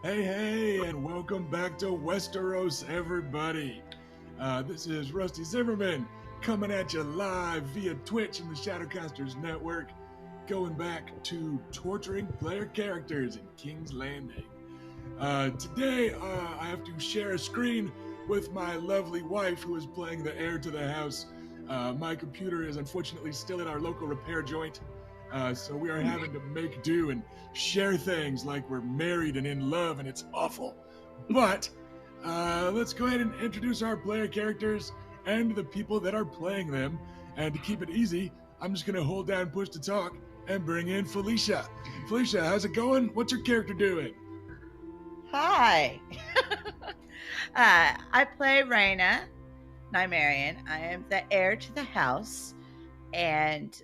Hey, and welcome back to Westeros, everybody. This is Rusty Zimmerman coming at you live via Twitch and the Shadowcasters Network, going back to torturing player characters in King's Landing. Today, I have to share a screen with my lovely wife, who is playing the heir to the house. My computer is unfortunately still at our local repair joint. So we are having to make do and share things like we're married and in love, and it's awful. But let's go ahead and introduce our player characters and the people that are playing them. And to keep it easy, I'm just going to hold down push to talk and bring in Felicia. Felicia, how's it going? What's your character doing? Hi. I play Rhaena Nymerian. I am the heir to the house. And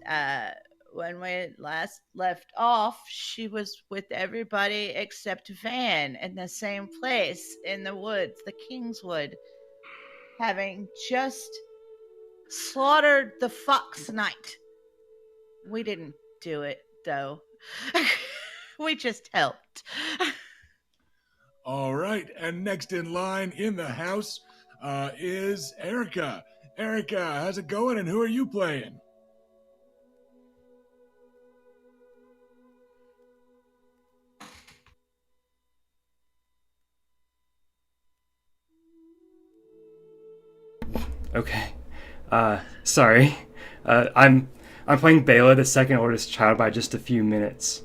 when we last left off, she was with everybody except Van in the same place in the woods, the Kingswood, having just slaughtered the Fox Knight. We didn't do it, though. We just helped. All right, and next in line in the house is Erica. Erica, how's it going, and who are you playing? Okay. Sorry. I'm playing Bela, the second oldest child, by just a few minutes.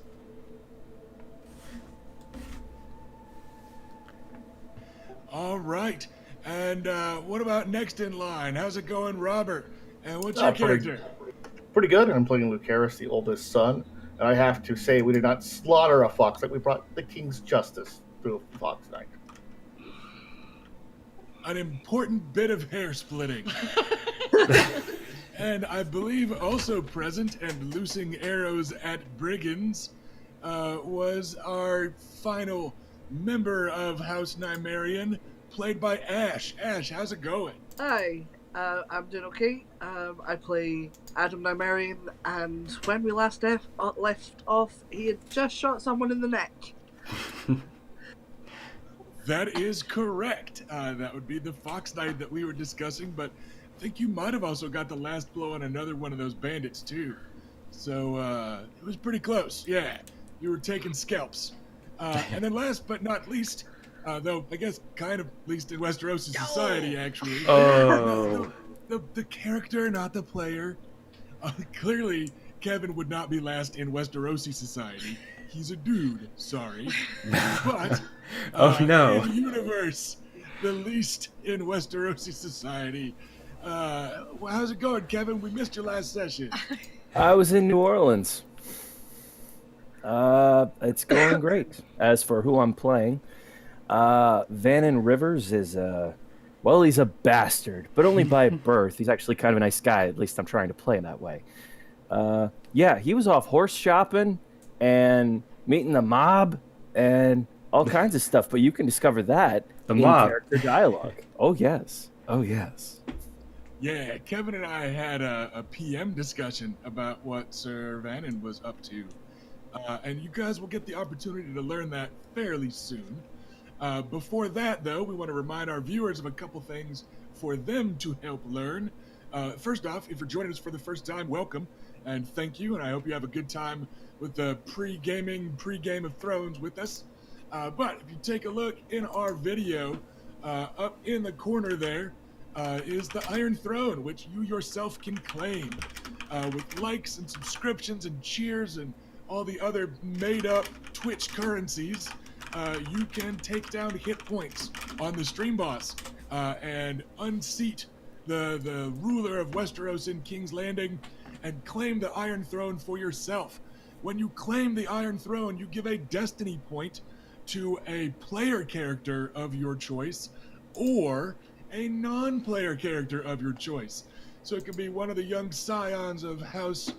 All right, and what about next in line? How's it going, Robert? And what's your character? Pretty good. I'm playing Luke Harris, the oldest son, and I have to say we did not slaughter a fox. Like we brought the king's justice through a fox night. An important bit of hair splitting. And I believe also present and loosing arrows at brigands was our final member of House Nymerian, played by Ash. Ash, how's it going? Hi, I'm doing okay. I play Adam Nymerian, and when we last left off, he had just shot someone in the neck. That is correct. That would be the Fox Knight that we were discussing, but I think you might have also got the last blow on another one of those bandits, too. So, it was pretty close. Yeah, you were taking scalps. And then last but not least, though I guess kind of least in Westerosi society, actually. Oh. The character, not the player. Clearly, Kevin would not be last in Westerosi society. He's a dude, sorry. But Oh no. in universe, the least in Westerosi society. How's it going, Kevin? We missed your last session. I was in New Orleans. It's going great. As for who I'm playing, Vannon Rivers is well, he's a bastard, but only by birth. He's actually kind of a nice guy. At least I'm trying to play that way. Yeah, he was off horse shopping and meeting the mob and all kinds of stuff. But you can discover that The in mob. character dialogue. Oh yes. Oh yes. Yeah, Kevin and I had a PM discussion about what Sir Vannon was up to. And you guys will get the opportunity to learn that fairly soon. Before that, though, we want to remind our viewers of a couple things for them to help learn. First off, if you're joining us for the first time, welcome, and thank you, and I hope you have a good time with the pre-Game of Thrones with us. But if you take a look in our video, up in the corner there is the Iron Throne, which you yourself can claim. With likes and subscriptions and cheers and all the other made-up Twitch currencies, you can take down hit points on the stream boss and unseat the ruler of Westeros in King's Landing and claim the Iron Throne for yourself. When you claim the Iron Throne, you give a destiny point to a player character of your choice or a non-player character of your choice. So it could be one of the young scions of House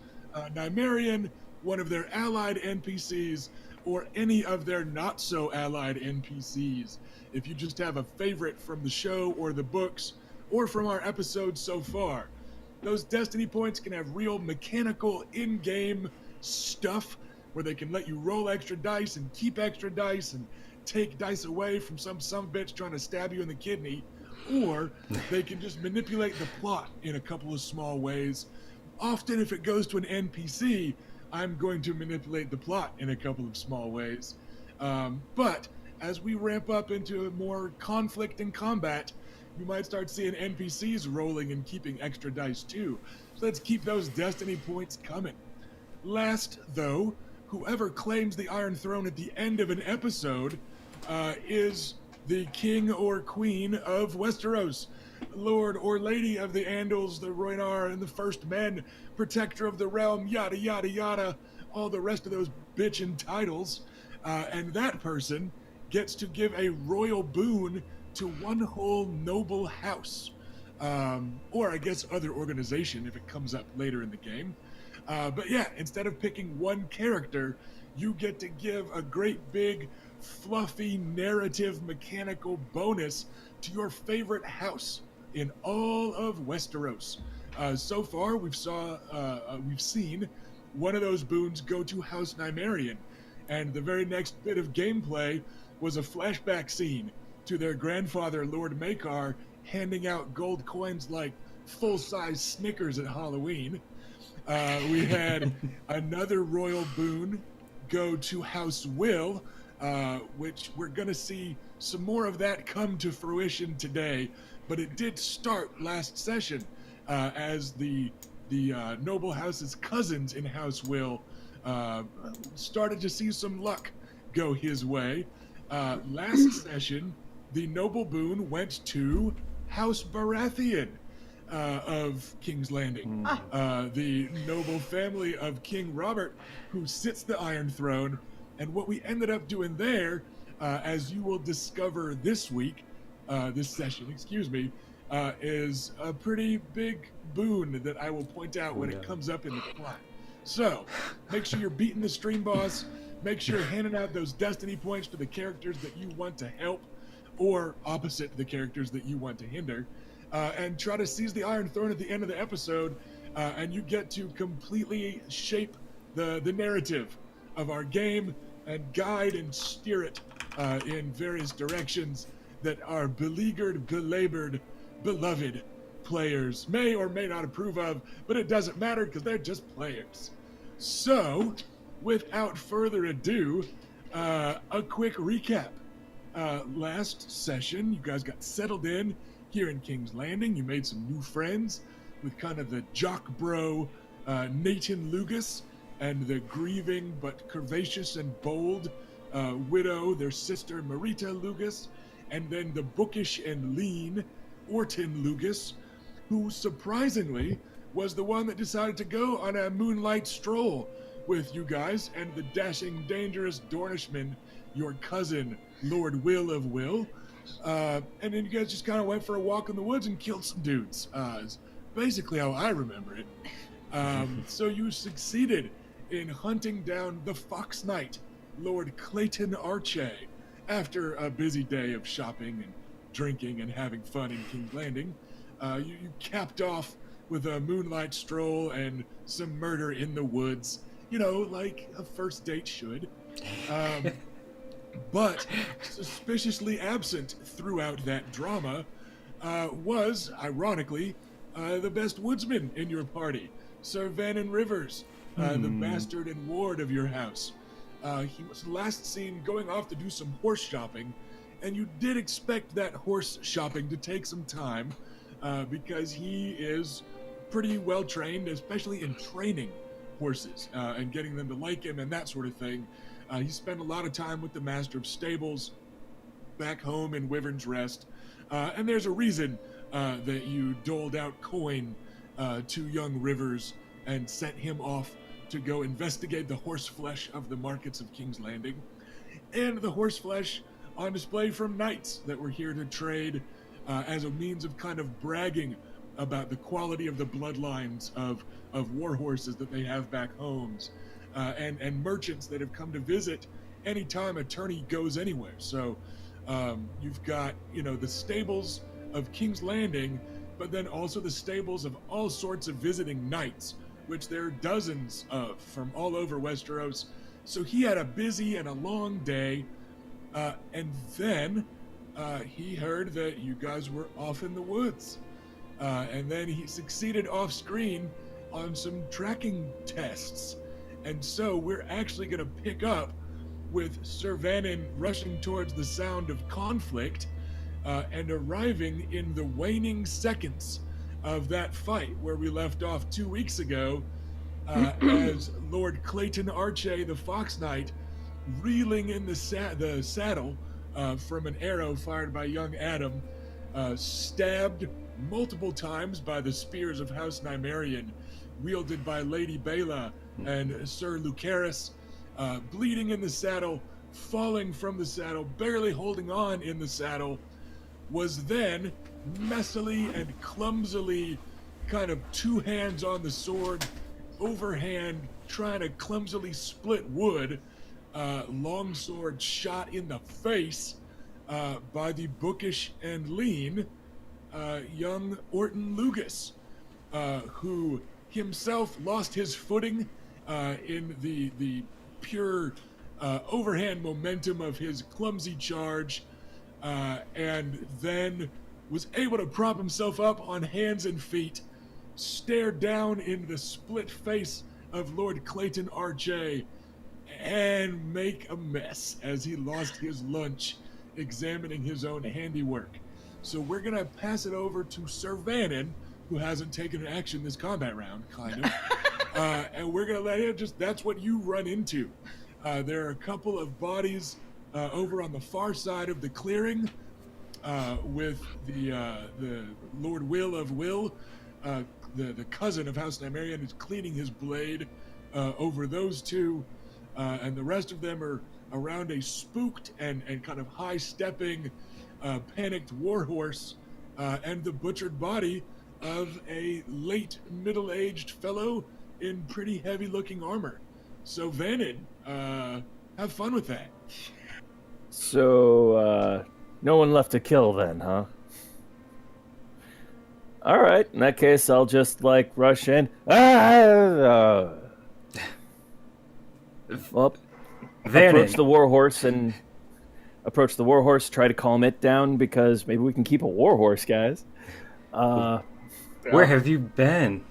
Nymerian, one of their allied NPCs, or any of their not-so-allied NPCs. If you just have a favorite from the show or the books or from our episodes so far, those destiny points can have real mechanical in-game stuff where they can let you roll extra dice and keep extra dice and take dice away from some bitch trying to stab you in the kidney, or they can just manipulate the plot in a couple of small ways. Often, if it goes to an NPC, I'm going to manipulate the plot in a couple of small ways. But as we ramp up into more conflict and combat, you might start seeing NPCs rolling and keeping extra dice too. So let's keep those destiny points coming. Last, though, whoever claims the Iron Throne at the end of an episode is the king or queen of Westeros, lord or lady of the Andals, the Rhoynar, and the First Men, protector of the realm, yada yada yada, all the rest of those bitchin' titles. And that person gets to give a royal boon to one whole noble house, or I guess other organization if it comes up later in the game. But yeah, instead of picking one character, you get to give a great big fluffy narrative mechanical bonus to your favorite house in all of Westeros. So far, we've seen one of those boons go to House Nymerian, and the very next bit of gameplay was a flashback scene to their grandfather, Lord Maekar, handing out gold coins like full-size Snickers at Halloween. We had another royal boon go to House Will, which we're going to see some more of that come to fruition today, but it did start last session as the noble house's cousins in House Will started to see some luck go his way. Last session, the noble boon went to House Baratheon of King's Landing, the noble family of King Robert, who sits the Iron Throne. And what we ended up doing there, as you will discover this session, is a pretty big boon that I will point out when it comes up in the plot. So, make sure you're beating the stream boss, make sure you're handing out those destiny points to the characters that you want to help, or opposite the characters that you want to hinder, and try to seize the Iron Throne at the end of the episode, and you get to completely shape the narrative of our game and guide and steer it in various directions that our beleaguered, belabored, beloved players may or may not approve of, but it doesn't matter because they're just players. So, without further ado, a quick recap. Last session, you guys got settled in here in King's Landing. You made some new friends with kind of the jock bro Nathan Lugas and the grieving but curvaceous and bold widow, their sister Marita Lugas, and then the bookish and lean Orton Lugas, who surprisingly was the one that decided to go on a moonlight stroll with you guys and the dashing, dangerous Dornishman, your cousin, Lord Will of Will. And then you guys just kind of went for a walk in the woods and killed some dudes. Is basically how I remember it. So you succeeded in hunting down the Fox Knight, Lord Clayton Arche, after a busy day of shopping and drinking and having fun in King's Landing. You capped off with a moonlight stroll and some murder in the woods, like a first date should. But suspiciously absent throughout that drama was, ironically, the best woodsman in your party, Sir Vannon Rivers, the bastard and ward of your house. He was last seen going off to do some horse shopping, and you did expect that horse shopping to take some time, because he is pretty well trained, especially in training horses and getting them to like him and that sort of thing. He spent a lot of time with the Master of Stables back home in Wyvern's Rest, and there's a reason that you doled out coin to young Rivers and sent him off to go investigate the horse flesh of the markets of King's Landing, and the horse flesh on display from knights that were here to trade as a means of kind of bragging about the quality of the bloodlines of war horses that they have back homes, and merchants that have come to visit anytime a tourney goes anywhere. So you've got, the stables of King's Landing, but then also the stables of all sorts of visiting knights, which there are dozens of from all over Westeros, So he had a busy and a long day, and then he heard that you guys were off in the woods. And then he succeeded off screen on some tracking tests. And so we're actually going to pick up with Sir Vannon rushing towards the sound of conflict and arriving in the waning seconds of that fight where we left off 2 weeks ago as Lord Clayton Archay, the Fox Knight, reeling in the saddle from an arrow fired by young Adam, stabbed multiple times by the spears of House Nymerian, wielded by Lady Bela and Sir Lucaris, bleeding in the saddle, falling from the saddle, barely holding on in the saddle, was then messily and clumsily kind of two hands on the sword, overhand, trying to clumsily split wood, longsword shot in the face by the bookish and lean young Orton Lugas, who himself lost his footing in the pure overhand momentum of his clumsy charge, and then was able to prop himself up on hands and feet, stare down into the split face of Lord Clayton Archay, and make a mess as he lost his lunch examining his own handiwork. So we're going to pass it over to Sir Vannon, who hasn't taken action this combat round, kind of. And we're going to let him that's what you run into. There are a couple of bodies over on the far side of the clearing with the Lord Will of Will, the cousin of House Nymerian, is cleaning his blade over those two. And the rest of them are around a spooked and kind of high-stepping, panicked warhorse, and the butchered body of a late middle-aged fellow in pretty heavy-looking armor. So, Vannon, have fun with that. So, no one left to kill then, huh? Alright, in that case, I'll just, rush in. Well, Vannon. approach the warhorse, try to calm it down, because maybe we can keep a warhorse, guys. Where have you been?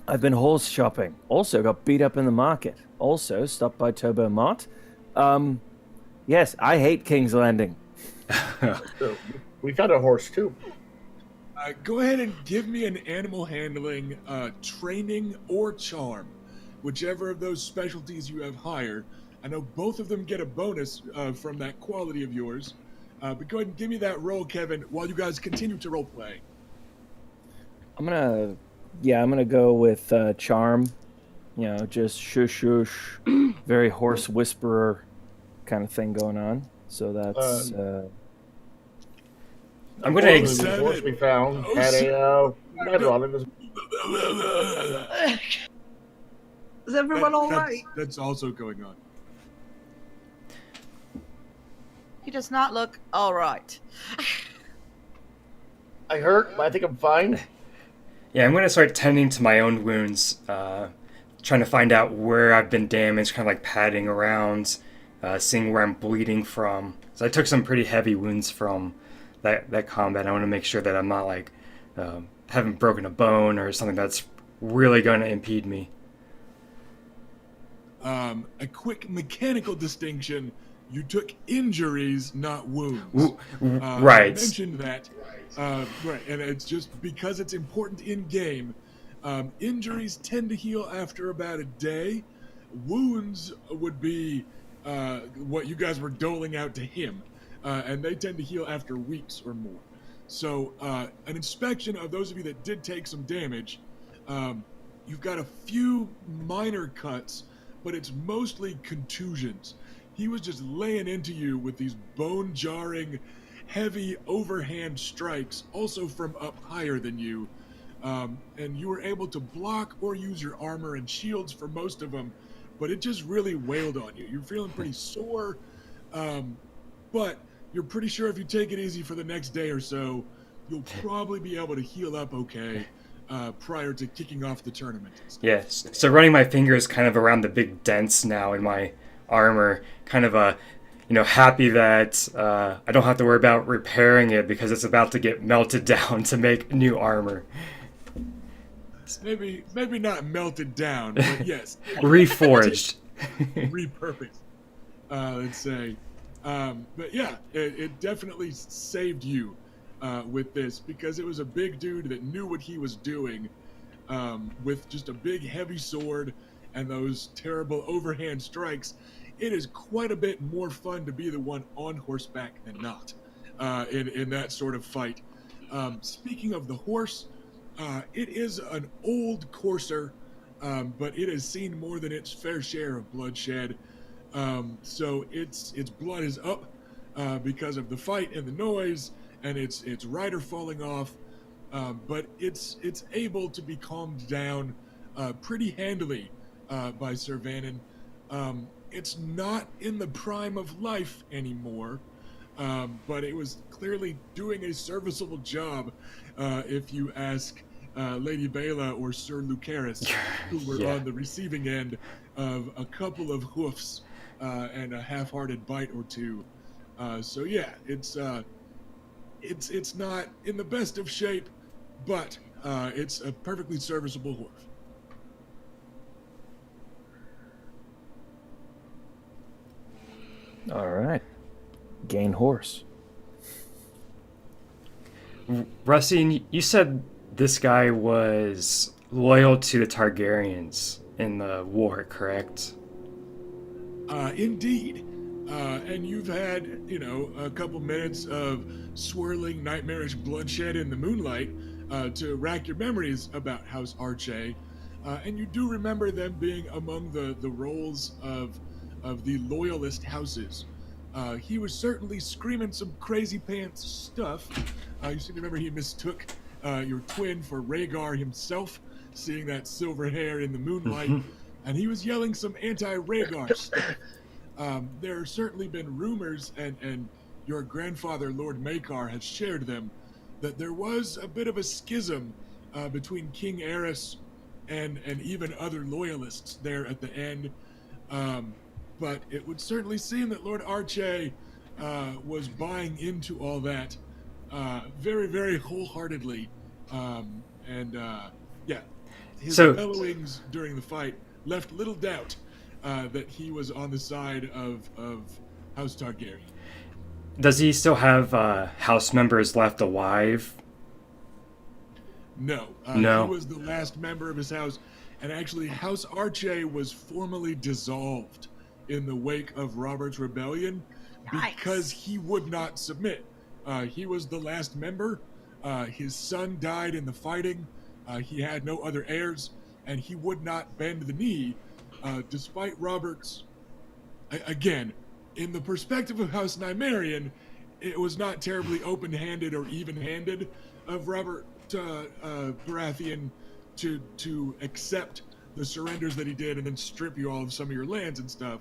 I've been horse shopping. Also got beat up in the market. Also stopped by Turbo Mart. Yes, I hate King's Landing. We got a horse too. Go ahead and give me an animal handling, training, or charm. Whichever of those specialties you have higher. I know both of them get a bonus from that quality of yours. But go ahead and give me that roll, Kevin, while you guys continue to roleplay. I'm gonna go with charm. Just shush shush, very hoarse whisperer kind of thing going on. So that's. I'm gonna. The horse we found had a red on it. Is everyone all right? That's also going on. He does not look all right. I hurt, but I think I'm fine. Yeah, I'm gonna start tending to my own wounds, trying to find out where I've been damaged, kind of like padding around, seeing where I'm bleeding from. So I took some pretty heavy wounds from that combat. I want to make sure that I'm not haven't broken a bone or something that's really going to impede me. A quick mechanical distinction: you took injuries, not wounds. Right. I mentioned that. Right, and it's just because it's important in game. Injuries tend to heal after about a day. Wounds would be what you guys were doling out to him, and they tend to heal after weeks or more. So, an inspection of those of you that did take some damage, you've got a few minor cuts, but it's mostly contusions. He was just laying into you with these bone-jarring, heavy overhand strikes, also from up higher than you. And you were able to block or use your armor and shields for most of them, but it just really wailed on you. You're feeling pretty sore, but you're pretty sure if you take it easy for the next day or so, you'll probably be able to heal up okay. prior to kicking off the tournament. Yes. So running my fingers kind of around the big dents now in my armor, kind of happy that I don't have to worry about repairing it because it's about to get melted down to make new armor. Maybe not melted down, but yes, Reforged. repurposed. Let's say, but yeah, it definitely saved you with this because it was a big dude that knew what he was doing, with just a big heavy sword and those terrible overhand strikes. It is quite a bit more fun to be the one on horseback than not, in that sort of fight. Speaking of the horse, it is an old courser, but it has seen more than its fair share of bloodshed. So its blood is up because of the fight and the noise, and its rider falling off. But it's able to be calmed down pretty handily by Sir Vannon. It's not in the prime of life anymore, but it was clearly doing a serviceable job, if you ask Lady Bela or Sir Lucaris, who were on the receiving end of a couple of hoofs and a half-hearted bite or two. So yeah, it's not in the best of shape, but it's a perfectly serviceable horse. All right. Gain horse. Rusty, you said this guy was loyal to the Targaryens in the war, correct? Indeed. And you've had, a couple minutes of swirling, nightmarish bloodshed in the moonlight to rack your memories about House Arche. And you do remember them being among the roles of the loyalist houses. He was certainly screaming some crazy pants stuff. You seem to remember he mistook your twin for Rhaegar himself, seeing that silver hair in the moonlight, and he was yelling some anti-Rhaegar stuff. There have certainly been rumors, and your grandfather, Lord Maekar, has shared them, that there was a bit of a schism between King Aerys and even other loyalists there at the end. But it would certainly seem that Lord Arche was buying into all that very, very wholeheartedly. His bellowings during the fight left little doubt that he was on the side of House Targaryen. Does he still have house members left alive? No. No. He was the last member of his house, and actually House Arche was formally dissolved in the wake of Robert's rebellion because he would not submit. He was the last member. His son died in the fighting. He had no other heirs, and he would not bend the knee, despite Robert's... Again, in the perspective of House Nymerian, it was not terribly open-handed or even-handed of Robert Baratheon to accept the surrenders that he did and then strip you all of some of your lands and stuff.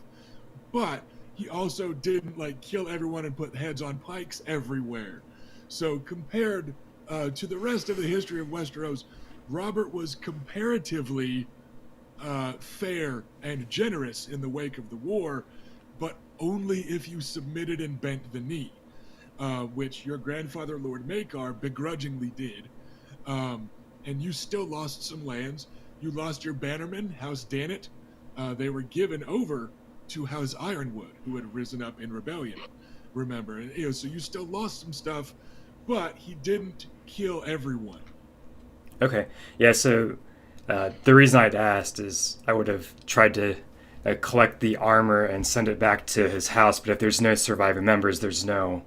But he also didn't kill everyone and put heads on pikes everywhere. So compared to the rest of the history of Westeros, Robert was comparatively fair and generous in the wake of the war, but only if you submitted and bent the knee, which your grandfather, Lord Maekar, begrudgingly did. And you still lost some lands. You lost your bannermen, House Dannet. They were given over to House Ironwood, who had risen up in rebellion, remember? And, so you still lost some stuff, but he didn't kill everyone. Okay. Yeah, so the reason I'd asked is I would have tried to collect the armor and send it back to his house, but if there's no surviving members, there's no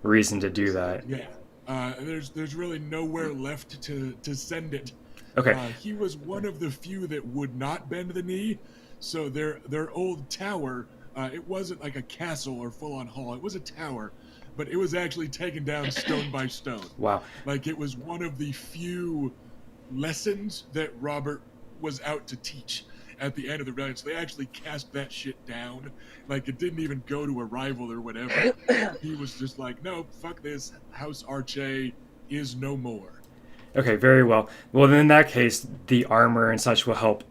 reason to do that. Yeah. There's really nowhere left to send it. Okay. He was one of the few that would not bend the knee, so their old tower, it wasn't like a castle or full-on hall. It was a tower, but it was actually taken down stone by stone. Wow. It was one of the few lessons that Robert was out to teach at the end of the rebellion. So they actually cast that shit down. It didn't even go to a rival or whatever. He was just like, no, fuck this. House Arche is no more. Okay, very well. Well, then in that case, the armor and such will help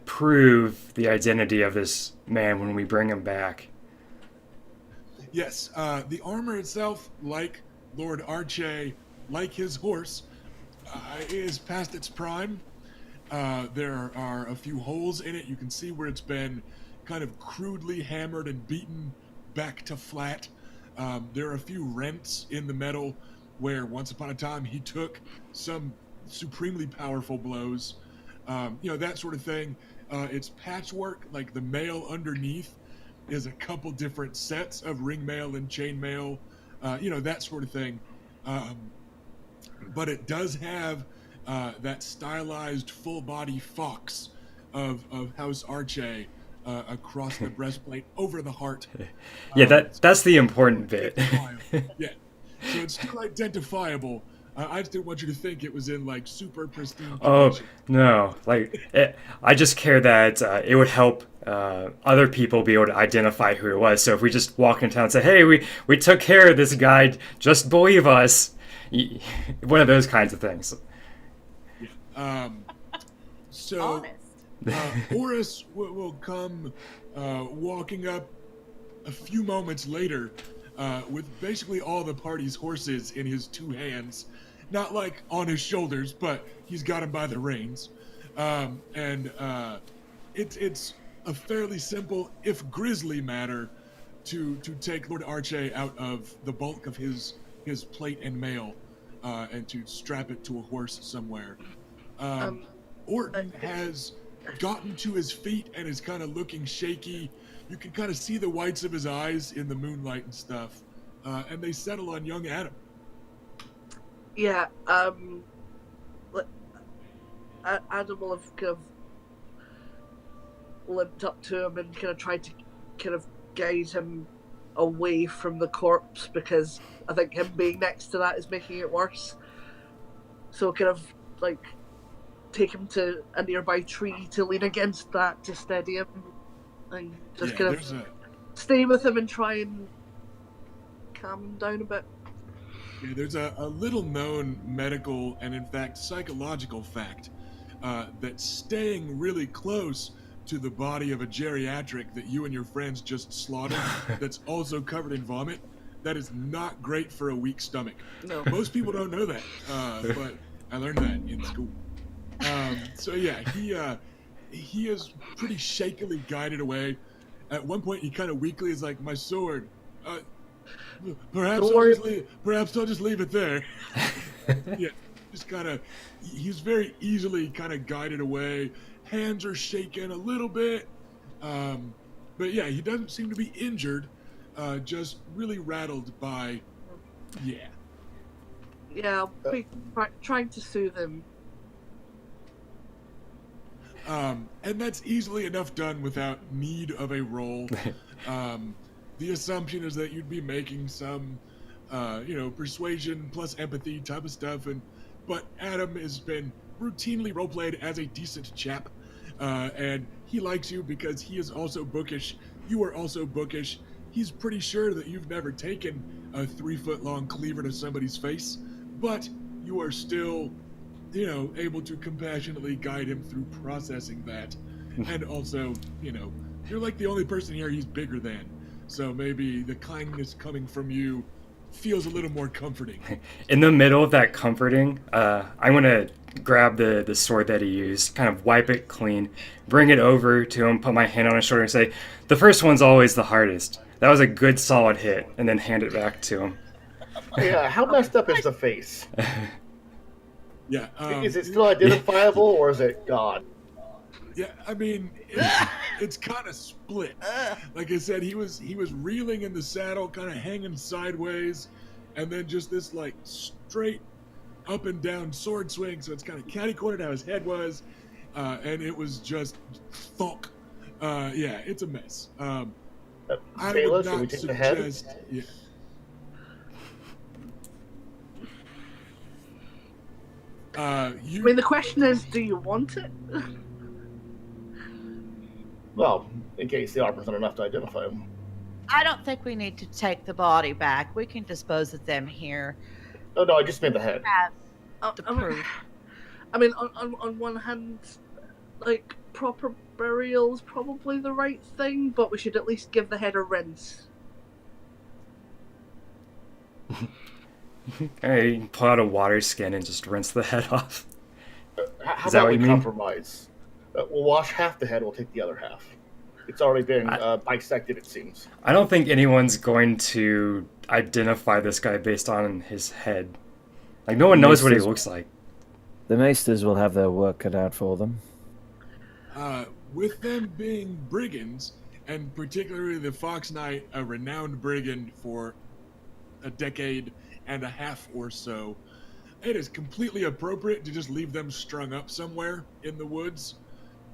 prove the identity of this man when we bring him back. Yes, the armor itself, like Lord Arche, like his horse, is past its prime. There are a few holes in it. You can see where it's been kind of crudely hammered and beaten back to flat. There are a few rents in the metal where once upon a time he took some supremely powerful blows. That sort of thing. It's patchwork, like the mail underneath is a couple different sets of ring mail and chain mail, that sort of thing. But it does have that stylized full body fox of House Arche across the breastplate over the heart. Yeah, that's the important bit. Yeah, so it's still identifiable. I just didn't want you to think it was in like super pristine Oh condition. no! I just care that it would help other people be able to identify who it was. So if we just walk in town and say, "Hey, we took care of this guy. Just believe us," one of those kinds of things. So Honest. Oris will come walking up a few moments later with basically all the party's horses in his two hands. Not like on his shoulders, but he's got him by the reins. It's a fairly simple, if grisly matter, to take Lord Arche out of the bulk of his plate and mail and to strap it to a horse somewhere. Orton has gotten to his feet and is kind of looking shaky. You can kind of see the whites of his eyes in the moonlight and stuff. And they settle on young Adam. Yeah, Adam will have kind of limped up to him and kind of tried to kind of guide him away from the corpse, because I think him being next to that is making it worse. So kind of like take him to a nearby tree to lean against that to steady him, and just kind of stay with him and try and calm him down a bit. Yeah, there's a little known medical and in fact psychological fact that staying really close to the body of a geriatric that you and your friends just slaughtered that's also covered in vomit, that is not great for a weak stomach. No. Most people don't know that, but I learned that in school. So yeah, he is pretty shakily guided away. At one point, he kind of weakly is like, "My sword. Perhaps I'll just leave it there." Yeah, just kind of. He's very easily kind of guided away. Hands are shaking a little bit, but yeah, he doesn't seem to be injured. Just really rattled by, yeah. Yeah, I'll be trying to soothe him. And that's easily enough done without need of a roll. The assumption is that you'd be making some, persuasion plus empathy type of stuff, but Adam has been routinely roleplayed as a decent chap, and he likes you because he is also bookish. You are also bookish. He's pretty sure that you've never taken a 3-foot-long cleaver to somebody's face, but you are still, able to compassionately guide him through processing that. And also, you're like the only person here he's bigger than. So maybe the kindness coming from you feels a little more comforting. In the middle of that comforting, I want to grab the sword that he used, kind of wipe it clean, bring it over to him, put my hand on his shoulder and say, "The first one's always the hardest. That was a good solid hit," and then hand it back to him. Yeah, how messed up is the face? Yeah. Is it still identifiable, or is it gone? Yeah, I mean, it's kind of split. Like I said, he was reeling in the saddle, kind of hanging sideways, and then just this like straight up and down sword swing. So it's kind of catty-cornered how his head was, and it was just thunk. Yeah, it's a mess. I would should we not take the head? suggest. Yeah. I mean, the question is, do you want it? Well, in case the armor's not enough to identify him. I don't think we need to take the body back. We can dispose of them here. Oh no, I just meant the head. I mean, on one hand, like, proper burial is probably the right thing, but we should at least give the head a rinse. Hey, you can pull out a water skin and just rinse the head off. How Is that about what we you mean? compromise? We'll wash half the head. We'll take the other half. It's already been bisected, it seems. I don't think anyone's going to identify this guy based on his head. Like, no one knows what he looks like. The Maesters will have their work cut out for them. With them being brigands, and particularly the Fox Knight, a renowned brigand for a decade and a half or so, it is completely appropriate to just leave them strung up somewhere in the woods.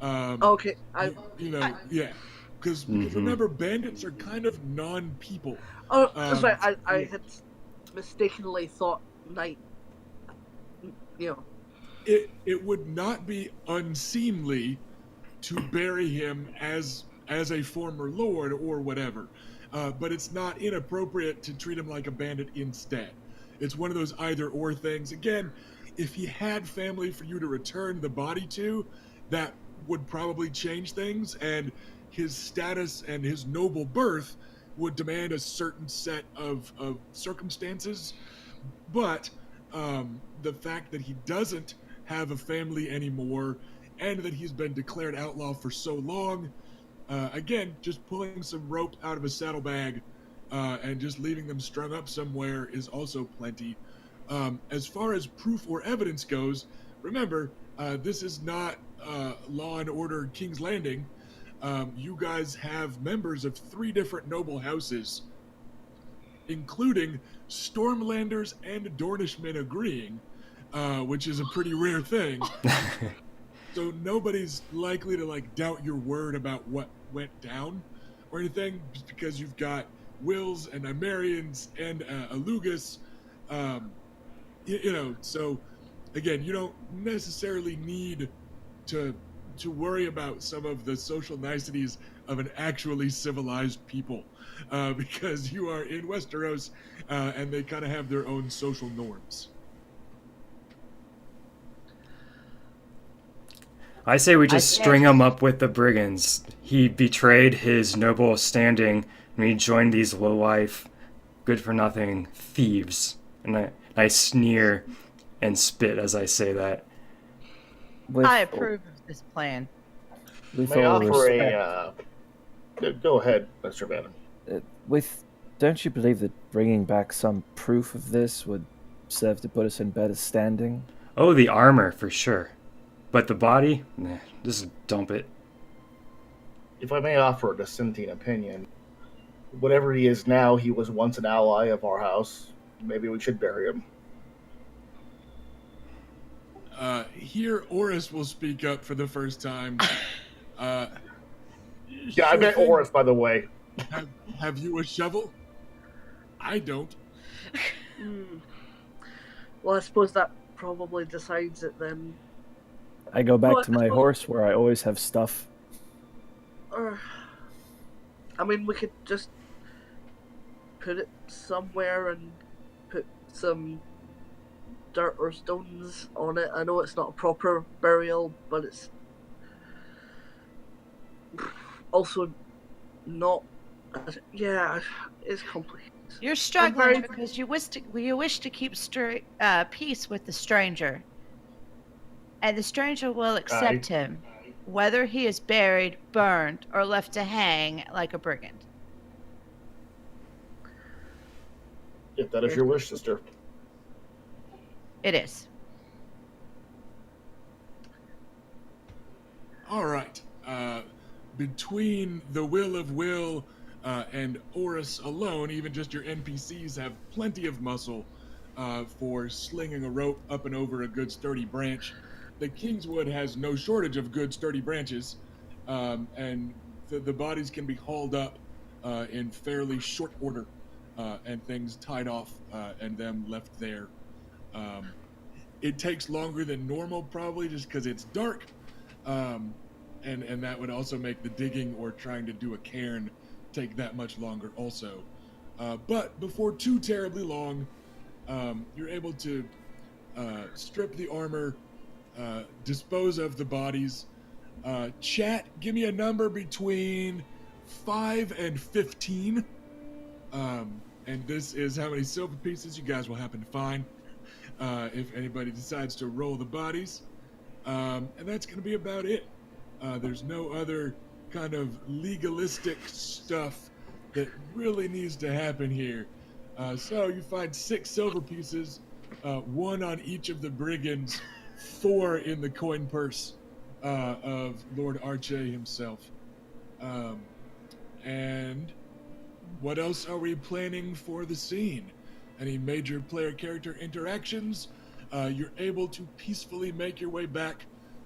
Okay, yeah. Because remember, bandits are kind of non-people. Oh, that's right. I had mistakenly thought knight. It would not be unseemly to bury him as a former lord or whatever, but it's not inappropriate to treat him like a bandit instead. It's one of those either or things. Again, if he had family for you to return the body to, that would probably change things, and his status and his noble birth would demand a certain set of circumstances. But the fact that he doesn't have a family anymore and that he's been declared outlaw for so long, again, just pulling some rope out of a saddlebag and just leaving them strung up somewhere is also plenty. As far as proof or evidence goes, remember, this is not Law and Order King's Landing. You guys have members of 3 different noble houses, including Stormlanders and Dornishmen agreeing, which is a pretty rare thing. So nobody's likely to doubt your word about what went down or anything, just because you've got Wills and Imerians and Alugas. So again, you don't necessarily need to worry about some of the social niceties of an actually civilized people, because you are in Westeros, and they kind of have their own social norms. I say we just string him up with the brigands. He betrayed his noble standing when he joined these lowlife, good-for-nothing thieves. And I sneer and spit as I say that. I approve of this plan. May I offer a... Go ahead, Mr. Bannon. Don't you believe that bringing back some proof of this would serve to put us in better standing? Oh, the armor, for sure. But the body? Nah, just dump it. If I may offer a dissenting opinion, whatever he is now, he was once an ally of our house. Maybe we should bury him. Here, Oris will speak up for the first time. Yeah, I meant Oris, by the way. Have you a shovel? I don't. Well, I suppose that probably decides it then. I go back to my horse where I always have stuff. I mean, we could just put it somewhere and put some dirt or stones on it. I know it's not a proper burial, but it's also not. Yeah, it's complicated. You're struggling because you wish to keep peace with the stranger. And the stranger will accept him, whether he is buried, burned, or left to hang like a brigand. If that is your wish, sister. It is. All right. Between the will of Will and Oris alone, even just your NPCs have plenty of muscle for slinging a rope up and over a good sturdy branch. The Kingswood has no shortage of good sturdy branches, and the bodies can be hauled up in fairly short order, and things tied off and them left there. It takes longer than normal, probably just because it's dark, and that would also make the digging or trying to do a cairn take that much longer also. But before too terribly long, you're able to strip the armor, dispose of the bodies. Chat, give me a number between 5 and 15. And this is how many silver pieces you guys will happen to find if anybody decides to roll the bodies. And that's going to be about it. There's no other kind of legalistic stuff that really needs to happen here. So you find 6 silver pieces, 1 on each of the brigands, 4 in the coin purse of Lord Arche himself. And what else are we planning for the scene? Any major player character interactions? You're able to peacefully make your way back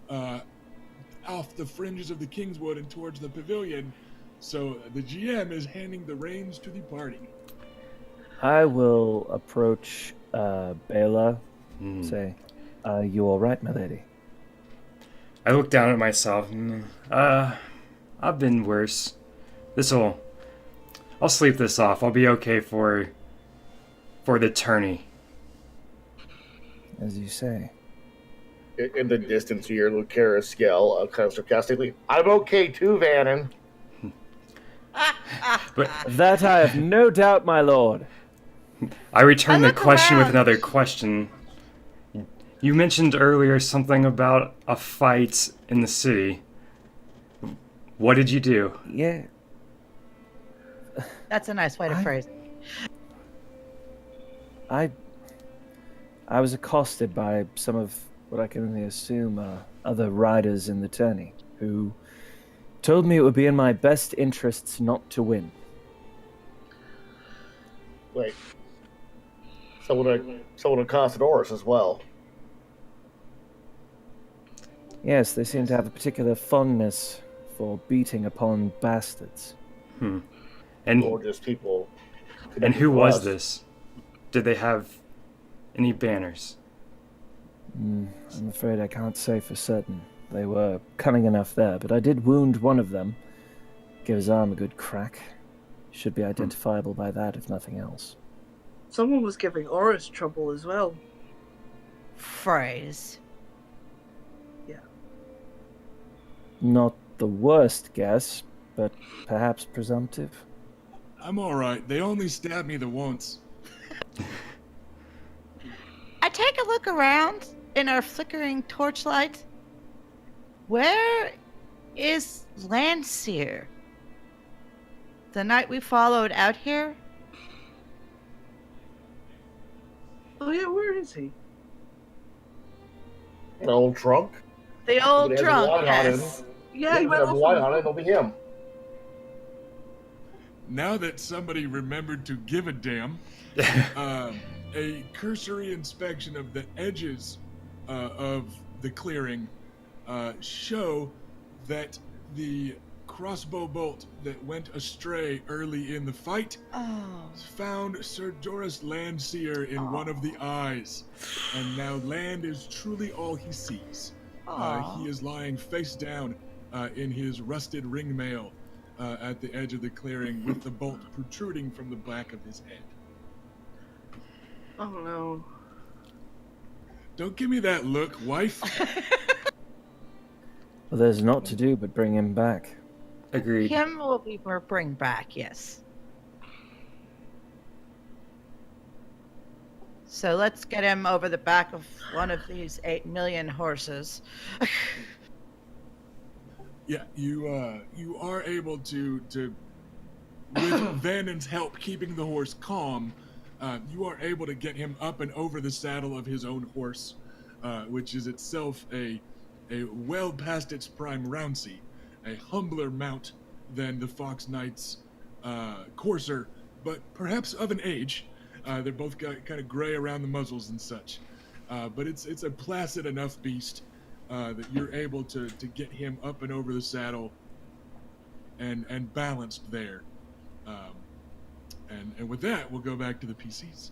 off the fringes of the Kingswood and towards the pavilion. So the GM is handing the reins to the party. I will approach Bela, say, you all right, my lady? I look down at myself. I've been worse. I'll sleep this off. I'll be okay for the tourney. As you say. In the distance, you hear Lucaris yell kind of sarcastically, "I'm okay too, Vannon." But That I have no doubt, my lord. I return I the look question with around. another question. You mentioned earlier something about a fight in the city. What did you do? Yeah. That's a nice way to phrase it. I was accosted by some of what I can only assume other riders in the tourney who told me it would be in my best interests not to win. Wait. Someone accosted Oris as well. Yes, they seem to have a particular fondness for beating upon bastards. And Or just people. and who connected to was us. this? Did they have any banners? I'm afraid I can't say for certain. They were cunning enough there, but I did wound one of them. Give his arm a good crack. Should be identifiable by that, if nothing else. Someone was giving Oris trouble as well. Phrase. Not the worst guess, but perhaps presumptive. I'm all right. They only stabbed me the once. I take a look around in our flickering torchlight. Where is Landseer? The knight we followed out here? Oh yeah, where is he? An old trunk. The old If it has drunk, wine on it, yes. Yeah, he if it went has off. wine on it, it'll be him. Now that somebody remembered to give a damn, a cursory inspection of the edges of the clearing show that the crossbow bolt that went astray early in the fight Oh. found Sir Doris Landseer in one of the eyes, and now land is truly all he sees. He is lying face down in his rusted ring mail at the edge of the clearing with the bolt protruding from the back of his head. Oh no. Don't give me that look, wife. Well, there's naught to do but bring him back. Agreed. Him will be bring back, yes. So let's get him over the back of one of these 8 million horses. Yeah, you are able to with Vannon's help keeping the horse calm, you are able to get him up and over the saddle of his own horse, which is itself a well past its prime Rouncy, a humbler mount than the Fox Knight's courser, but perhaps of an age. They're both got kind of gray around the muzzles and such, but it's a placid enough beast that you're able to get him up and over the saddle and balanced there. And with that, we'll go back to the PCs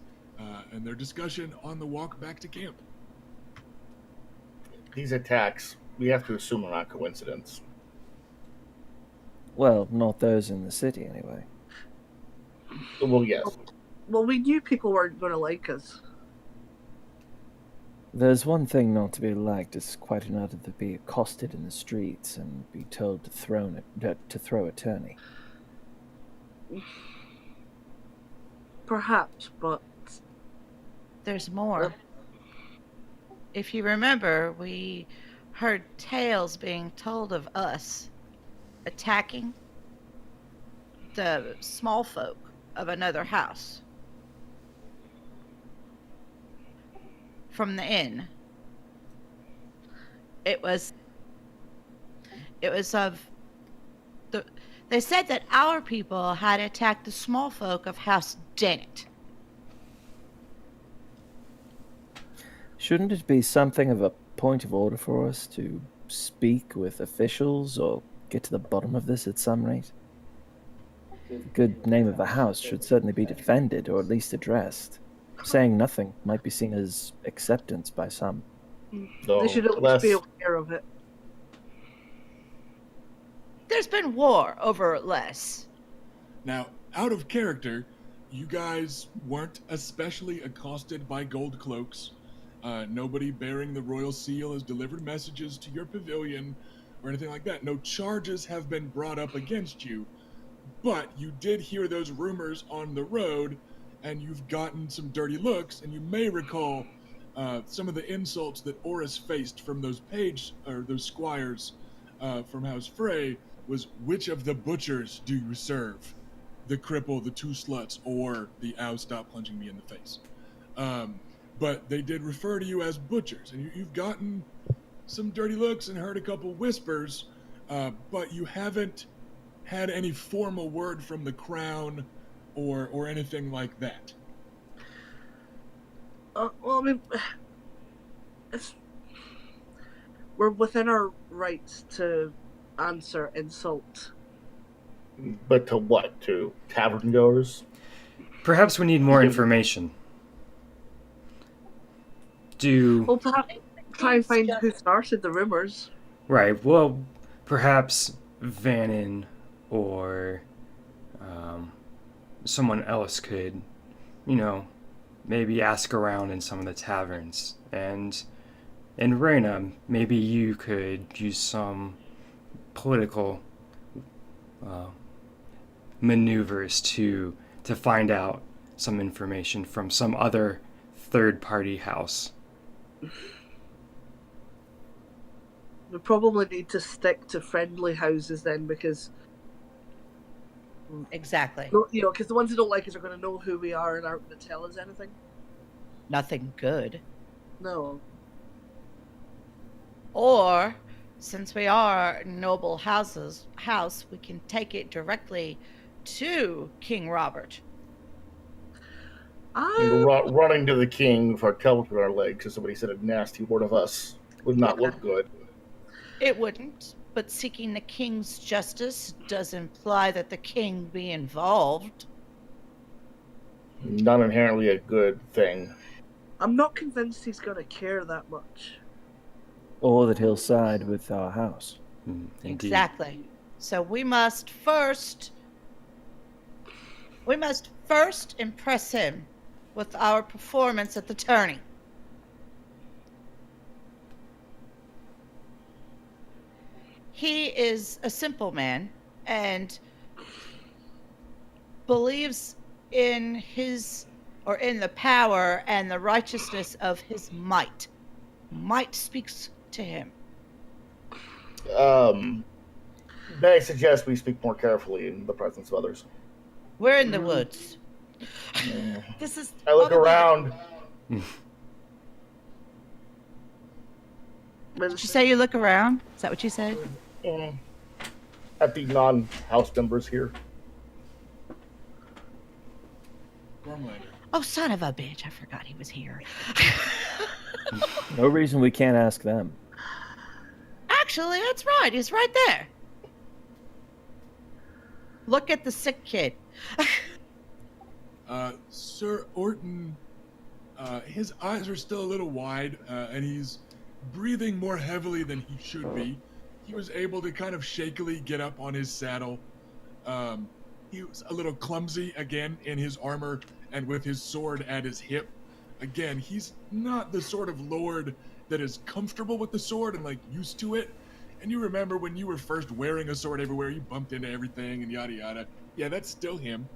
and their discussion on the walk back to camp. These attacks, we have to assume are not coincidence. Well, not those in the city, anyway. Well, yes. Well, we knew people weren't going to like us. There's one thing not to be liked, it's quite another to be accosted in the streets and be told to throw a tourney. Perhaps, but There's more. If you remember, we heard tales being told of us attacking the small folk of another house from the inn. It was of the. They said that our people had attacked the small folk of House Dennett. Shouldn't it be something of a point of order for us to speak with officials or get to the bottom of this at some rate? The good name of the house should certainly be defended or at least addressed. Saying nothing might be seen as acceptance by some. So, they should at least be aware of it. There's been war over less. Now, out of character, you guys weren't especially accosted by gold cloaks. Nobody bearing the royal seal has delivered messages to your pavilion or anything like that. No charges have been brought up against you, but you did hear those rumors on the road, and you've gotten some dirty looks, and you may recall some of the insults that Oris faced from those those squires from House Frey was, which of the butchers do you serve? The cripple, the two sluts, or the ow, stop punching me in the face. But they did refer to you as butchers, and you've gotten some dirty looks and heard a couple whispers, but you haven't had any formal word from the crown or anything like that. Well, I mean, we're within our rights to answer insult. But to what? To tavern goers? Perhaps we need more information. Well, perhaps try and find who started the rumors. Right, well, perhaps Vannon or someone else could, maybe ask around in some of the taverns. And Reyna, maybe you could use some political maneuvers to find out some information from some other third-party house. We probably need to stick to friendly houses then, because Exactly. because the ones who don't like us are going to know who we are and aren't going to tell us anything. Nothing good. No. Or, since we are noble house, we can take it directly to King Robert. Running to the king with our tail between our legs because somebody said a nasty word of us would not look good. It wouldn't, but seeking the king's justice does imply that the king be involved. Not inherently a good thing. I'm not convinced he's going to care that much. Or that he'll side with our house. Indeed. Exactly. So we must first impress him with our performance at the tourney. He is a simple man and believes in the power and the righteousness of his might. Might speaks to him. May I suggest we speak more carefully in the presence of others? We're in the woods. This is. I look around. Did you say you look around? Is that what you said? At the non-house members here. Oh, son of a bitch. I forgot he was here. No reason we can't ask them. Actually, that's right. He's right there. Look at the sick kid. Sir Orton, his eyes are still a little wide, and he's breathing more heavily than he should be. He was able to kind of shakily get up on his saddle. He was a little clumsy again in his armor and with his sword at his hip. again, he's not the sort of lord that is comfortable with the sword and like used to it. And you remember when you were first wearing a sword everywhere, you bumped into everything and yada yada. Yeah, that's still him.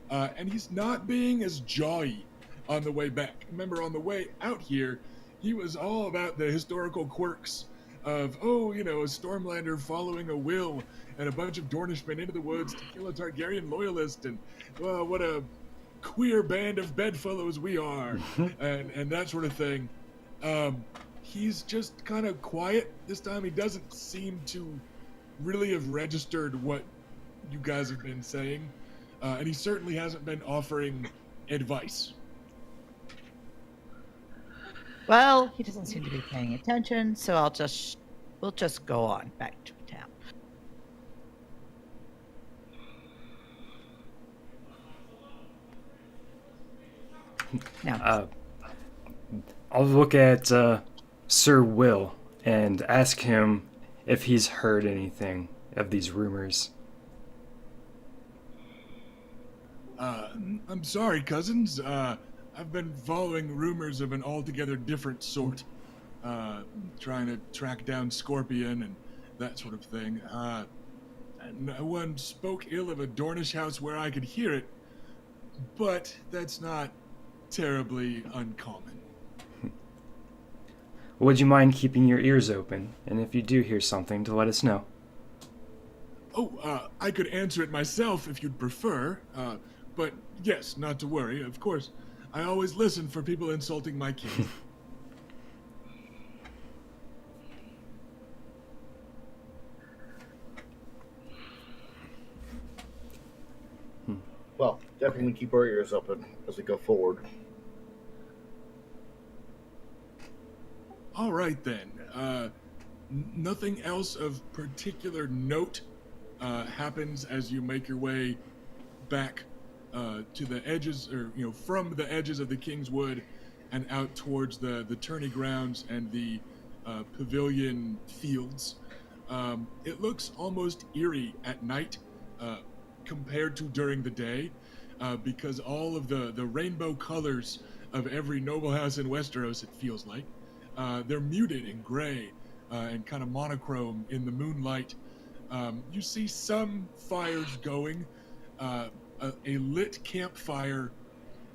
And he's not being as jawy on the way back. Remember, on the way out here, he was all about the historical quirks of, oh, you know, a Stormlander following a will and a bunch of Dornishmen into the woods to kill a Targaryen loyalist, and well, what a queer band of bedfellows we are, and that sort of thing. He's just kind of quiet this time. He doesn't seem to really have registered what you guys have been saying. And he certainly hasn't been offering advice. Well, he doesn't seem to be paying attention, so we'll just go on back to town. Now, I'll look at Sir Will and ask him if he's heard anything of these rumors. I'm sorry, cousins. I've been following rumors of an altogether different sort. Trying to track down Scorpion and that sort of thing. No one spoke ill of a Dornish house where I could hear it, but that's not terribly uncommon. Would you mind keeping your ears open, and if you do hear something, to let us know? Oh, I could answer it myself if you'd prefer. But yes, not to worry. Of course, I always listen for people insulting my king. Well, definitely keep our ears open as we go forward. All right then. Nothing else of particular note happens as you make your way back to the edges, or from the edges of the Kingswood and out towards the tourney grounds and the pavilion fields. It looks almost eerie at night compared to during the day, because all of the rainbow colors of every noble house in Westeros, it feels like, they're muted in gray and kind of monochrome in the moonlight. You see some fires going. A lit campfire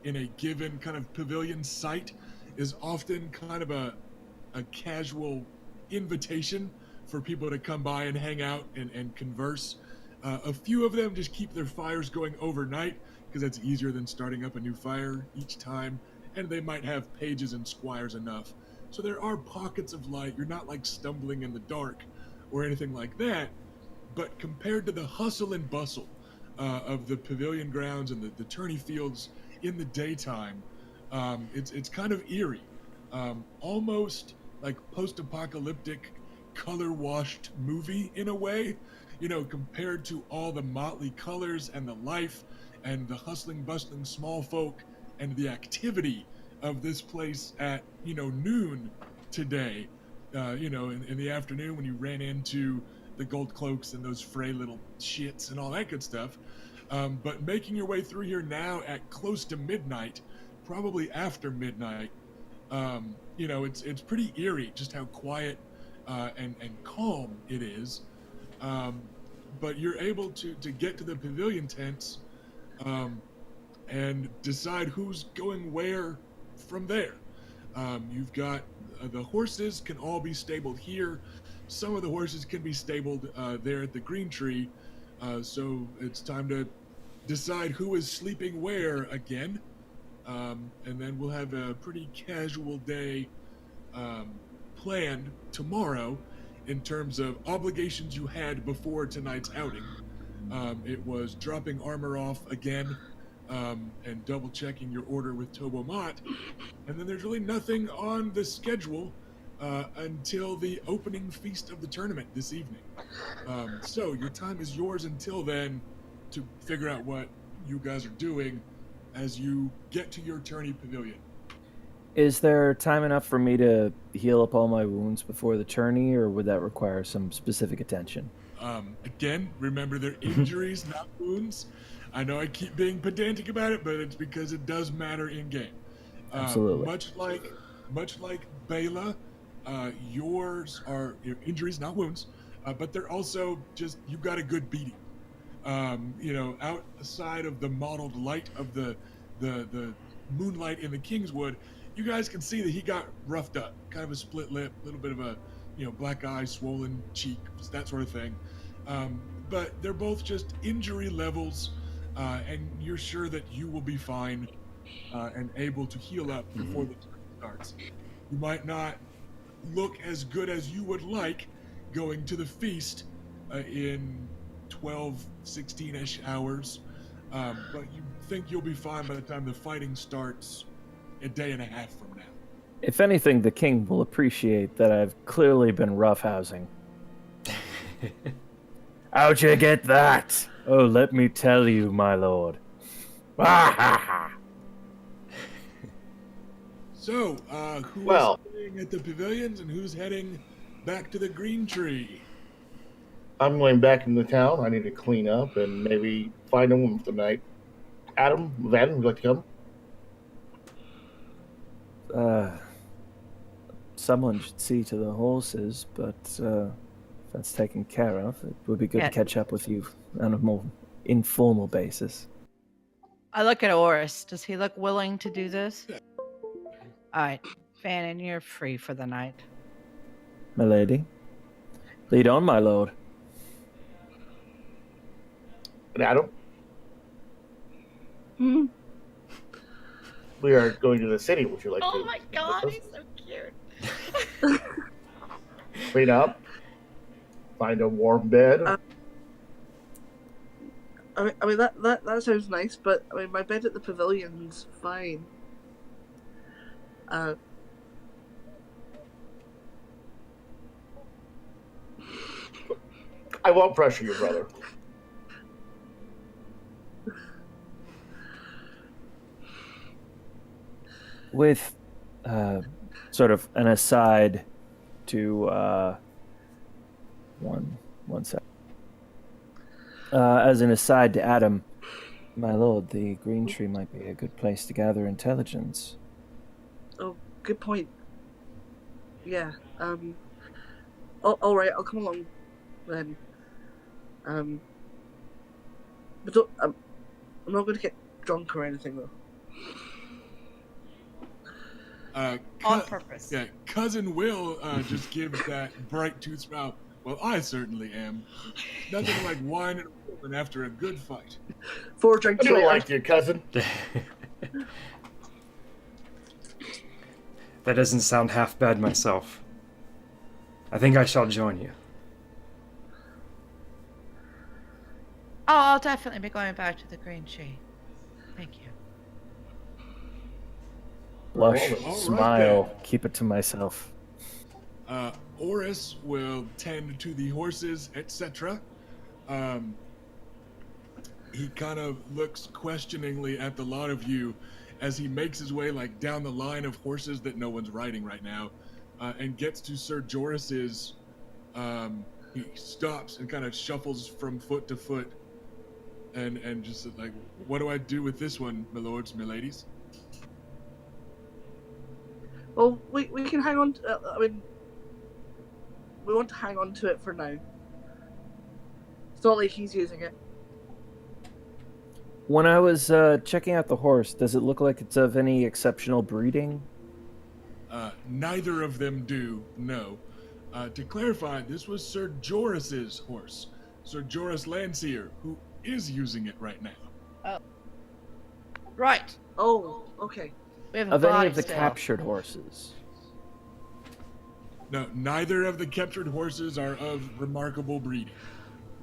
in a given kind of pavilion site is often kind of a casual invitation for people to come by and hang out and converse. A few of them just keep their fires going overnight because that's easier than starting up a new fire each time, and they might have pages and squires enough. So there are pockets of light. You're not like stumbling in the dark or anything like that, but compared to the hustle and bustle of the pavilion grounds and the tourney fields in the daytime, it's kind of eerie, almost like post-apocalyptic, color-washed movie in a way. Compared to all the motley colors and the life and the hustling, bustling small folk and the activity of this place at noon today. In the afternoon when you ran into the gold cloaks and those fray little shits and all that good stuff. But making your way through here now at close to midnight, probably after midnight, it's pretty eerie just how quiet and calm it is. But you're able to get to the pavilion tents and decide who's going where from there. You've got the horses can all be stabled here. Some of the horses can be stabled there at the Green Tree. So it's time to decide who is sleeping where again. And then we'll have a pretty casual day planned tomorrow in terms of obligations you had before tonight's outing. It was dropping armor off again and double checking your order with Tobo Mott. And then there's really nothing on the schedule until the opening feast of the tournament this evening. So your time is yours until then to figure out what you guys are doing as you get to your tourney pavilion. Is there time enough for me to heal up all my wounds before the tourney, or would that require some specific attention? Again, remember they're injuries, not wounds. I know I keep being pedantic about it, but it's because it does matter in game. Absolutely. Much like Bela, yours are injuries, not wounds, but they're also just you got a good beating. Outside of the mottled light of the moonlight in the Kingswood, you guys can see that he got roughed up, kind of a split lip, a little bit of a black eye, swollen cheek, just that sort of thing. But they're both just injury levels, and you're sure that you will be fine and able to heal up before the turn starts. You might not look as good as you would like going to the feast in 12, 16-ish hours, but you think you'll be fine by the time the fighting starts a day and a half from now. If anything, the king will appreciate that I've clearly been roughhousing. How'd you get that? Oh, let me tell you, my lord. So, who's staying at the pavilions and who's heading back to the Green Tree? I'm going back into town. I need to clean up and maybe find a woman for the night. Adam, Van, would you like to come? Someone should see to the horses, but if that's taken care of, it would be good to catch up with you on a more informal basis. I look at Oris. Does he look willing to do this? All right, Fannin, you're free for the night. My lady. Lead on, my lord. And Adam? Hmm? We are going to the city. Would you like to? Oh my god, he's so cute. Clean up. Find a warm bed. I mean that sounds nice, but I mean my bed at the pavilion's fine. I won't pressure you, brother. With sort of an aside to one sec. As an aside to Adam, my lord, the Green Tree might be a good place to gather intelligence. Oh, good point. Yeah. All right. I'll come along then. But don't, I'm not going to get drunk or anything though. On purpose. Yeah, Cousin Will just gives that bright tooth smile. Well, I certainly am. Nothing like wine and a woman after a good fight. 4 drinks I don't later. like you, cousin. That doesn't sound half bad myself. I think I shall join you. Oh, I'll definitely be going back to the Green Tree. Thank you. Blush, All right, smile, then. keep it to myself. Oris will tend to the horses, etc. He kind of looks questioningly at the lot of you as he makes his way like down the line of horses that no one's riding right now, and gets to Sir Joris's. He stops and kind of shuffles from foot to foot, and just like, what do I do with this one, my lords, my ladies? Well, we can hang on. I mean, we want to hang on to it for now. It's not like he's using it. When I was checking out the horse, does it look like it's of any exceptional breeding? Neither of them do, no. To clarify, this was Sir Joris's horse, Sir Joris Landseer, who is using it right now. Oh. Right. Oh, okay. We have Of a any body of the still. captured horses? No, neither of the captured horses are of remarkable breeding.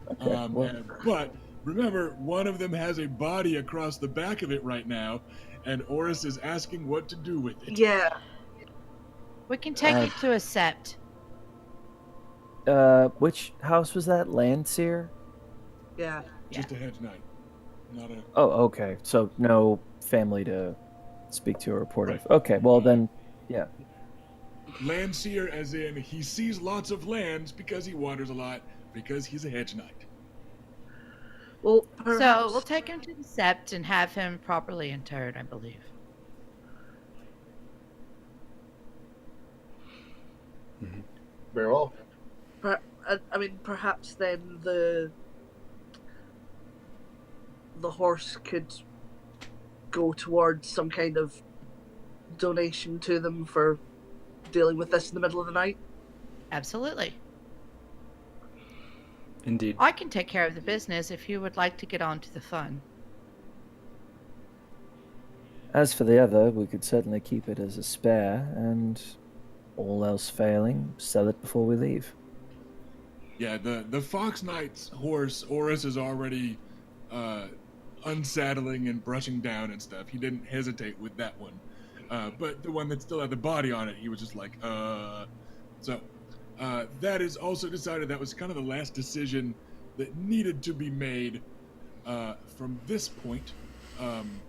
Okay, But remember, one of them has a body across the back of it right now, and Oris is asking what to do with it. Yeah. We can take it to a sept. Which house was that? Landseer? Yeah. Just a hedge knight, not a... Oh, okay. So no family to speak to or report of. Okay, well then, yeah. Landseer as in he sees lots of lands because he wanders a lot, because he's a hedge knight. Well, So perhaps, we'll take him to the sept and have him properly interred, I believe. Very well. I mean, perhaps then the horse could go towards some kind of donation to them for dealing with this in the middle of the night. Absolutely. Indeed. I can take care of the business if you would like to get on to the fun. As for the other, we could certainly keep it as a spare, and all else failing, sell it before we leave. Yeah, the Fox Knight's horse, Oris, is already unsaddling and brushing down and stuff. He didn't hesitate with that one. But the one that still had the body on it, he was just like, So, that is also decided. That was kind of the last decision that needed to be made from this point.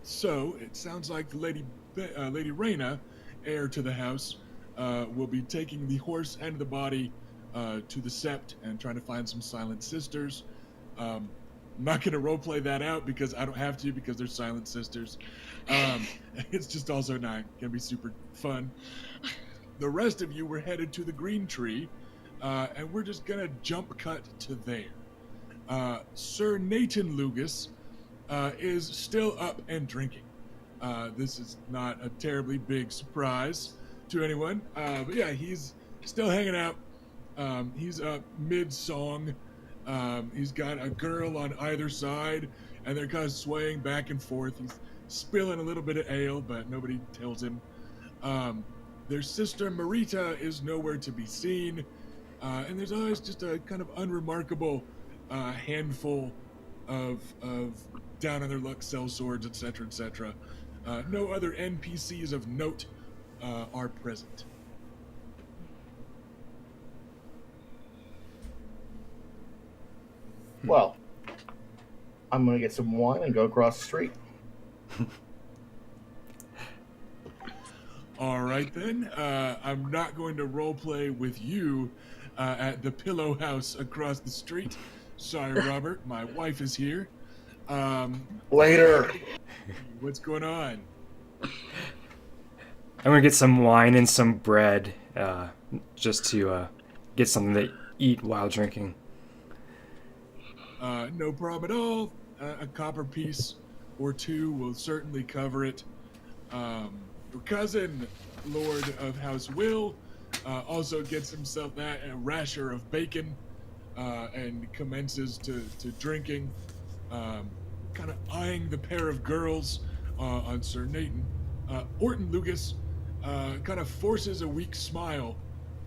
So, it sounds like the Lady Reyna, heir to the house, will be taking the horse and the body to the Sept and trying to find some Silent Sisters. I'm not going to roleplay that out because I don't have to, because they're Silent Sisters. It's just also not going to be super fun. The rest of you were headed to the Green Tree, and we're just going to jump cut to there. Sir Nathan Lugas is still up and drinking. This is not a terribly big surprise to anyone, but yeah, he's still hanging out. He's up mid-song. He's got a girl on either side, and they're kind of swaying back and forth. He's spilling a little bit of ale, but nobody tells him. Their sister Marita is nowhere to be seen, and there's always just a kind of unremarkable handful of down on their luck sellswords, etc., etc. No other NPCs of note are present. Well, I'm going to get some wine and go across the street. All right, then. I'm not going to roleplay with you at the Pillow House across the street. Sorry, Robert. My wife is here. Later. What's going on? I'm gonna get some wine and some bread, just to get something to eat while drinking. No problem at all. A copper piece or two will certainly cover it. Your cousin, Lord of House Will, also gets himself that a rasher of bacon and commences to drinking, kind of eyeing the pair of girls on Sir Nathan. Orton Lucas kind of forces a weak smile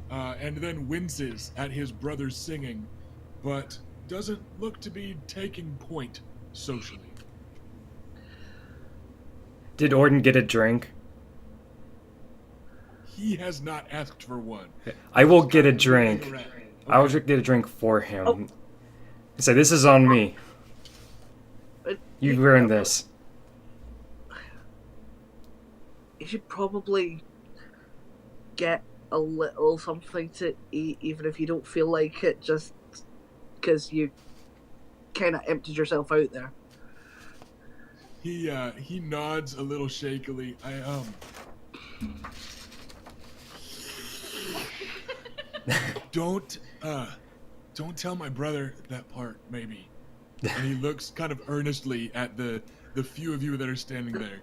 and then winces at his brother's singing, but doesn't look to be taking point socially. Did Orton get a drink? He has not asked for one. I will get a drink. Okay. I will get a drink for him. So this is on me. You ruined this. You should probably get a little something to eat, even if you don't feel like it, just because you kind of emptied yourself out there. He nods a little shakily. Don't tell my brother that part, maybe. And he looks kind of earnestly at the few of you that are standing there.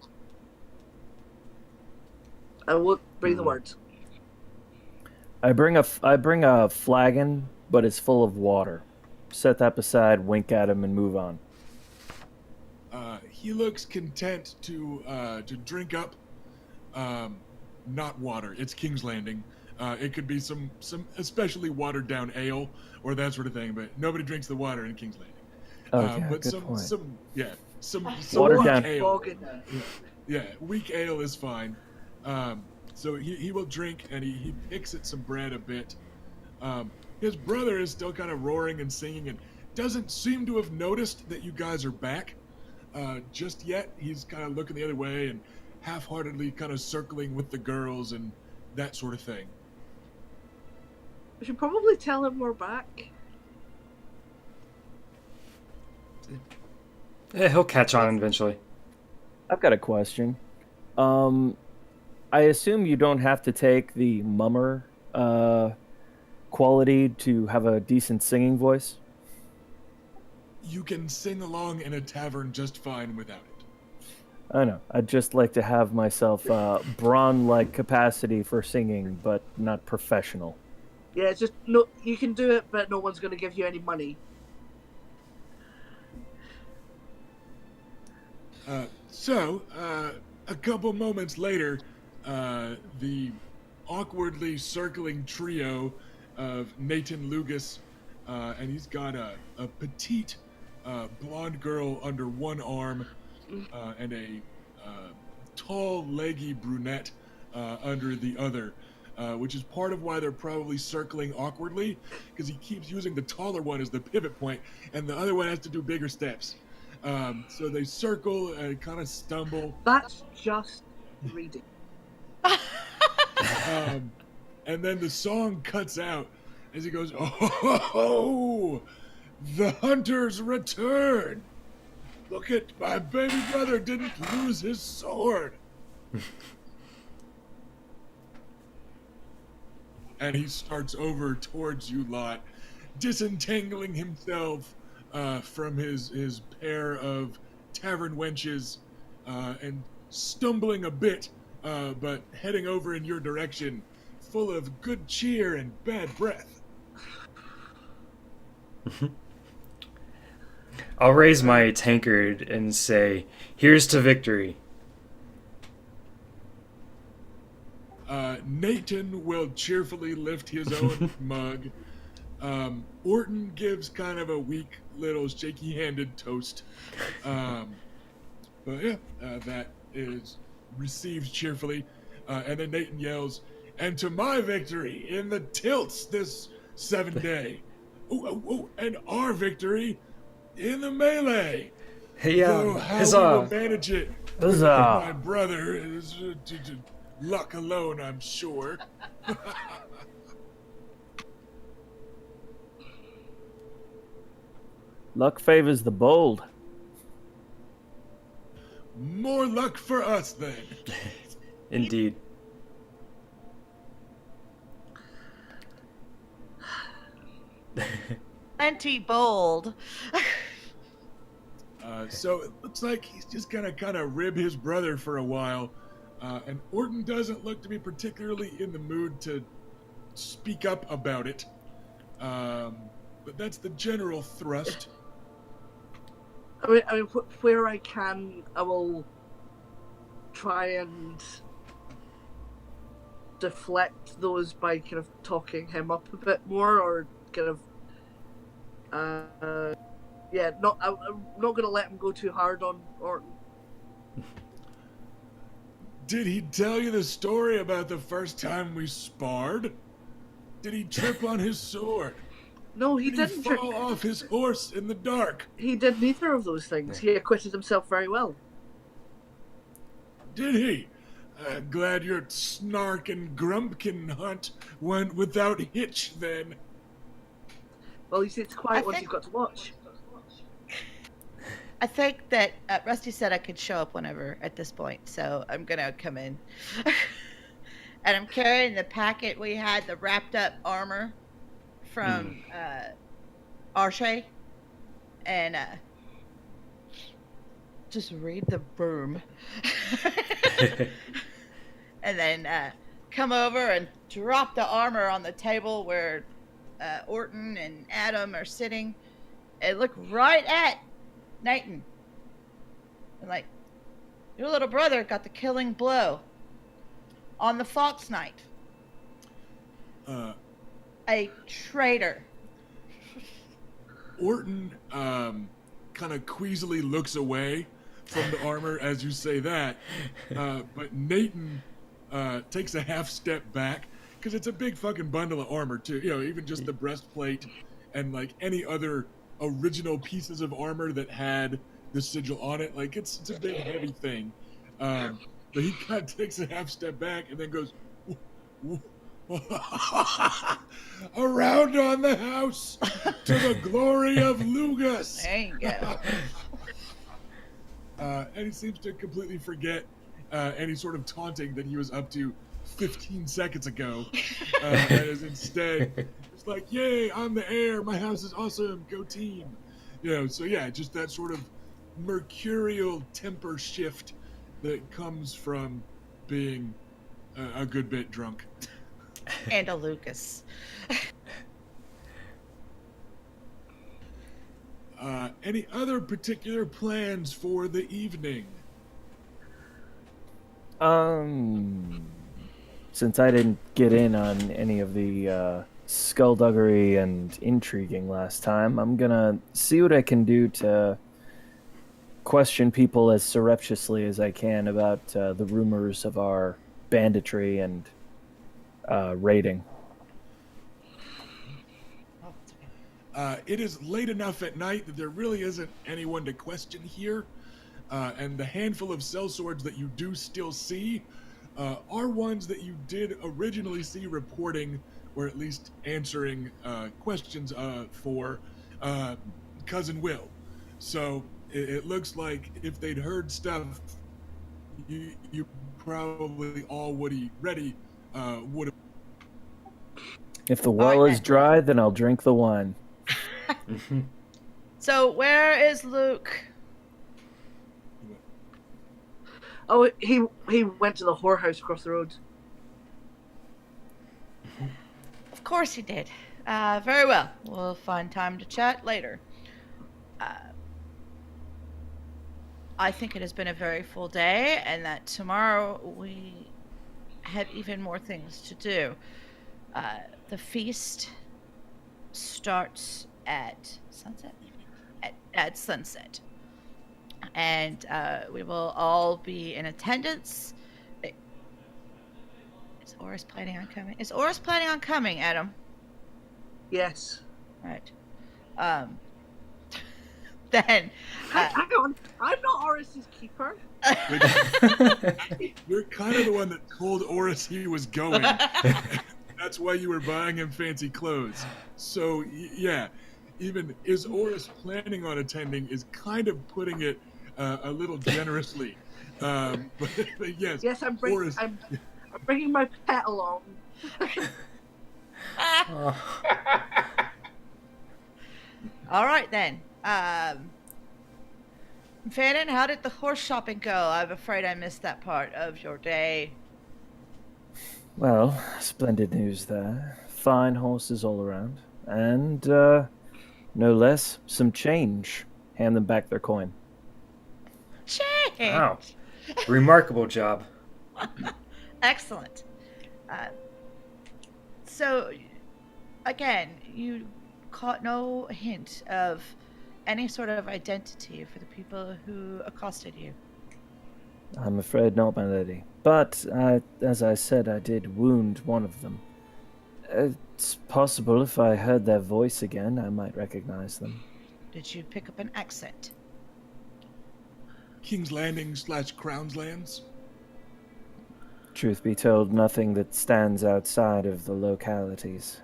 I won't breathe the words. I bring a flagon, but it's full of water. Set that beside, wink at him, and move on. He looks content to drink up, not water. It's King's Landing. It could be some especially watered down ale or that sort of thing, but nobody drinks the water in King's Landing. Yeah, But good point. some Watered weak down. ale. Yeah, weak ale is fine. So he will drink, and he picks at some bread a bit. His brother is still kind of roaring and singing and doesn't seem to have noticed that you guys are back just yet. He's kind of looking the other way and half-heartedly kind of circling with the girls and that sort of thing. We should probably tell him we're back. Yeah, he'll catch on eventually. I've got a question. I assume you don't have to take the mummer quality to have a decent singing voice? You can sing along in a tavern just fine without it. I know. I'd just like to have myself brawn-like capacity for singing, but not professional. Yeah, it's just no. You can do it, but no one's going to give you any money. So, a couple moments later, the awkwardly circling trio of Nathan Lugas, and he's got a petite blonde girl under one arm, and a tall, leggy brunette under the other, which is part of why they're probably circling awkwardly, because he keeps using the taller one as the pivot point, and the other one has to do bigger steps. So they circle and kind of stumble. That's just reading. And then the song cuts out as he goes, "Oh, the hunters return! Look at my baby brother didn't lose his sword." And he starts over towards you lot, disentangling himself from his pair of tavern wenches, and stumbling a bit, but heading over in your direction, full of good cheer and bad breath. I'll raise my tankard and say, "Here's to victory." Nathan will cheerfully lift his own mug. Orton gives kind of a weak little shaky-handed toast. But yeah, that is received cheerfully. And then Nathan yells, "And to my victory in the tilts this 7-day. And our victory in the melee. Hey, Though how we will manage it with Huzzah. my brother is luck alone, I'm sure." Luck favors the bold. More luck for us then. Indeed. Plenty bold. So it looks like he's just gonna kind of rib his brother for a while, and Orton doesn't look to be particularly in the mood to speak up about it. But that's the general thrust. I mean, where I can, I will try and deflect those by kind of talking him up a bit more, or kind of, I'm not going to let him go too hard on Orton. Did he tell you the story about the first time we sparred? Did he trip on his sword? No, he Did didn't. he fall off his horse in the dark? He did neither of those things. He acquitted himself very well. Did he? Glad your snark and grumpkin hunt went without hitch then. Well, you see, it's quiet I once think- you've got to watch. I think that Rusty said I could show up whenever at this point, so I'm gonna come in. And I'm carrying the packet we had, the wrapped up armor from Arche, and just read the broom. And then come over and drop the armor on the table where Orton and Adam are sitting, and look right at Nathan. And like, your little brother got the killing blow on the Fox Night. A traitor. Orton kind of queasily looks away from the armor as you say that, but Nathan takes a half step back, because it's a big fucking bundle of armor too. You know, even just the breastplate and like any other original pieces of armor that had the sigil on it. Like it's a big heavy thing. But he kind of takes a half step back and then goes, "Around on the house to the glory of Lugas." There you go. And he seems to completely forget any sort of taunting that he was up to 15 seconds ago, and is instead It's like, yay, I'm the heir. My house is awesome. Go team. So yeah, just that sort of mercurial temper shift that comes from being a good bit drunk. And a Lucas. Any other particular plans for the evening? Since I didn't get in on any of the skullduggery and intriguing last time, I'm gonna see what I can do to question people as surreptitiously as I can about the rumors of our banditry and raiding. It is late enough at night that there really isn't anyone to question here, and the handful of sellswords that you do still see are ones that you did originally see reporting, or at least answering questions for Cousin Will. So it looks like if they'd heard stuff, you probably all would have. If the well is dry, then I'll drink the wine. So where is Luke? Oh, he went to the whorehouse across the road. Of course he did. Very well. We'll find time to chat later. I think it has been a very full day, and that tomorrow we have even more things to do. The feast starts at sunset. At sunset, and we will all be in attendance. Is Oris planning on coming? Is Oris planning on coming, Adam? Yes. Right. Then. Hang on. I'm not Oris's keeper. You're kind of the one that told Oris he was going. That's why you were buying him fancy clothes. So, yeah. Even is Oris planning on attending is kind of putting it a little generously. But yes. Yes, I'm bringing my pet along. All right then. Fannin, how did the horse shopping go? I'm afraid I missed that part of your day. Well, splendid news there. Fine horses all around. And, no less, some change. Hand them back their coin. Change! Wow. Remarkable job. Excellent. So, again, you caught no hint of any sort of identity for the people who accosted you. I'm afraid not, my lady. But, as I said, I did wound one of them. It's possible if I heard their voice again, I might recognize them. Did you pick up an accent? King's Landing / Crown's Lands? Truth be told, nothing that stands outside of the localities.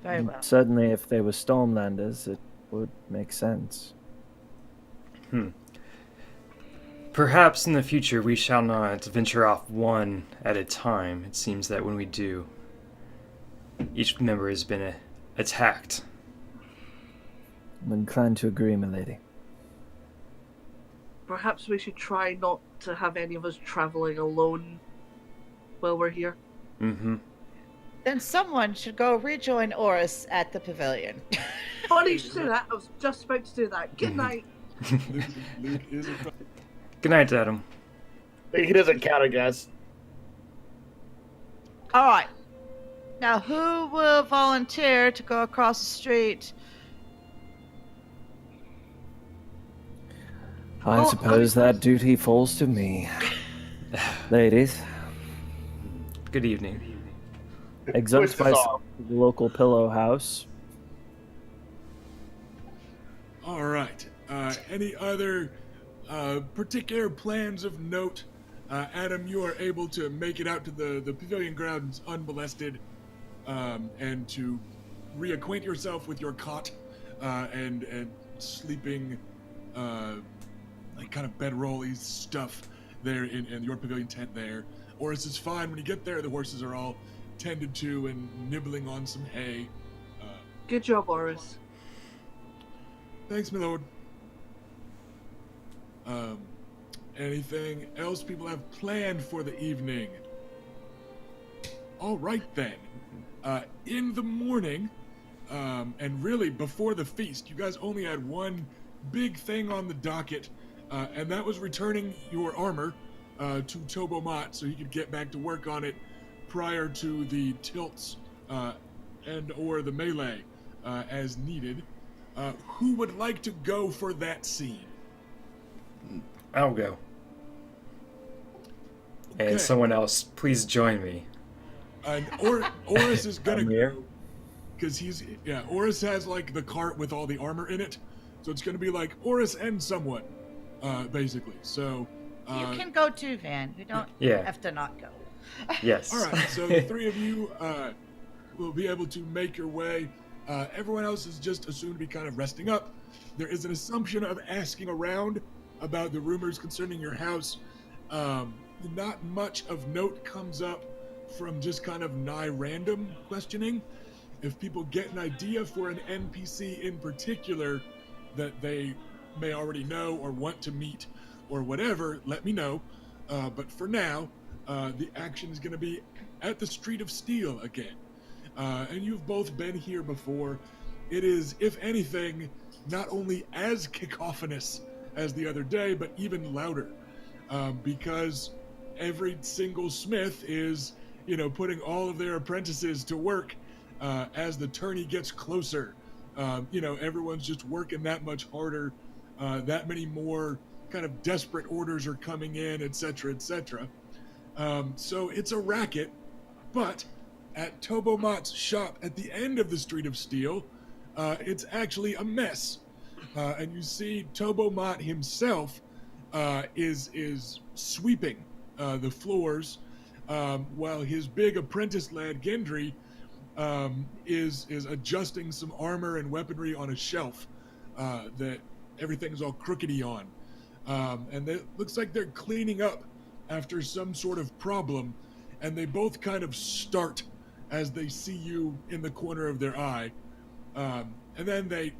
Very well. Certainly, if they were Stormlanders, it would make sense. Perhaps in the future we shall not venture off one at a time. It seems that when we do, each member has been attacked. I'm inclined to agree, my lady. Perhaps we should try not to have any of us traveling alone while we're here. Mm-hmm. Then someone should go rejoin Oris at the pavilion. Funny you should say that. I was just about to do that. Good night. Luke is Good night, Adam. He doesn't count, I guess. All right. Now, who will volunteer to go across the street? I suppose that duty falls to me. Ladies, Good evening. exempt Twist us by off. the local pillow house. all right. Any other particular plans of note? Adam, you are able to make it out to the pavilion grounds unmolested, and to reacquaint yourself with your cot and sleeping, like kind of bedroll-y stuff there in your pavilion tent there. Oris is fine when you get there. The horses are all tended to and nibbling on some hay. Good job, Oris. Thanks, my lord. Anything else people have planned for the evening? All right then. In the morning, and really before the feast, you guys only had one big thing on the docket, and that was returning your armor to Tobo Mott so he could get back to work on it prior to the tilts and or the melee as needed. Who would like to go for that scene? I'll go. Okay. And someone else, please join me. And Oris is gonna I'm here. go because Oris has like the cart with all the armor in it, so it's gonna be like Oris and someone, basically. So You can go too, Van. We don't Yeah. have to not go. Yes. all right, so the three of you will be able to make your way. Everyone else is just assumed to be kind of resting up. There is an assumption of asking around about the rumors concerning your house. Not much of note comes up from just kind of nigh random questioning. If people get an idea for an NPC in particular that they may already know or want to meet or whatever, let me know. But for now, the action is going to be at the Street of Steel again. And you've both been here before. It is, if anything, not only as cacophonous as the other day, but even louder. Because every single smith is, putting all of their apprentices to work as the tourney gets closer. Everyone's just working that much harder. That many more kind of desperate orders are coming in, etc., etc. So it's a racket, but at Tobo Mott's shop at the end of the Street of Steel, it's actually a mess. And you see Tobo Mott himself is sweeping the floors, while his big apprentice lad Gendry is adjusting some armor and weaponry on a shelf that everything's all crookedy on. And it looks like they're cleaning up after some sort of problem, and they both kind of start as they see you in the corner of their eye. And then they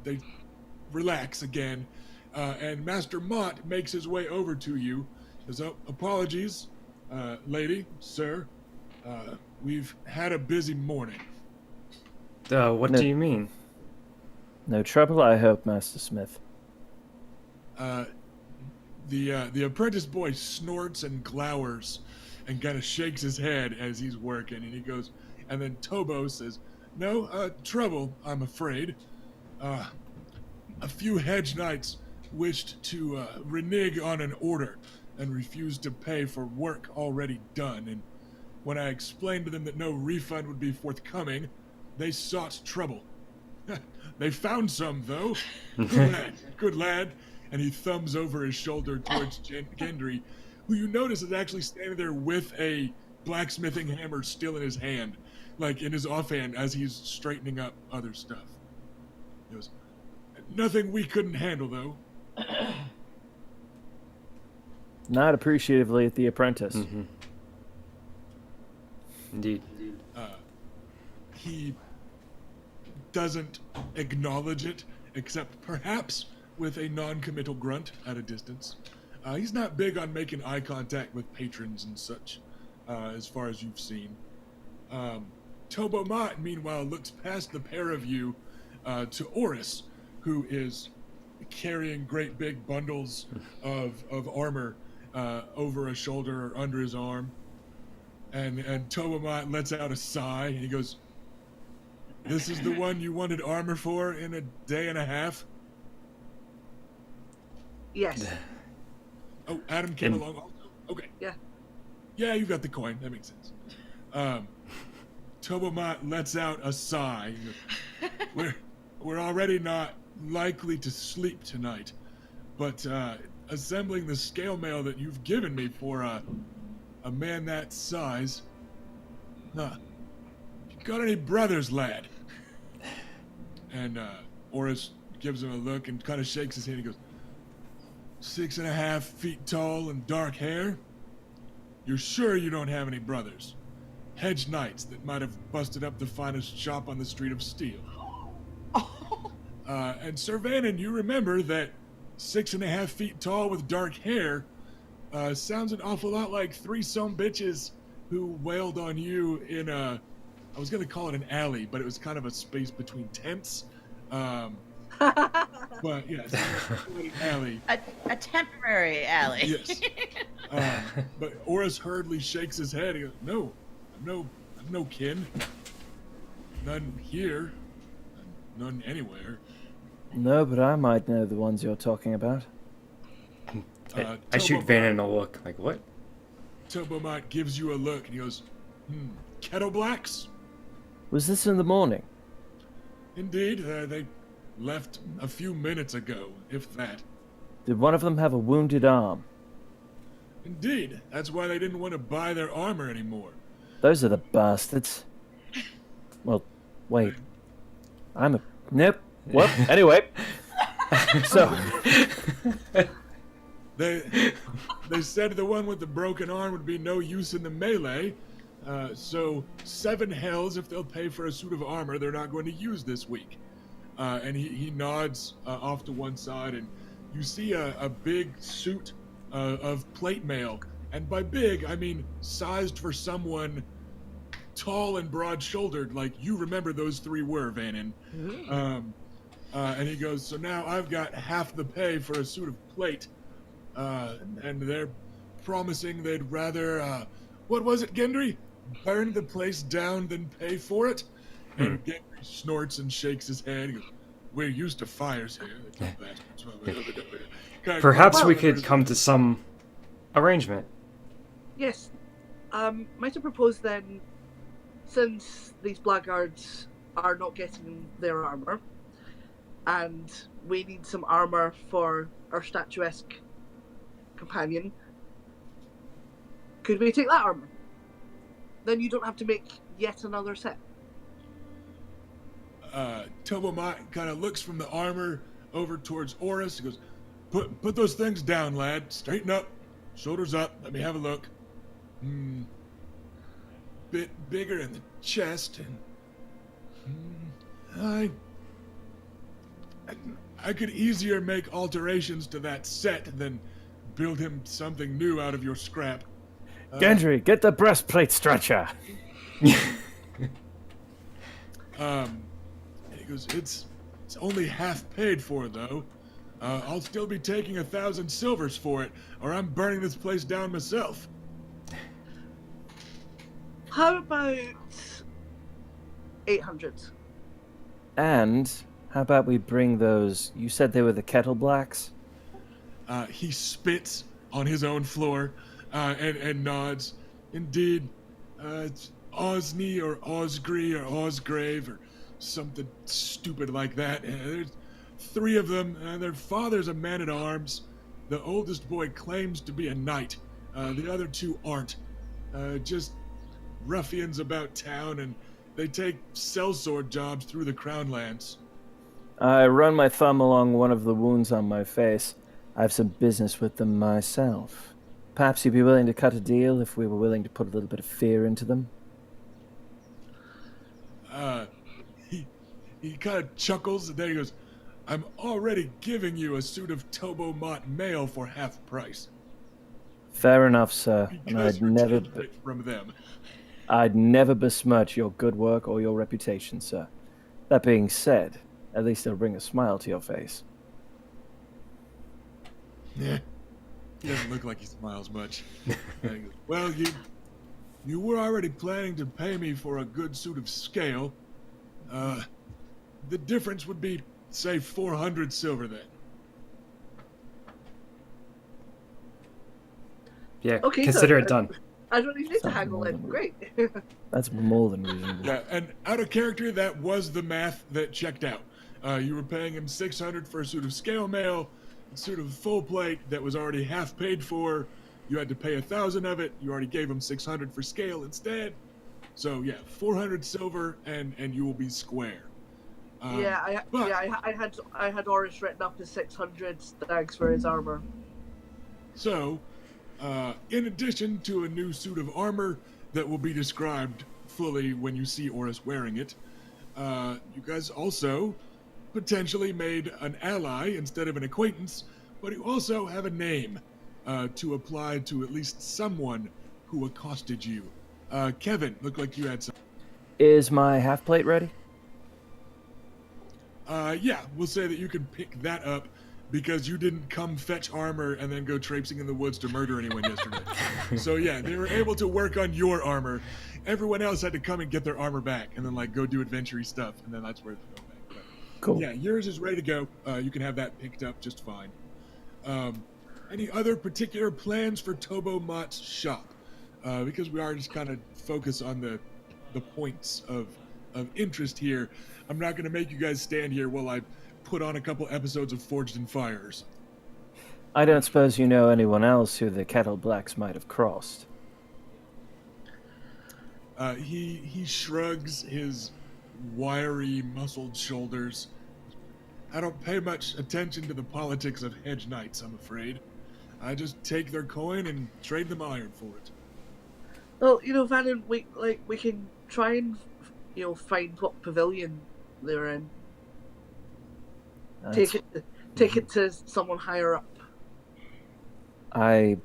relax again, and Master Mott makes his way over to you. Says, "Oh, apologies, lady, sir. We've had a busy morning." What No. do you mean? No trouble, I hope, Master Smith. The apprentice boy snorts and glowers and kind of shakes his head as he's working, and he goes, and then Tobo says, "No, trouble, I'm afraid. A few hedge knights wished to renege on an order and refused to pay for work already done, and when I explained to them that no refund would be forthcoming, they sought trouble. They found some, though. Good lad." And he thumbs over his shoulder towards Gendry, who you notice is actually standing there with a blacksmithing hammer still in his hand, like in his offhand as he's straightening up other stuff. He goes, "Nothing we couldn't handle, though." Not appreciatively at the apprentice. Mm-hmm. Indeed. He doesn't acknowledge it, except perhaps with a non-committal grunt at a distance. He's not big on making eye contact with patrons and such, as far as you've seen. Tobo Mott, meanwhile, looks past the pair of you to Oris, who is carrying great big bundles of armor over a shoulder or under his arm. And Tobo Mott lets out a sigh, and he goes, "This is the one you wanted armor for in a day and a half?" Yes. Oh, Adam came along also? Okay. Yeah. Yeah, you got the coin. That makes sense. Tobo Mott lets out a sigh. He goes, We're already not likely to sleep tonight, but assembling the scale mail that you've given me for a man that size. You got any brothers, lad? And Oris gives him a look and kind of shakes his head. He goes, 6.5 feet tall and dark hair? You're sure you don't have any brothers? hedge knights that might have busted up the finest shop on the street of Steel. And Sir Vannon, you remember that 6.5 feet tall with dark hair sounds an awful lot like 3 some bitches who wailed on you in a, I was going to call it an alley, but it was kind of a space between tents. But yes, an alley. A temporary alley. Yes. But Oris hurriedly shakes his head. He goes, "No, I'm no kin. None here. None anywhere." No, but I might know the ones you're talking about. I shoot Vannon a look, like, what? Tobomont gives you a look and he goes, Kettle Blacks? Was this in the morning? Indeed, they left a few minutes ago, if that. Did one of them have a wounded arm? Indeed, that's why they didn't want to buy their armor anymore. Those are the bastards. Well, wait. Nope. Well, anyway. So... They said the one with the broken arm would be no use in the melee, so 7 hells if they'll pay for a suit of armor they're not going to use this week. And he nods off to one side, and you see a big suit of plate mail. And by big, I mean sized for someone tall and broad-shouldered, like you remember those 3 were, Vannon. And he goes, so now I've got half the pay for a suit of plate. And they're promising they'd rather, what was it, Gendry? Burn the place down than pay for it? And Gendry snorts and shakes his head. He goes, we're used to fires here. Perhaps we could come to some arrangement. Yes. Might I propose then, since these blackguards are not getting their armor, and we need some armor for our statuesque companion, could we take that armor? Then you don't have to make yet another set. Tobomont kind of looks from the armor over towards Oris. He goes, put those things down, lad. Straighten up. Shoulders up. Let me have a look. Bit bigger in the chest, and I could easier make alterations to that set than build him something new out of your scrap. Gendry, get the breastplate stretcher. And he goes, it's only half paid for, though. I'll still be taking 1,000 silvers for it, or I'm burning this place down myself. How about 800? And how about we bring those... You said they were the Kettle Blacks? He spits on his own floor and nods. Indeed, it's Osney or Osgree or Osgrave or something stupid like that. There's 3 of them, and their father's a man-at-arms. The oldest boy claims to be a knight. The other 2 aren't. Just ruffians about town, and they take sellsword jobs through the Crown lands. I run my thumb along one of the wounds on my face. I have some business with them myself. Perhaps you'd be willing to cut a deal if we were willing to put a little bit of fear into them? He kind of chuckles, and then he goes, I'm already giving you a suit of Tobomont mail for half price. Fair enough, sir. Because And you're taking it from them. I'd never besmirch your good work or your reputation, sir. That being said, at least it'll bring a smile to your face. Yeah. He doesn't look like he smiles much. Goes, well, you were already planning to pay me for a good suit of scale. The difference would be, say, 400 silver then. Yeah, Okay, consider so- it done. I don't even need to Something haggle more in. than- Great. That's more than reasonable. Yeah, and out of character, that was the math that checked out. You were paying him 600 for a suit of scale mail, a suit of full plate that was already half paid for. You had to pay 1,000 of it. You already gave him 600 for scale instead. So yeah, 400 silver, and you will be square. I had Oris written up as 600 stags for his armor. So, in addition to a new suit of armor, that will be described fully when you see Oris wearing it. You guys also potentially made an ally instead of an acquaintance, but you also have a name to apply to at least someone who accosted you. Kevin, looked like you had some. Is my half plate ready? Yeah, we'll say that you can pick that up because you didn't come fetch armor and then go traipsing in the woods to murder anyone yesterday. So yeah, they were able to work on your armor. Everyone else had to come and get their armor back and then like go do adventure-y stuff, and then that's where they go back. But Cool. yeah, yours is ready to go. You can have that picked up just fine. Any other particular plans for Tobo Mott's shop? Because we are just kind of focused on the points of interest here. I'm not going to make you guys stand here while I put on a couple episodes of Forged in Fire or something. I don't suppose you know anyone else who the Kettle Blacks might have crossed. He shrugs his wiry, muscled shoulders. I don't pay much attention to the politics of hedge knights, I'm afraid. I just take their coin and trade them iron for it. Well, Vannon, we can try and find what pavilion they're in. Take it to someone higher up. I'm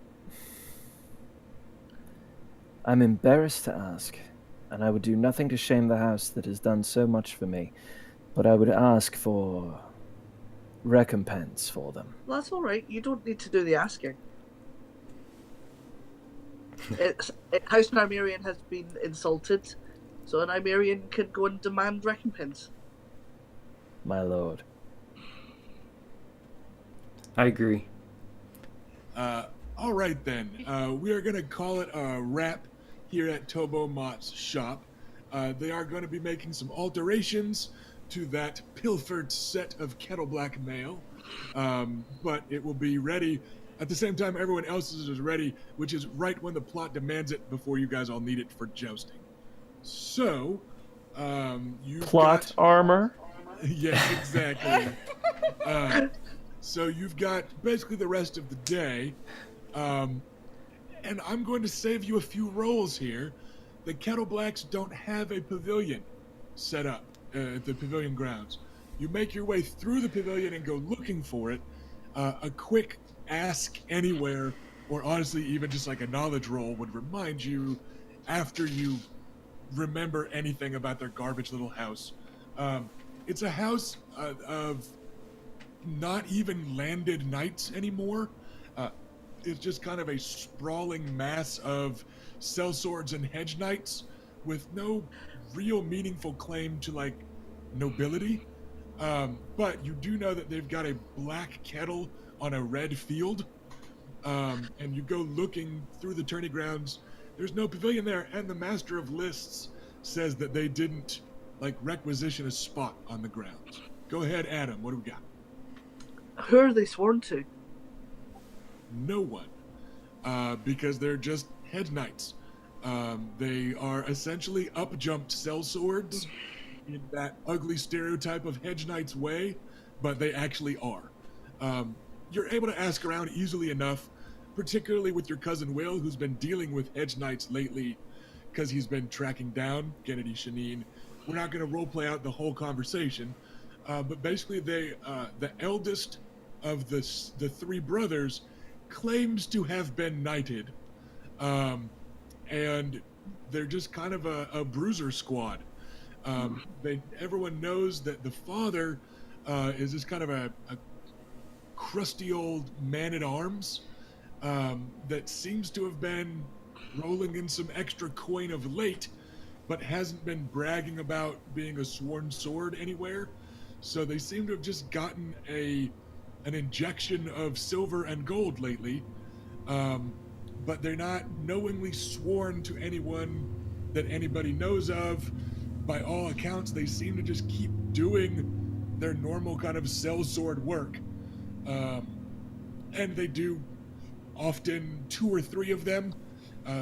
embarrassed to ask, and I would do nothing to shame the house that has done so much for me, but I would ask for recompense for them. Well, that's all right. You don't need to do the asking. House Nymerian has been insulted, so an Nymerian can go and demand recompense. My lord. I agree. All right then. We are going to call it a wrap here at Tobo Mott's shop. They are going to be making some alterations to that pilfered set of Kettle Black mail, but it will be ready at the same time everyone else's is ready, which is right when the plot demands it before you guys all need it for jousting. So, you've Plot got... armor? Yes, exactly. So you've got basically the rest of the day, and I'm going to save you a few rolls here. The Kettle Blacks don't have a pavilion set up at the pavilion grounds. You make your way through the pavilion and go looking for it. A quick ask anywhere, or honestly even just like a knowledge roll, would remind you after you remember anything about their garbage little house. It's a house of not even landed knights anymore. It's just kind of a sprawling mass of sellswords and hedge knights with no real meaningful claim to like nobility. But you do know that they've got a black kettle on a red field. And you go looking through the tourney grounds. There's no pavilion there, and the Master of Lists says that they didn't like requisition a spot on the grounds. Go ahead, Adam. What do we got? Who are they sworn to? No one, because they're just head knights. They are essentially up-jumped sellswords in that ugly stereotype of hedge knights way, but they actually are. You're able to ask around easily enough, particularly with your cousin Will, who's been dealing with hedge knights lately because he's been tracking down Kennedy Shanine. We're not going to roleplay out the whole conversation, but basically the eldest of the three brothers claims to have been knighted, and they're just kind of a bruiser squad. Everyone knows that the father is just kind of a crusty old man-at-arms that seems to have been rolling in some extra coin of late, but hasn't been bragging about being a sworn sword anywhere. So they seem to have just gotten an injection of silver and gold lately, but they're not knowingly sworn to anyone that anybody knows of. By all accounts, they seem to just keep doing their normal kind of sellsword work. And they do often 2 or 3 of them.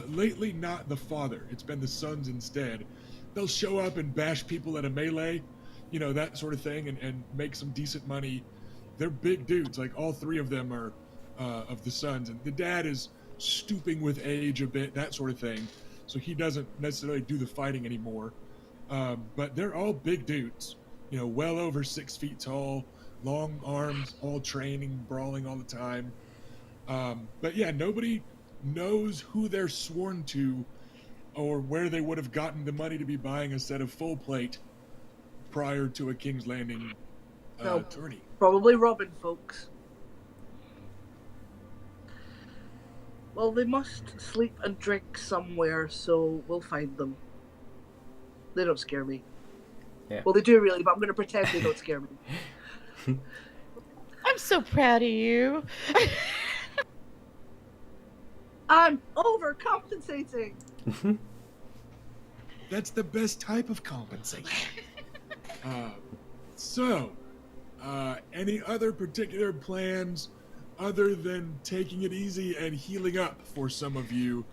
Lately, not the father. It's been the sons instead. They'll show up and bash people at a melee, that sort of thing, and make some decent money. They're big dudes. Like, all 3 of them are of the sons. And the dad is stooping with age a bit, that sort of thing. so he doesn't necessarily do the fighting anymore. But they're all big dudes, well over 6 feet tall, long arms, all training, brawling all the time. But yeah, nobody knows who they're sworn to or where they would have gotten the money to be buying a set of full plate prior to a King's Landing No. tourney. Probably robbing folks. Well, they must sleep and drink somewhere, so we'll find them. They don't scare me. Yeah. Well, they do really, but I'm going to pretend they don't scare me. I'm so proud of you. I'm overcompensating. That's the best type of compensation. So, any other particular plans other than taking it easy and healing up for some of you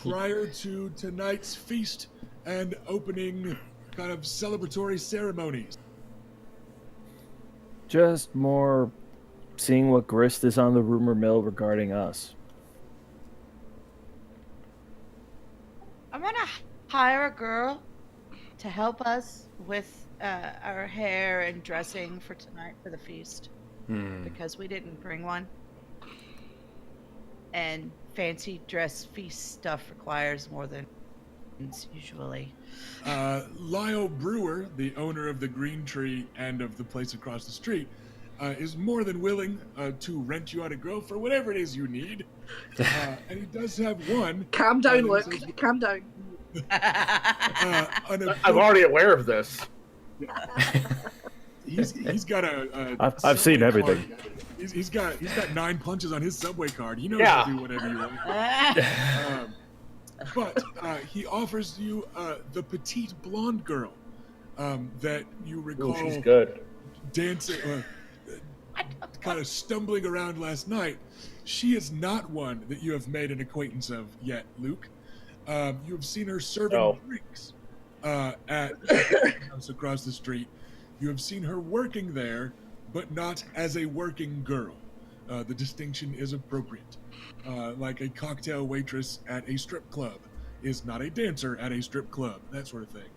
prior to tonight's feast and opening kind of celebratory ceremonies? Just more seeing what grist is on the rumor mill regarding us. I'm gonna hire a girl to help us with our hair and dressing for tonight for the feast because we didn't bring one. And fancy dress feast stuff requires more than usually. Lyle Brewer, the owner of the Green Tree and of the place across the street, is more than willing to rent you out a girl for whatever it is you need. And he does have one. Calm down, Luke. Calm down. I'm already aware of this. He's got a I've seen subway everything. card. He's got 9 punches on his subway card. He knows Yeah. to do whatever you want. But he offers you the petite blonde girl that you recall Ooh, she's good. dancing, kind of stumbling around last night. She is not one that you have made an acquaintance of yet, Luke. You have seen her serving drinks at the house across the street. You have seen her working there, but not as a working girl. The distinction is appropriate. Like a cocktail waitress at a strip club is not a dancer at a strip club, that sort of thing.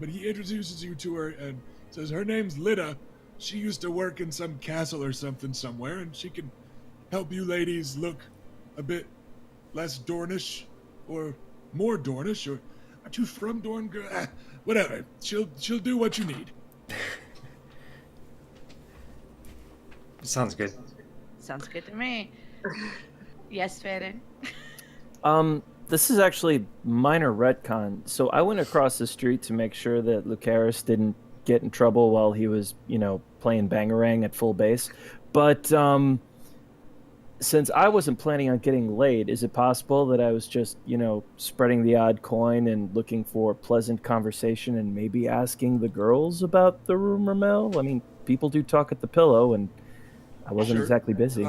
But he introduces you to her and says her name's Lida. She used to work in some castle or something somewhere, and she can help you ladies look a bit less Dornish or more Dornish, or aren't you from Dorne, girl? Whatever. She'll do what you need. Sounds good. Sounds good to me. Yes, Fannin. This is actually minor retcon. So I went across the street to make sure that Lucaris didn't get in trouble while he was, playing Bangarang at full base. But since I wasn't planning on getting laid, is it possible that I was just, spreading the odd coin and looking for pleasant conversation and maybe asking the girls about the rumor mill? I mean, people do talk at the pillow, and I wasn't Sure. exactly busy.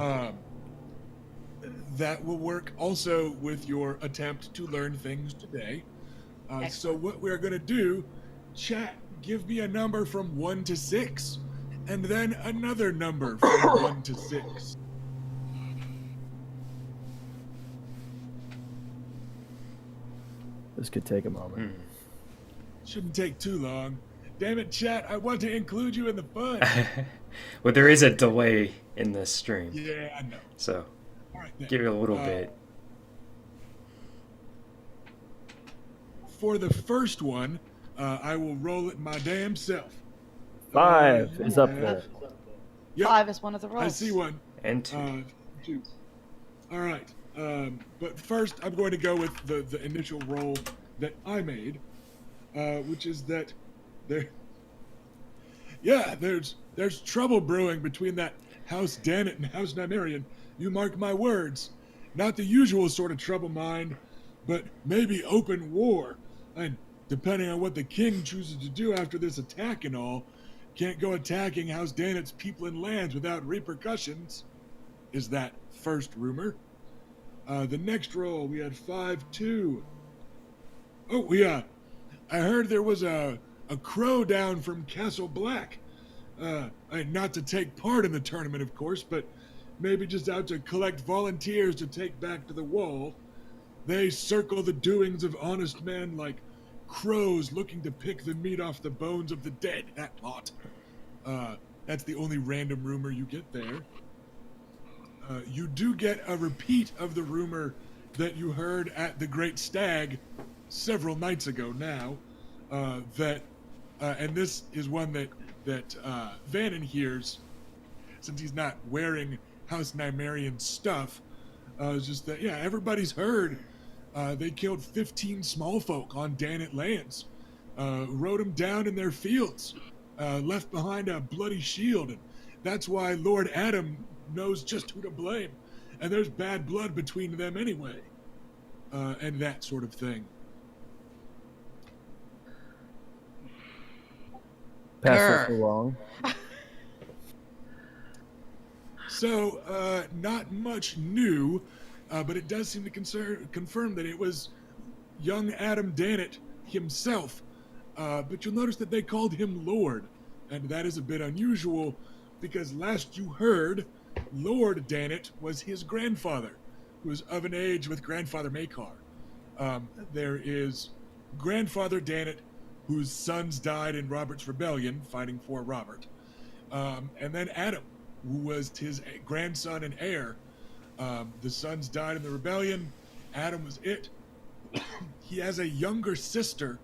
That will work also with your attempt to learn things today. So what we're going to do, chat, give me a number from 1 to 6, and then another number from 1 to 6. This could take a moment. Shouldn't take too long. Damn it, chat, I want to include you in the fun. Well, there is a delay in this stream, Yeah, I know. so All right, then. give it a little bit. For the first one, I will roll it my damn self. 5 is up there. Yep, 5 is one of the rolls. I see one. And 2. 2. All right. But first, I'm going to go with the initial roll that I made, which is that there's trouble brewing between that House Dannett and House Nymerian. You mark my words. Not the usual sort of trouble, mind, but maybe open war. And depending on what the king chooses to do after this attack and all, can't go attacking House Dannett's people and lands without repercussions, is that first rumor. The next roll, we had 5-2. Oh, I heard there was a crow down from Castle Black. Not to take part in the tournament, of course, but maybe just out to collect volunteers to take back to the wall. They circle the doings of honest men like crows looking to pick the meat off the bones of the dead. That lot. That's the only random rumor you get there. You do get a repeat of the rumor that you heard at the Great Stag several nights ago now. And this is one that Vannon hears, since he's not wearing House Nymerian stuff. It's just that, yeah, everybody's heard they killed 15 small folk on Danet lands, rode them down in their fields, left behind a bloody shield, and that's why Lord Adam knows just who to blame, and there's bad blood between them anyway, and that sort of thing. Pass this along. So, not much new, but it does seem to confirm that it was young Adam Danet himself. But you'll notice that they called him Lord, and that is a bit unusual, because last you heard, Lord Danet was his grandfather, who was of an age with Grandfather Makar. There is Grandfather Danet, whose sons died in Robert's rebellion, fighting for Robert. And then Adam, who was his grandson and heir. The sons died in the rebellion. Adam was it. He has a younger sister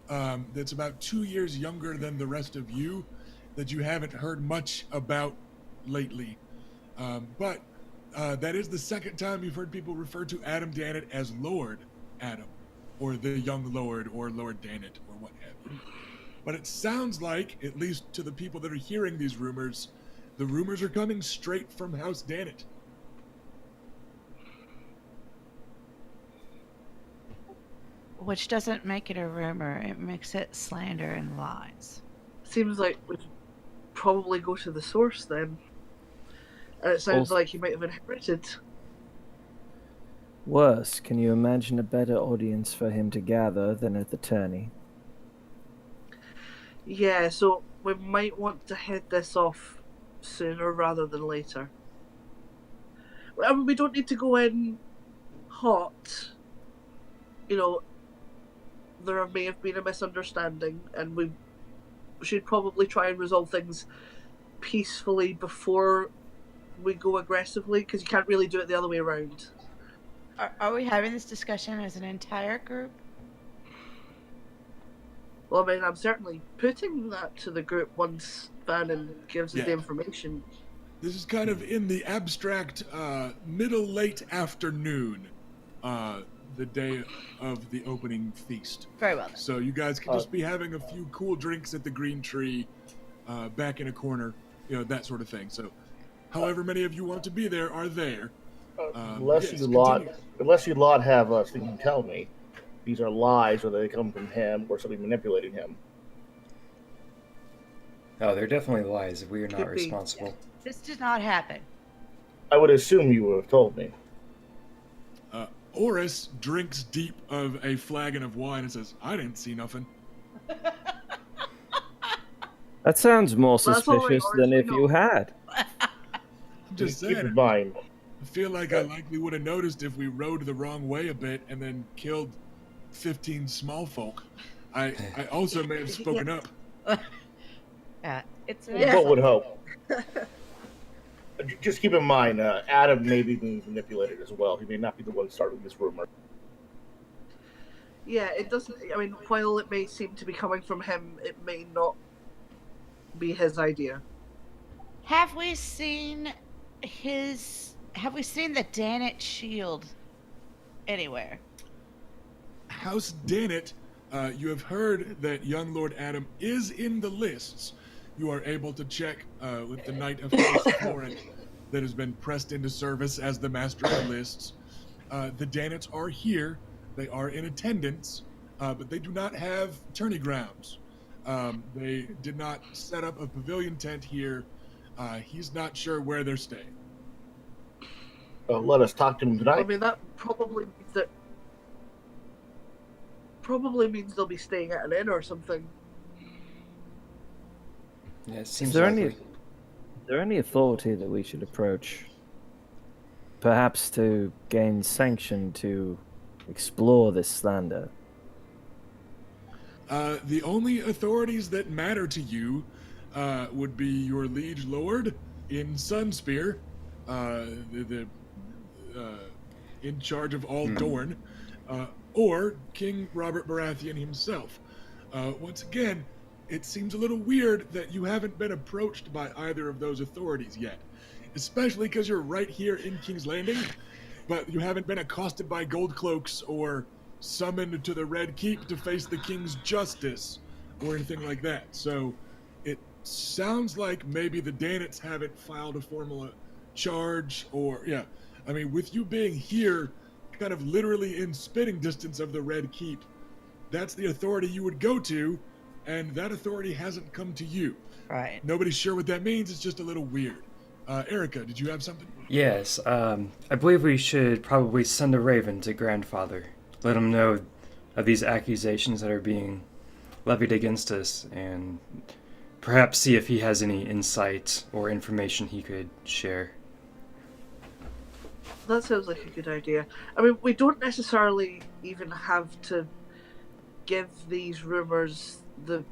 that's about 2 years younger than the rest of you, that you haven't heard much about lately. But that is the second time you've heard people refer to Adam Danet as Lord Adam, or the young Lord, or Lord Danet, or what have you. But it sounds like, at least to the people that are hearing these rumors, the rumors are coming straight from House Danet. Which doesn't make it a rumor, it makes it slander and lies. Seems like we'd probably go to the source then. And it sounds like he might have inherited. Worse, can you imagine a better audience for him to gather than at the tourney? Yeah, so we might want to head this off sooner rather than later. I mean, we don't need to go in hot. You know, there may have been a misunderstanding, and we should probably try and resolve things peacefully before we go aggressively, because you can't really do it the other way around. Are we having this discussion as an entire group? Well, I mean, I'm certainly putting that to the group once Vannon gives us the information. This is kind of in the abstract middle late afternoon, the day of the opening feast. Very well then. So you guys can just be having a few cool drinks at the Green Tree, back in a corner, you know, that sort of thing. So however many of you want to be there are there. Unless you lot have us, you can tell me these are lies, or they come from him, or somebody manipulating him. Oh, they're definitely lies. We are not Could be. responsible. This did not happen. I would assume you would have told me. Oris drinks deep of a flagon of wine and says, "I didn't see nothing." That sounds more That's all right, suspicious than Oris, if we you know. had. I'm just Keep in saying. mind. I feel like I likely would have noticed if we rode the wrong way a bit and then killed 15 small folk. I also may have spoken up. It's What would hope? Just keep in mind, Adam may be being manipulated as well. He may not be the one starting this rumor. Yeah, it doesn't. I mean, while it may seem to be coming from him, it may not be his idea. Have we seen the Danet shield anywhere? House Danet, you have heard that young Lord Adam is in the lists. You are able to check with the Knight of House Florent that has been pressed into service as the Master of Lists. The Danets are here. They are in attendance, but they do not have tourney grounds. They did not set up a pavilion tent here. He's not sure where they're staying. Let us talk to him I tonight. mean, that probably means they'll be staying at an inn or something. Yeah, it Is seems there likely. any authority that we should approach? Perhaps to gain sanction to explore this slander? The only authorities that matter to you would be your liege lord in Sunspear, the in charge of all Dorne, or King Robert Baratheon himself. Once again, it seems a little weird that you haven't been approached by either of those authorities yet, especially because you're right here in King's Landing, but you haven't been accosted by gold cloaks or summoned to the Red Keep to face the King's justice or anything like that. So it sounds like maybe the Danettes haven't filed a formal charge, or I mean, with you being here kind of literally in spitting distance of the Red Keep, that's the authority you would go to, and that authority hasn't come to you. Right. Nobody's sure what that means. It's just a little weird. Erica, did you have something? Yes, I believe we should probably send a raven to Grandfather. Let him know of these accusations that are being levied against us, and perhaps see if he has any insight or information he could share. That sounds like a good idea. I mean, we don't necessarily even have to give these rumors the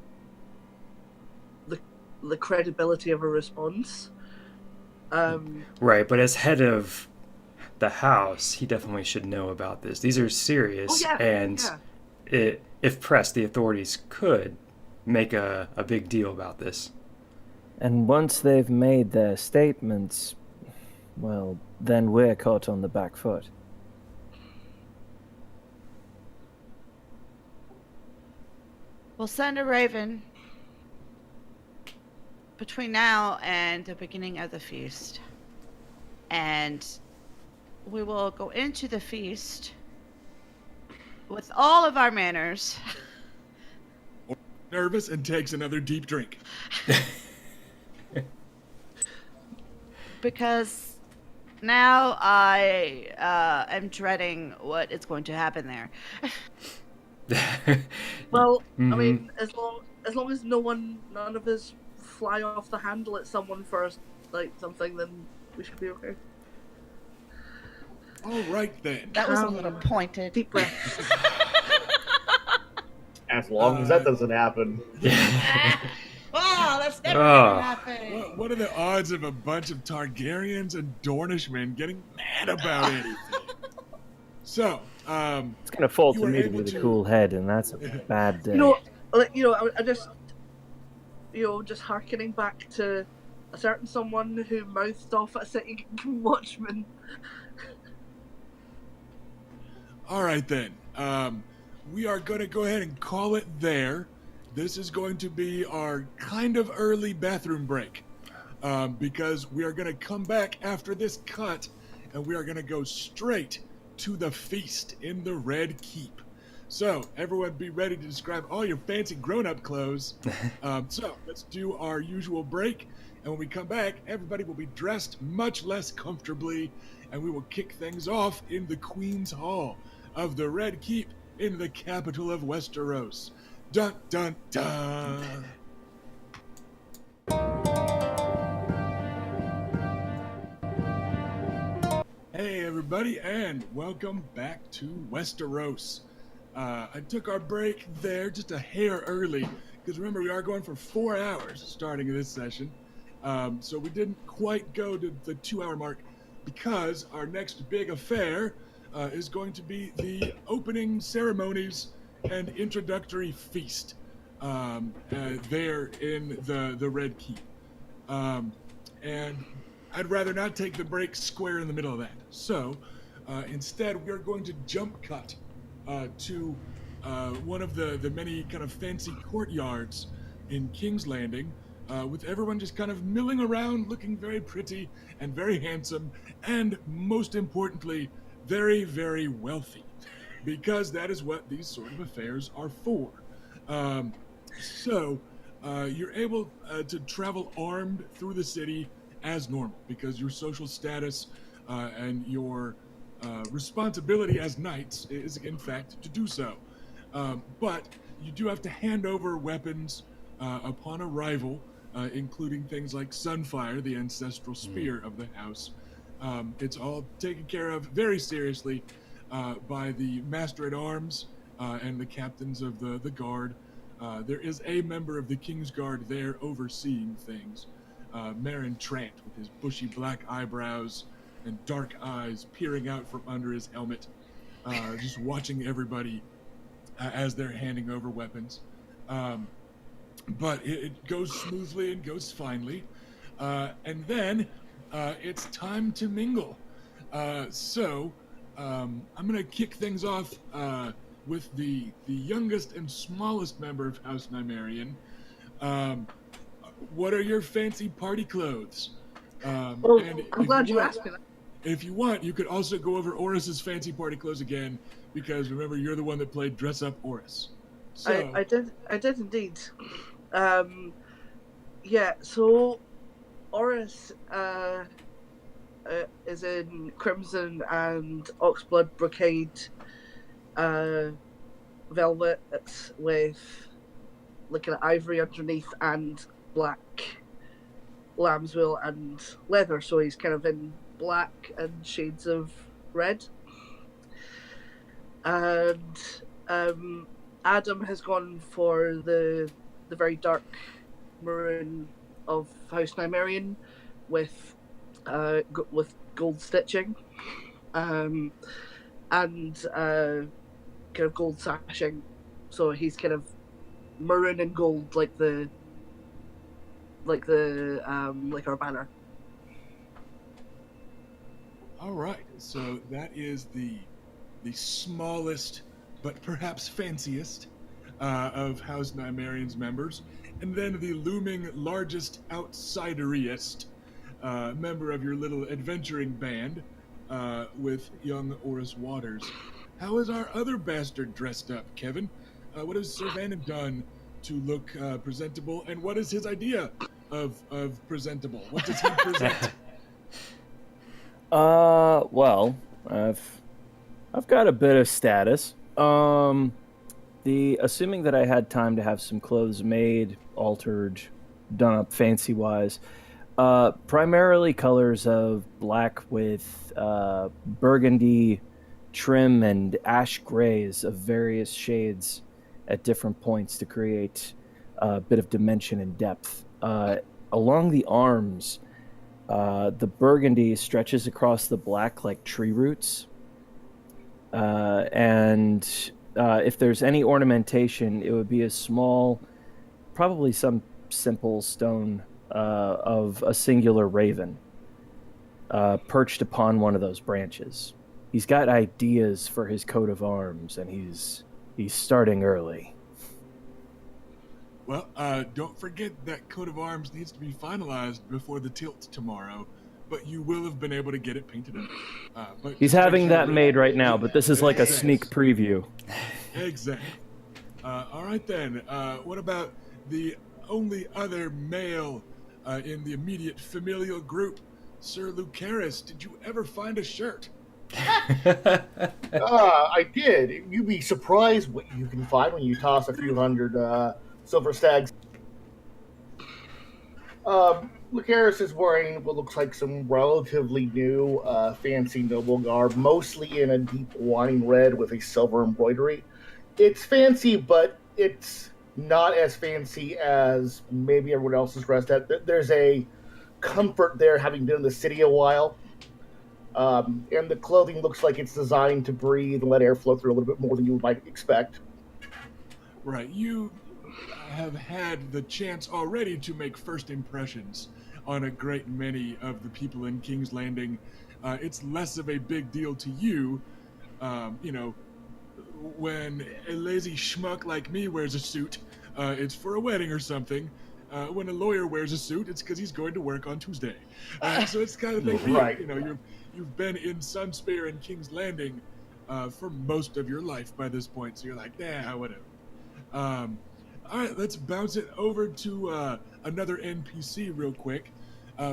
credibility of a response. Right, but as head of the house, he definitely should know about this. These are serious, if pressed, the authorities could make a big deal about this. And once they've made their statements, well, then we're caught on the back foot. We'll send a raven between now and the beginning of the feast. And we will go into the feast with all of our manners. Nervous and takes another deep drink. Because now I am dreading what is going to happen there. Well, I mean, as long as none of us fly off the handle at someone first, like something, then we should be okay. All right then. That was a little pointed. Deep breath. As long as that doesn't happen. Wow, that's never gonna happen. What are the odds of a bunch of Targaryens and Dornishmen getting mad about anything? So, It's gonna fall to me to be the cool head, and that's a bad day. I just, just hearkening back to a certain someone who mouthed off at a city watchman. all right then. We are going to go ahead and call it there. This is going to be our kind of early bathroom break, because we are going to come back after this cut, and we are going to go straight to the feast in the Red Keep. So, everyone be ready to describe all your fancy grown-up clothes. So, let's do our usual break, and when we come back, everybody will be dressed much less comfortably, and we will kick things off in the Queen's Hall of the Red Keep in the capital of Westeros. Dun, dun, dun! Hey everybody, and welcome back to Westeros. I took our break there just a hair early, because remember we are going for 4 hours starting this session. So we didn't quite go to the 2-hour mark, because our next big affair is going to be the opening ceremonies and introductory feast there in the Red Keep. And I'd rather not take the break square in the middle of that. So instead, we're going to jump cut to one of the many kind of fancy courtyards in King's Landing, with everyone just kind of milling around, looking very pretty and very handsome, and most importantly, very, very wealthy, because that is what these sort of affairs are for. So you're able to travel armed through the city as normal, because your social status and your responsibility as knights is, in fact, to do so. But you do have to hand over weapons upon arrival, including things like Sunfire, the ancestral spear of the house. It's all taken care of very seriously. by the Master at Arms and the captains of the guard. There is a member of the King's Guard there overseeing things. Marin Trant, with his bushy black eyebrows and dark eyes peering out from under his helmet, just watching everybody as they're handing over weapons. But it goes smoothly and goes finely. And then it's time to mingle. So I'm going to kick things off with the youngest and smallest member of House Nymerian. What are your fancy party clothes? Well, and I'm glad you asked me that. If you want, you could also go over Oris's fancy party clothes again, because remember, you're the one that played Dress Up Oris. So, I did indeed. Yeah, so Oris is in crimson and oxblood brocade velvet with like an ivory underneath and black lamb's wool and leather, so he's kind of in black and shades of red. And Adam has gone for the very dark maroon of House Nymerian with gold stitching, and kind of gold sashing. So he's kind of maroon and gold, like our banner. all right. So that is the smallest, but perhaps fanciest, of House Nymerian's members, and then the looming largest outsideriest member of your little adventuring band, with young Oris Waters. How is our other bastard dressed up, Kevin? What has Sir Vannon done to look presentable, and what is his idea of presentable? What does he present? Well, I've got a bit of status. Assuming that I had time to have some clothes made, altered, done up fancy wise, primarily colors of black with burgundy trim and ash grays of various shades at different points to create a bit of dimension and depth. Along the arms, the burgundy stretches across the black like tree roots. And if there's any ornamentation, it would be a small, probably some simple stone of a singular raven perched upon one of those branches. He's got ideas for his coat of arms, and he's starting early. Well, don't forget that coat of arms needs to be finalized before the tilt tomorrow, but you will have been able to get it painted up. But He's having that made right now, but this is like a sneak preview. Exactly. All right then. What about the only other male in the immediate familial group, Sir Lucaris? Did you ever find a shirt? I did. You'd be surprised what you can find when you toss a few hundred silver stags. Lucaris is wearing what looks like some relatively new, fancy noble garb, mostly in a deep wine red with a silver embroidery. It's fancy, but it's not as fancy as maybe everyone else is dressed at. There's a comfort there, having been in the city a while. And the clothing looks like it's designed to breathe and let air flow through a little bit more than you might expect. Right. You have had the chance already to make first impressions on a great many of the people in King's Landing. It's less of a big deal to you, when a lazy schmuck like me wears a suit, it's for a wedding or something. When a lawyer wears a suit, it's because he's going to work on Tuesday. So it's kind of thing. Right. You've been in Sunspear and King's Landing for most of your life by this point, so you're like, nah, whatever. All right, let's bounce it over to another NPC real quick,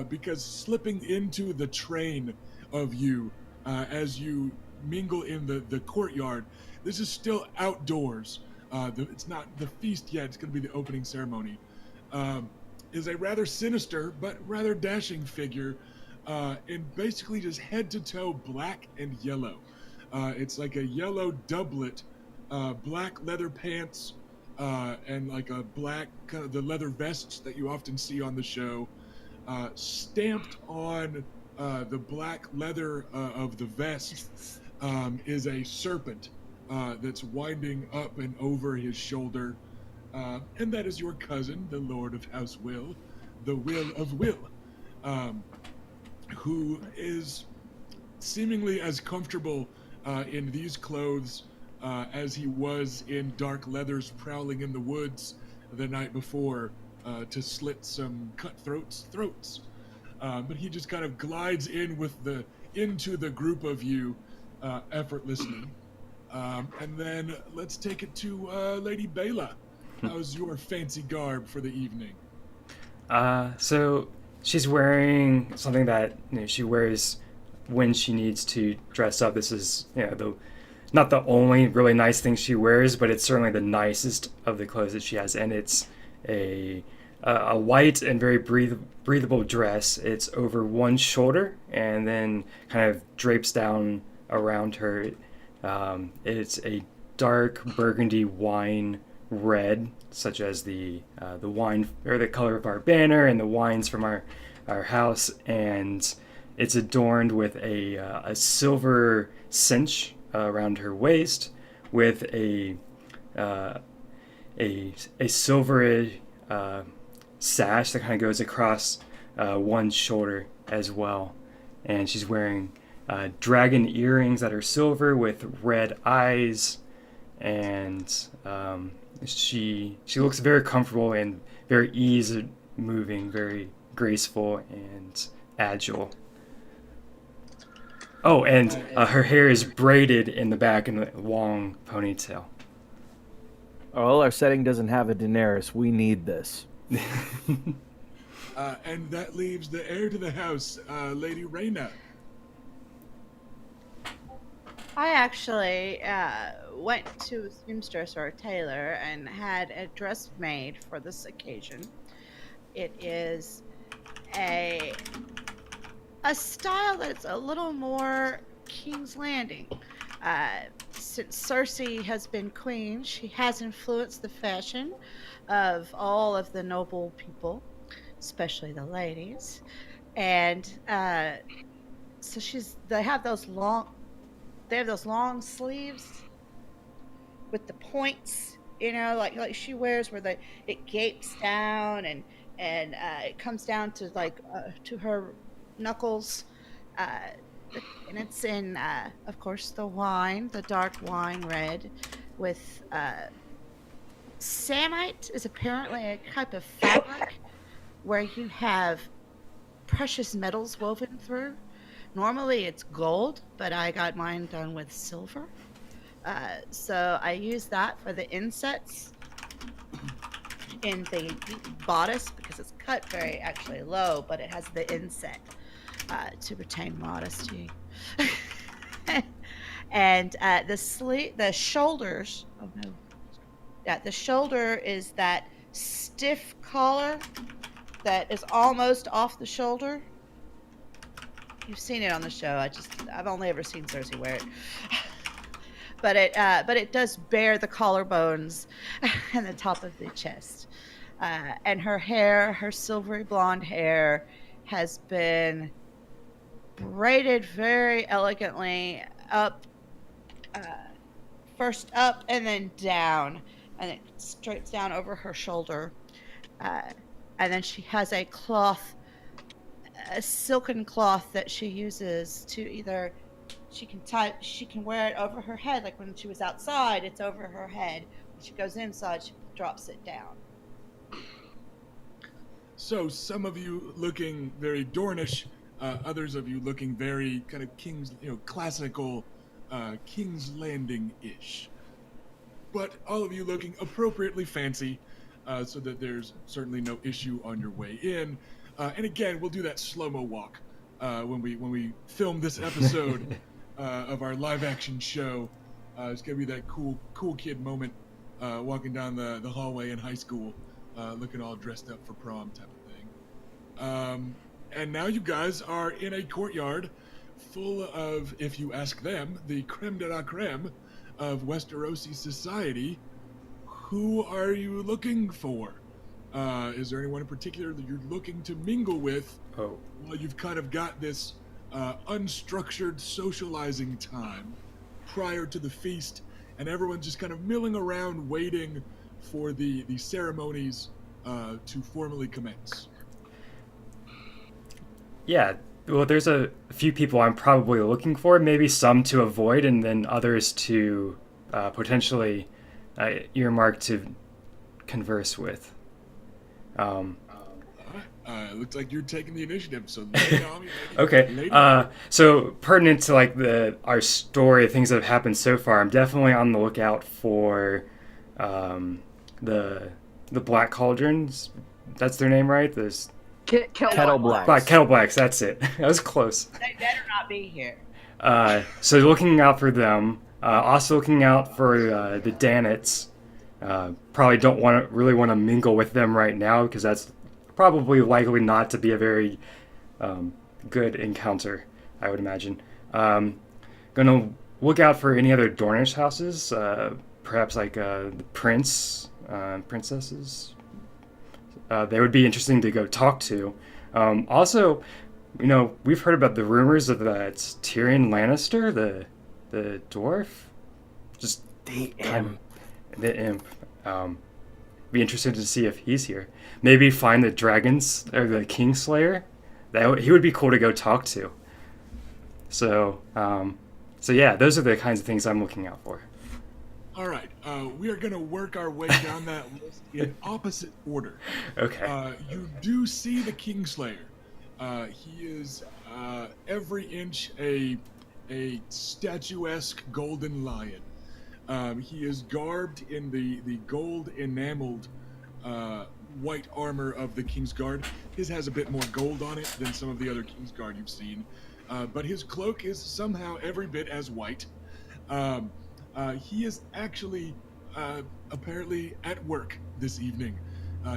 because slipping into the train of you as you mingle in the courtyard, this is still outdoors. It's not the feast yet, it's going to be the opening ceremony. Is a rather sinister but rather dashing figure in basically just head to toe black and yellow. It's like a yellow doublet, black leather pants, and like a black kind of the leather vests that you often see on the show. Stamped on the black leather of the vest is a serpent that's winding up and over his shoulder. And that is your cousin, the Lord of House Will, the Will of Will, um, who is seemingly as comfortable in these clothes as he was in dark leathers prowling in the woods the night before to slit some cutthroats' throats. But he just kind of glides in into the group of you effortlessly. And then let's take it to Lady Bela. How's your fancy garb for the evening? So she's wearing something that she wears when she needs to dress up. This is the not the only really nice thing she wears, but it's certainly the nicest of the clothes that she has, and it's a white and very breathable dress. It's over one shoulder and then kind of drapes down around her. It's a dark burgundy wine red, such as the wine or the color of our banner and the wines from our house, and it's adorned with a silver cinch around her waist with a silver sash that kind of goes across one shoulder as well, and she's wearing dragon earrings that are silver with red eyes, and she looks very comfortable and very easy moving, very graceful and agile. Oh, and her hair is braided in the back in a long ponytail. Well, our setting doesn't have a Daenerys. We need this. And that leaves the heir to the house, Lady Reyna. I actually went to a seamstress or a tailor and had a dress made for this occasion. It is a style that's a little more King's Landing. Since Cersei has been queen, she has influenced the fashion of all of the noble people, especially the ladies. And so they have those long sleeves with the points, like she wears, where it gapes down and it comes down to to her knuckles, and it's in of course the dark wine red with samite is apparently a type of fabric where you have precious metals woven through. Normally it's gold, but I got mine done with silver. So I use that for the insets in the bodice because it's cut very actually low, but it has the inset to retain modesty. And the shoulders. Oh no! Yeah, the shoulder is that stiff collar that is almost off the shoulder. You've seen it on the show. I've only ever seen Cersei wear it. But it does bear the collarbones and the top of the chest. And her silvery blonde hair, has been braided very elegantly up, first up and then down, and it straights down over her shoulder. And then she has a silken cloth that she uses to either she can wear it over her head, like when she was outside it's over her head. When she goes inside she drops it down. So some of you looking very Dornish, others of you looking very kind of classical King's Landing-ish. But all of you looking appropriately fancy, so that there's certainly no issue on your way in. And again, we'll do that slow-mo walk when we film this episode of our live-action show. It's gonna be that cool kid moment, walking down the hallway in high school, looking all dressed up for prom type of thing. And now you guys are in a courtyard full of, if you ask them, the creme de la creme of Westerosi society. Who are you looking for? Is there anyone in particular that you're looking to mingle with? Oh, Well, you've kind of got this unstructured socializing time prior to the feast, and everyone's just kind of milling around waiting for the ceremonies to formally commence. yeah. Well, there's a few people I'm probably looking for, maybe some to avoid, and then others to potentially earmark to converse with. Looks like you're taking the initiative, so lay it on me, lady. Okay. Lady. So pertinent to like our story, things that have happened so far, I'm definitely on the lookout for the Black Cauldrons. That's their name, right? This Kettle Blacks. Kettle Blacks. That's it. That was close. They better not be here. So looking out for them. Also looking out for the Danets. Probably don't really want to mingle with them right now because that's probably likely not to be a very good encounter, I would imagine. Gonna look out for any other Dornish houses, perhaps like the princesses. They would be interesting to go talk to. Also, we've heard about the rumors of that Tyrion Lannister, the dwarf, just The imp. the imp. Be interested to see if he's here. Maybe find the dragons or the Kingslayer. He would be cool to go talk to. So yeah, those are the kinds of things I'm looking out for. All right, we are going to work our way down that list in opposite order. Okay. You do see the Kingslayer. He is every inch a statuesque golden lion. He is garbed in the gold enameled white armor of the Kingsguard. His has a bit more gold on it than some of the other Kingsguard you've seen. But his cloak is somehow every bit as white. He is actually apparently at work this evening.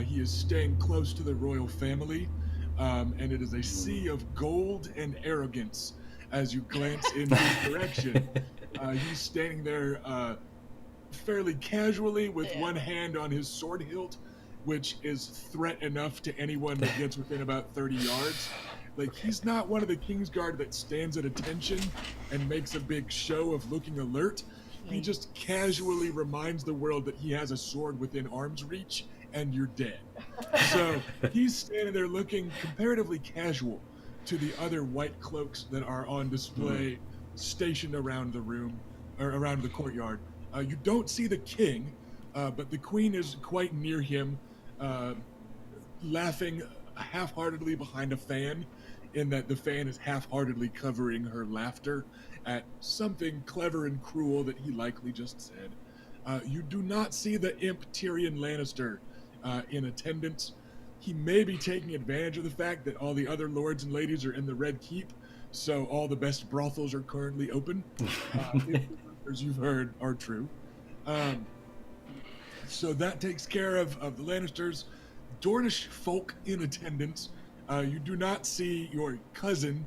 He is staying close to the royal family, and it is a sea of gold and arrogance as you glance in his direction. He's standing there fairly casually with one hand on his sword hilt, which is threat enough to anyone that gets within about 30 yards. Like, he's not one of the Kingsguard that stands at attention and makes a big show of looking alert. He just casually reminds the world that he has a sword within arm's reach and you're dead. So he's standing there looking comparatively casual to the other white cloaks that are on display stationed around the room or around the courtyard. You don't see the king, but the queen is quite near him, laughing half-heartedly behind a fan, in that the fan is half-heartedly covering her laughter at something clever and cruel that he likely just said. You do not see the imp Tyrion Lannister in attendance. He may be taking advantage of the fact that all the other lords and ladies are in the Red Keep, so all the best brothels are currently open. If the rumors you've heard are true. So that takes care of the Lannisters. Dornish folk in attendance. You do not see your cousin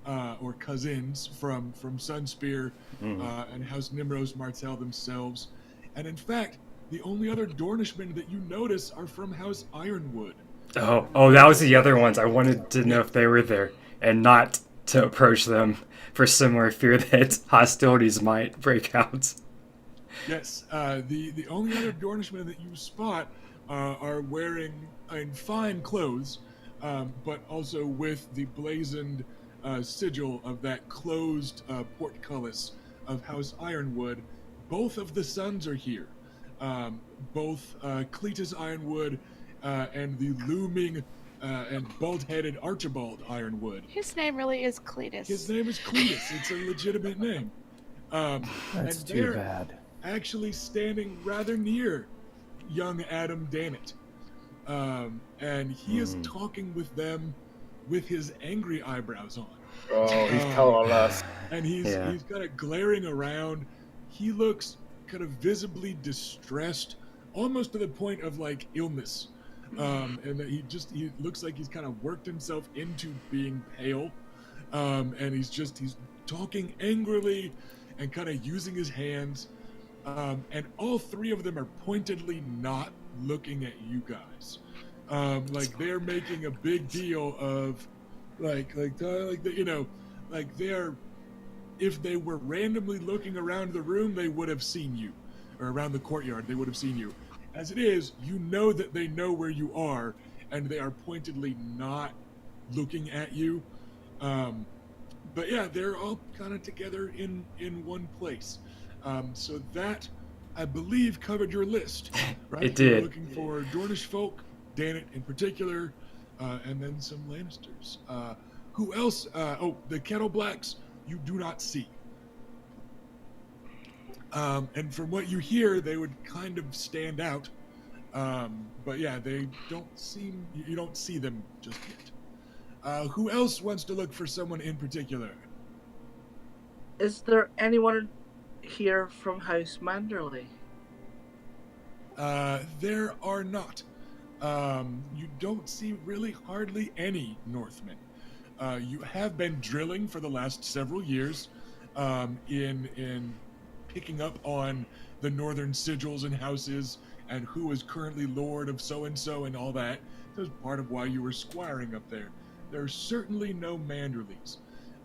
or cousins from Sunspear and House Nimros Martell themselves. And in fact, the only other Dornishmen that you notice are from House Ironwood. Oh, that was the other ones. I wanted to know if they were there and not to approach them for similar fear that hostilities might break out. Yes, the only other Dornishmen that you spot are wearing fine clothes, but also with the blazoned sigil of that closed portcullis of House Ironwood. Both of the sons are here. Both Cletus Ironwood and the looming and bald-headed Archibald Ironwood. His name really is Cletus. His name is Cletus. It's a legitimate name. That's and too they're bad. actually standing rather near young Adam Dannett. And he is talking with them with his angry eyebrows on. Oh, he's telling us. And he's kind of glaring around. He looks kind of visibly distressed, almost to the point of like illness. And that he looks like he's kind of worked himself into being pale. and he's talking angrily and kind of using his hands. And all three of them are pointedly not looking at you guys. Like they're making a big deal of, they're, if they were randomly looking around the room, they would have seen you, or around the courtyard, they would have seen you. As it is, you know that they know where you are, and they are pointedly not looking at you. But yeah, they're all kind of together in one place. So that, I believe, covered your list, right? It You're did. looking for Dornish folk, Danet in particular, and then some Lannisters. Who else? The Kettle Blacks you do not see. And from what you hear, they would kind of stand out. But yeah, they don't seem, you don't see them just yet. Who else wants to look for someone in particular? Is there anyone here from House Manderley? There are not. You don't see really hardly any Northmen. You have been drilling for the last several years in picking up on the northern sigils and houses and who is currently lord of so-and-so and all that. That was part of why you were squiring up there. There are certainly no Manderleys.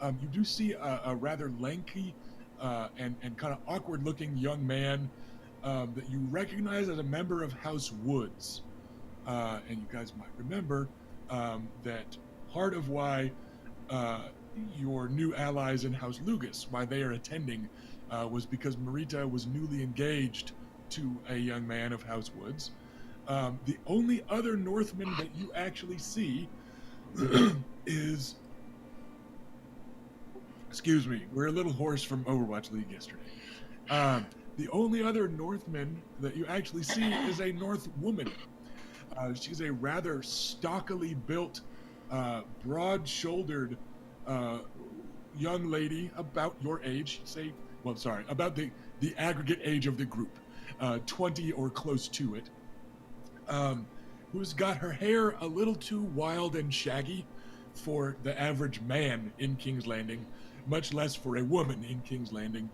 You do see a rather lanky and kind of awkward-looking young man that you recognize as a member of House Woods. And you guys might remember that part of why your new allies in House Lugus, why they are attending, was because Marita was newly engaged to a young man of House Woods. The only other Northman that you actually see is... Excuse me, we're a little hoarse from Overwatch League yesterday. The only other Northman that you actually see is a North woman. She's a rather stockily built, broad-shouldered young lady about your age. About the aggregate age of the group, 20 or close to it. Who's got her hair a little too wild and shaggy for the average man in King's Landing, much less for a woman in King's Landing.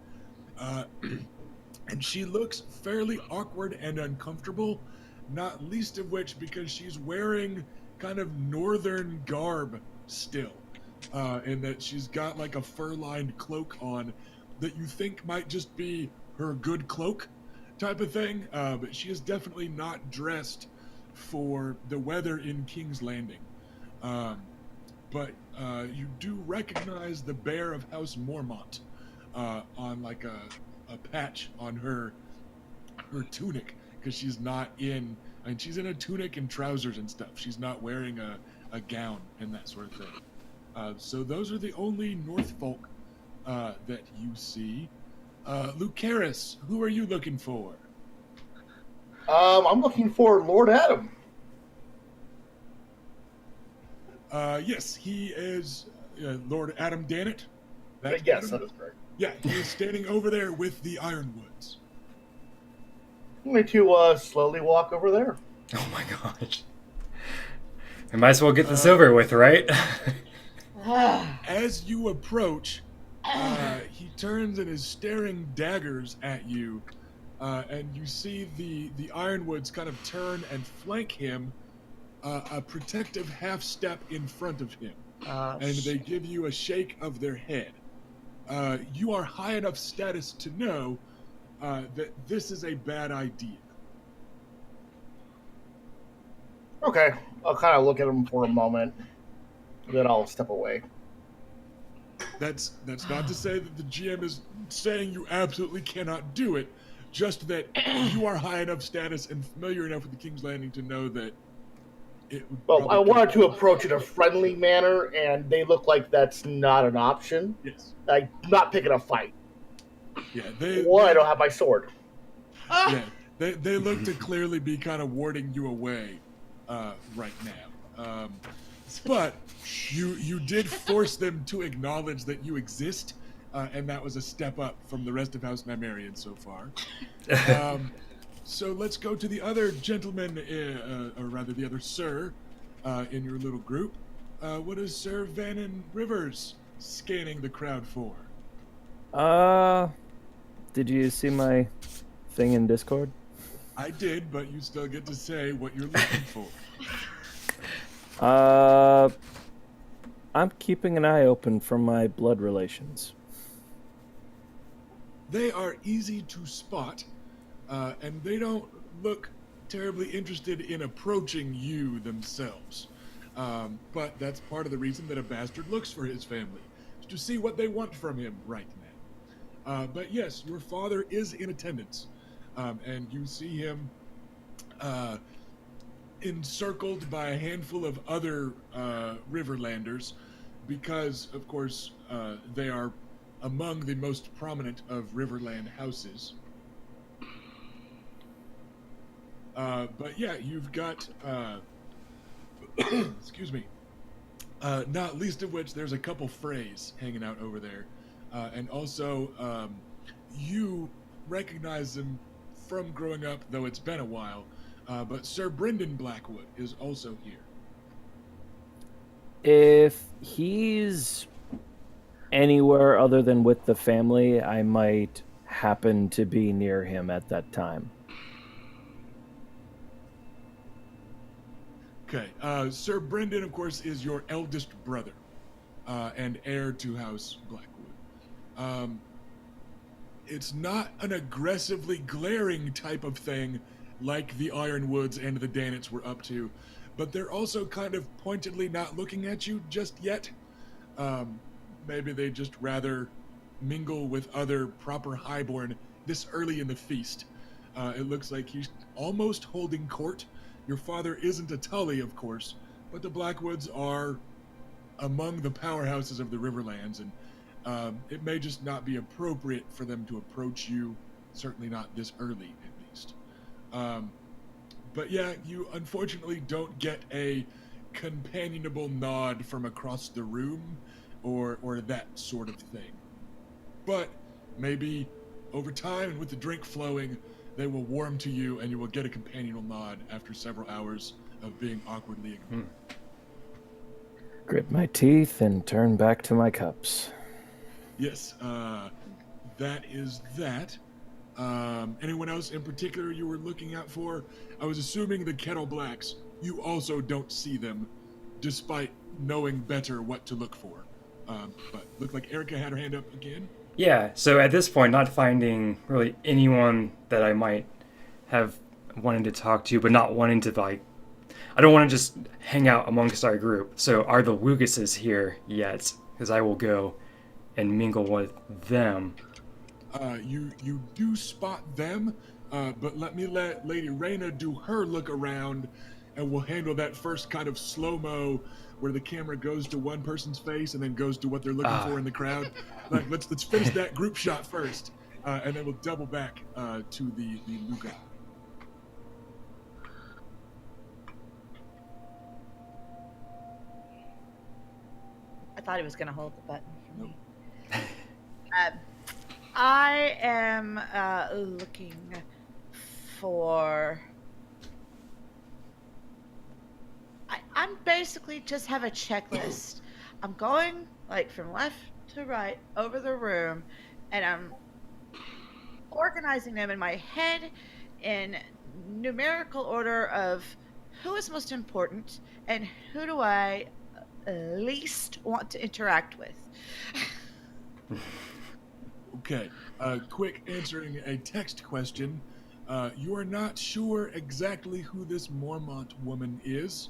And she looks fairly awkward and uncomfortable, not least of which because she's wearing kind of northern garb still, and that she's got like a fur-lined cloak on that you think might just be her good cloak type of thing, but she is definitely not dressed for the weather in King's Landing. But you do recognize the bear of House Mormont on like a patch on her tunic, because she's not in, she's in a tunic and trousers and stuff. She's not wearing a gown and that sort of thing. So those are the only North folk that you see. Lucaris, who are you looking for? I'm looking for Lord Adam. Yes, he is Lord Adam Danet. Yes, that is correct. Yeah, he is standing over there with the Ironwoods. I'm going to slowly walk over there. Oh my gosh. I might as well get this over with, right? As you approach, he turns and is staring daggers at you, and you see the Ironwoods kind of turn and flank him, a protective half step in front of him, and they give you a shake of their head. You are high enough status to know that this is a bad idea. Okay, I'll kind of look at him for a moment, then I'll step away. That's not to say that the GM is saying you absolutely cannot do it, just that you are high enough status and familiar enough with the King's Landing to know that it would. Well, I wanted to approach in a friendly manner, and they look like that's not an option. Yes. I'm not picking a fight. Yeah. I don't have my sword. Yeah. They look to clearly be kind of warding you away right now. But you did force them to acknowledge that you exist, and that was a step up from the rest of House Nymerian so far. So let's go to the other gentleman, or rather the other sir, in your little group. What does Sir Vannon Rivers scanning the crowd for? Did you see my thing in Discord? I did, but you still get to say what you're looking for. I'm keeping an eye open for my blood relations. They are easy to spot, and they don't look terribly interested in approaching you themselves. But that's part of the reason that a bastard looks for his family, is to see what they want from him right now. But yes, your father is in attendance, and you see him encircled by a handful of other Riverlanders, because, of course, they are among the most prominent of Riverland houses. But yeah, you've got, excuse me, not least of which there's a couple Freys hanging out over there. And also, you recognize them from growing up, though it's been a while. But Sir Brendan Blackwood is also here. If he's anywhere other than with the family, I might happen to be near him at that time. Okay. Sir Brendan, of course, is your eldest brother and heir to House Blackwood. It's not an aggressively glaring type of thing like the Ironwoods and the Danets were up to, but they're also kind of pointedly not looking at you just yet. Maybe they just rather mingle with other proper highborn this early in the feast. It looks like he's almost holding court. Your father isn't a Tully, of course, but the Blackwoods are among the powerhouses of the Riverlands, and it may just not be appropriate for them to approach you, certainly not this early, at least. But yeah, you unfortunately don't get a companionable nod from across the room or that sort of thing. But maybe over time and with the drink flowing, they will warm to you and you will get a companionable nod after several hours of being awkwardly ignored. Grit my teeth and turn back to my cups. Yes, that is that. Anyone else in particular you were looking out for? I was assuming the Kettle Blacks. You also don't see them, despite knowing better what to look for. But looked like Erica had her hand up again. Yeah, so at this point, not finding really anyone that I might have wanted to talk to, but not wanting to, like, I don't want to just hang out amongst our group. So are the Lucases here yet? Because I will go and mingle with them. You do spot them, but let Lady Reyna do her look around, and we'll handle that first kind of slow-mo where the camera goes to one person's face and then goes to what they're looking for in the crowd. Like, let's finish that group shot first, and then we'll double back to the Luca. I thought he was going to hold the button for me. Nope. I am looking for... I'm basically just have a checklist. I'm going like from left to right over the room, and I'm organizing them in my head in numerical order of who is most important and who do I least want to interact with. Okay, quick answering a text question. You are not sure exactly who this Mormont woman is,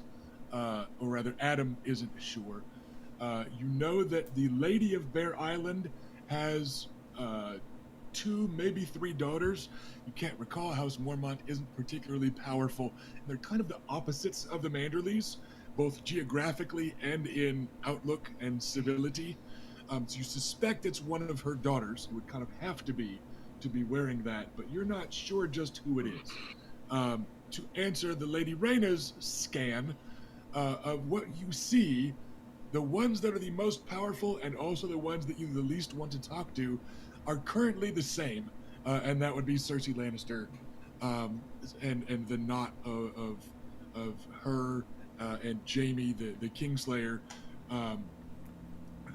or rather Adam isn't sure. You know that the Lady of Bear Island has 2, maybe 3 daughters. You can't recall. House Mormont isn't particularly powerful. They're kind of the opposites of the Manderleys, both geographically and in outlook and civility. So you suspect it's one of her daughters. It would kind of have to be wearing that, but you're not sure just who it is. To answer the Lady Reyna's scan of what you see, the ones that are the most powerful and also the ones that you the least want to talk to are currently the same, and that would be Cersei Lannister, and the knot of her and Jaime the Kingslayer.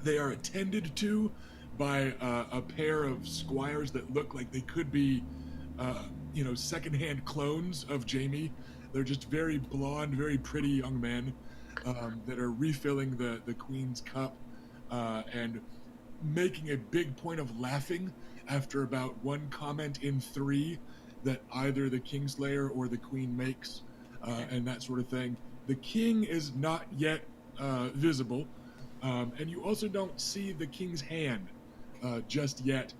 They are attended to by a pair of squires that look like they could be, secondhand clones of Jamie. They're just very blonde, very pretty young men that are refilling the queen's cup and making a big point of laughing after about one comment in three that either the Kingslayer or the queen makes, and that sort of thing. The king is not yet visible, and you also don't see the king's hand just yet.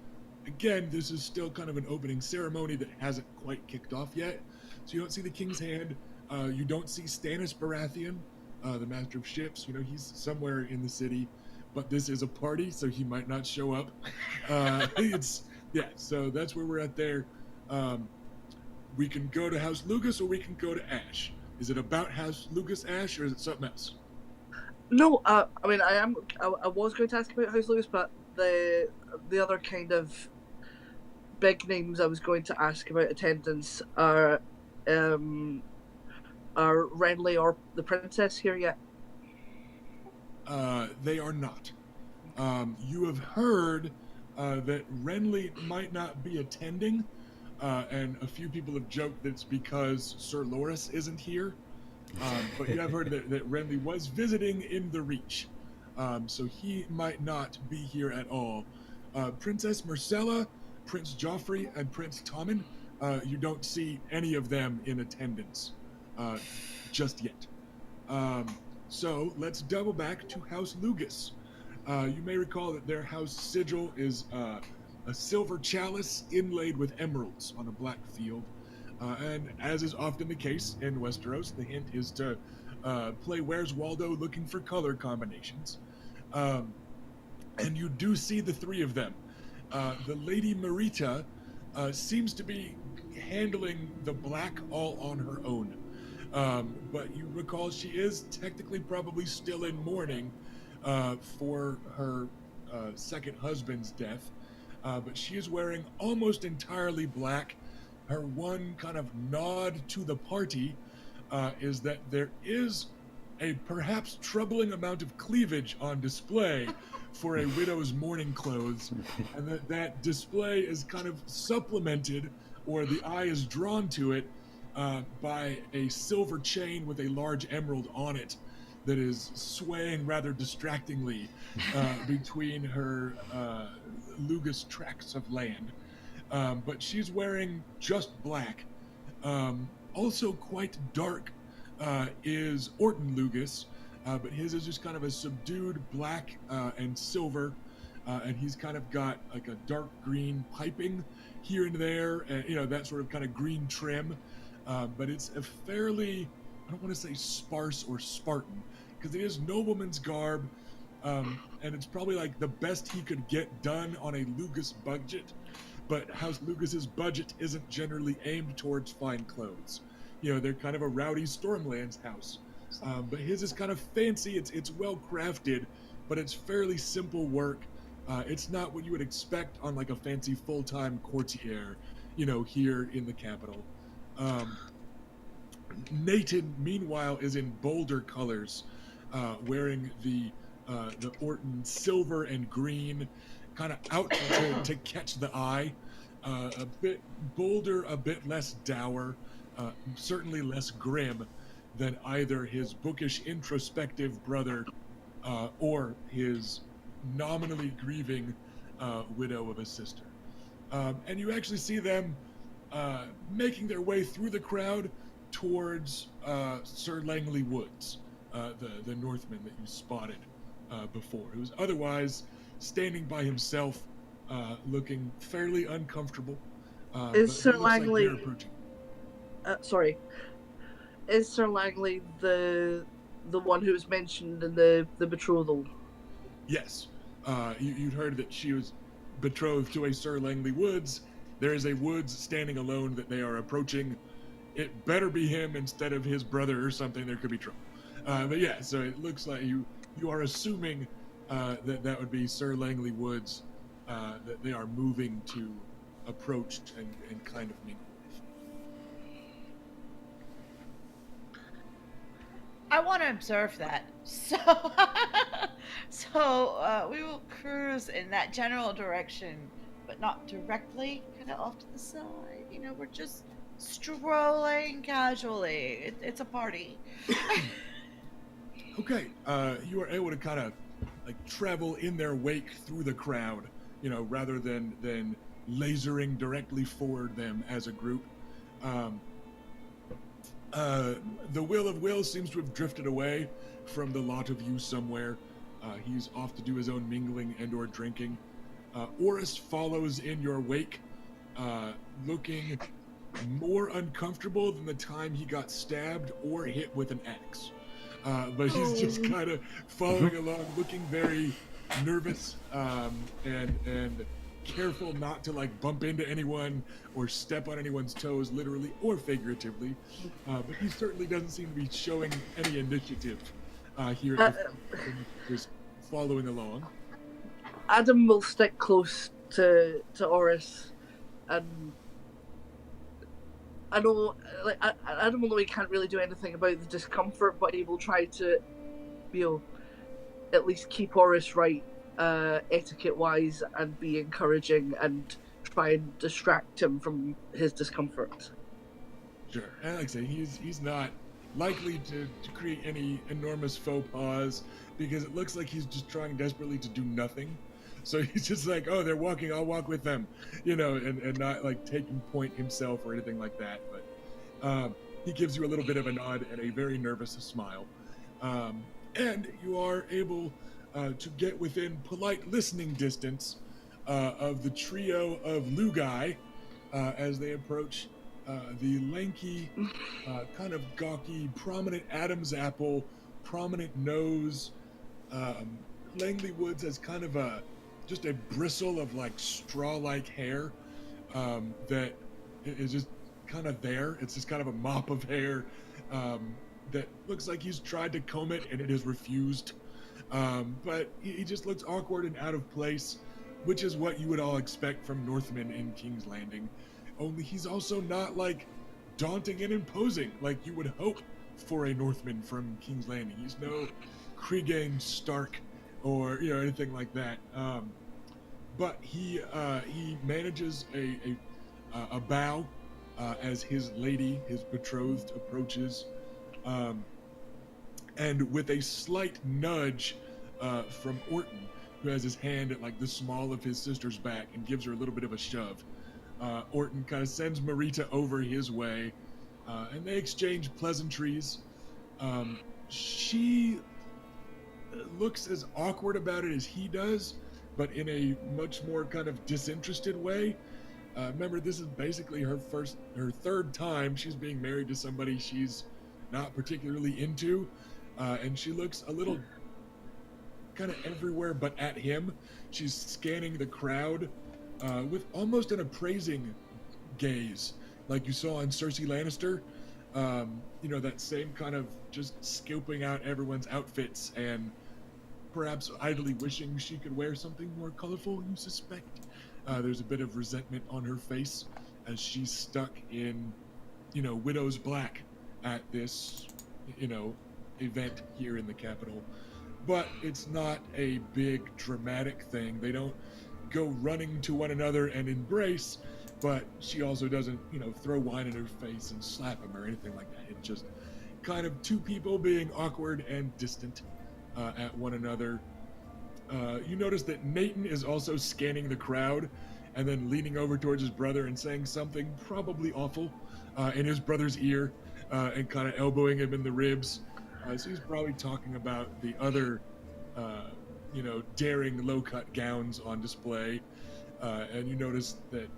Again, this is still kind of an opening ceremony that hasn't quite kicked off yet, so you don't see the king's hand. You don't see Stannis Baratheon, the master of ships. You know, he's somewhere in the city, but this is a party, so he might not show up. So that's where we're at there. We can go to House Lucas or we can go to Ash. Is it about House Lucas, Ash, or is it something else? No, I mean, I was going to ask about House Lewis, but the other kind of big names I was going to ask about attendance are Renly or the princess here yet? They are not. You have heard that Renly might not be attending, and a few people have joked that it's because Sir Loras isn't here. But you have heard that Renly was visiting in the Reach, so he might not be here at all. Princess Marcella, Prince Joffrey, and Prince Tommen, you don't see any of them in attendance just yet. So let's double back to House Lugas. You may recall that their house sigil is a silver chalice inlaid with emeralds on a black field. And as is often the case in Westeros, the hint is to play Where's Waldo looking for color combinations. And you do see the three of them. The Lady Marita seems to be handling the black all on her own. But you recall she is technically probably still in mourning for her second husband's death. But she is wearing almost entirely black. Her one kind of nod to the party is that there is a perhaps troubling amount of cleavage on display for a widow's mourning clothes, and that display is kind of supplemented, or the eye is drawn to it, by a silver chain with a large emerald on it that is swaying rather distractingly between her Lugas tracts of land. But she's wearing just black. Also quite dark is Orton Lugas, but his is just kind of a subdued black and silver, and he's kind of got like a dark green piping here and there, and that sort of kind of green trim. But it's a fairly, I don't want to say sparse or Spartan, because it is nobleman's garb, and it's probably like the best he could get done on a Lugas budget. But House Lugas's budget isn't generally aimed towards fine clothes. They're kind of a rowdy Stormlands house. But his is kind of fancy. It's well crafted, but it's fairly simple work. It's not what you would expect on like a fancy full-time courtier, here in the capital. Nathan, meanwhile, is in bolder colors, wearing the Orton silver and green, kind of out to catch the eye. A bit bolder, a bit less dour, certainly less grim than either his bookish, introspective brother or his nominally grieving widow of a sister. And you actually see them making their way through the crowd towards Sir Langley Woods, the Northman that you spotted before, who's otherwise standing by himself, looking fairly uncomfortable. Is Sir Langley? Sorry. Is Sir Langley the one who was mentioned in the betrothal? Yes. You'd heard that she was betrothed to a Sir Langley Woods. There is a Woods standing alone that they are approaching. It better be him instead of his brother or something. There could be trouble. But yeah, so it looks like you are assuming that would be Sir Langley Woods that they are moving to approach and kind of mingle I want to observe that. So, we will cruise in that general direction, but not directly, kind of off to the side. We're just strolling casually. It's a party. Okay, you are able to kind of like travel in their wake through the crowd, rather than lasering directly forward them as a group. Um, the Will of Will seems to have drifted away from the lot of you somewhere. He's off to do his own mingling and/or drinking. Oris follows in your wake, looking more uncomfortable than the time he got stabbed or hit with an axe. But he's just kind of following along, looking very nervous, and careful not to like bump into anyone or step on anyone's toes, literally or figuratively. But he certainly doesn't seem to be showing any initiative here at the just following along. Adam will stick close to Oris, and I know, Adam will know he can't really do anything about the discomfort, but he will try to, at least keep Oris right, etiquette-wise, and be encouraging and try and distract him from his discomfort. Sure, and like I say, he's not likely to create any enormous faux pas because it looks like he's just trying desperately to do nothing. So he's just like, oh, they're walking, I'll walk with them, and not like taking point himself or anything like that. But he gives you a little bit of a nod and a very nervous smile. And you are able to get within polite listening distance of the trio of Lugai as they approach the lanky, kind of gawky, prominent Adam's apple, prominent nose. Langley Woods has kind of just a bristle of like straw-like hair that is just kind of there. It's just kind of a mop of hair that looks like he's tried to comb it and it has refused. But he just looks awkward and out of place, which is what you would all expect from Northmen in King's Landing. Only he's also not like daunting and imposing like you would hope for a Northman from King's Landing. He's no Clegane Stark or anything like that. But he manages a bow as his lady, his betrothed, approaches, and with a slight nudge from Orton, who has his hand at like the small of his sister's back and gives her a little bit of a shove. Orton kind of sends Marita over his way, and they exchange pleasantries. She looks as awkward about it as he does, but in a much more kind of disinterested way. Remember, this is basically her third time she's being married to somebody she's not particularly into, and she looks a little kind of everywhere but at him. She's scanning the crowd with almost an appraising gaze, like you saw in Cersei Lannister. That same kind of just scoping out everyone's outfits and perhaps idly wishing she could wear something more colorful, you suspect. There's a bit of resentment on her face as she's stuck in, widow's black at this, event here in the capital. But it's not a big dramatic thing. They don't go running to one another and embrace, but she also doesn't, throw wine in her face and slap him or anything like that. It's just kind of two people being awkward and distant at one another. You notice that Nathan is also scanning the crowd and then leaning over towards his brother and saying something probably awful in his brother's ear and kind of elbowing him in the ribs. So he's probably talking about the other, daring low-cut gowns on display. And you notice that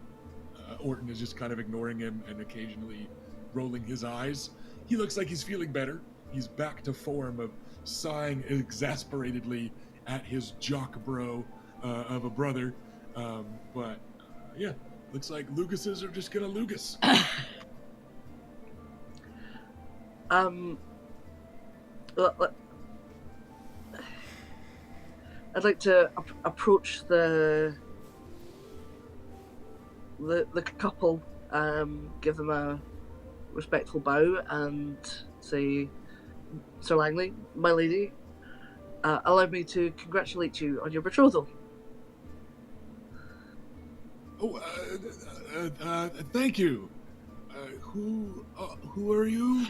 Orton is just kind of ignoring him and occasionally rolling his eyes. He looks like he's feeling better. He's back to form of sighing exasperatedly at his jock bro of a brother. But looks like Lucases are just gonna Lucas. I'd like to approach the couple, give them a respectful bow and say, Sir Langley, my lady, allow me to congratulate you on your betrothal. Oh, thank you. Who are you?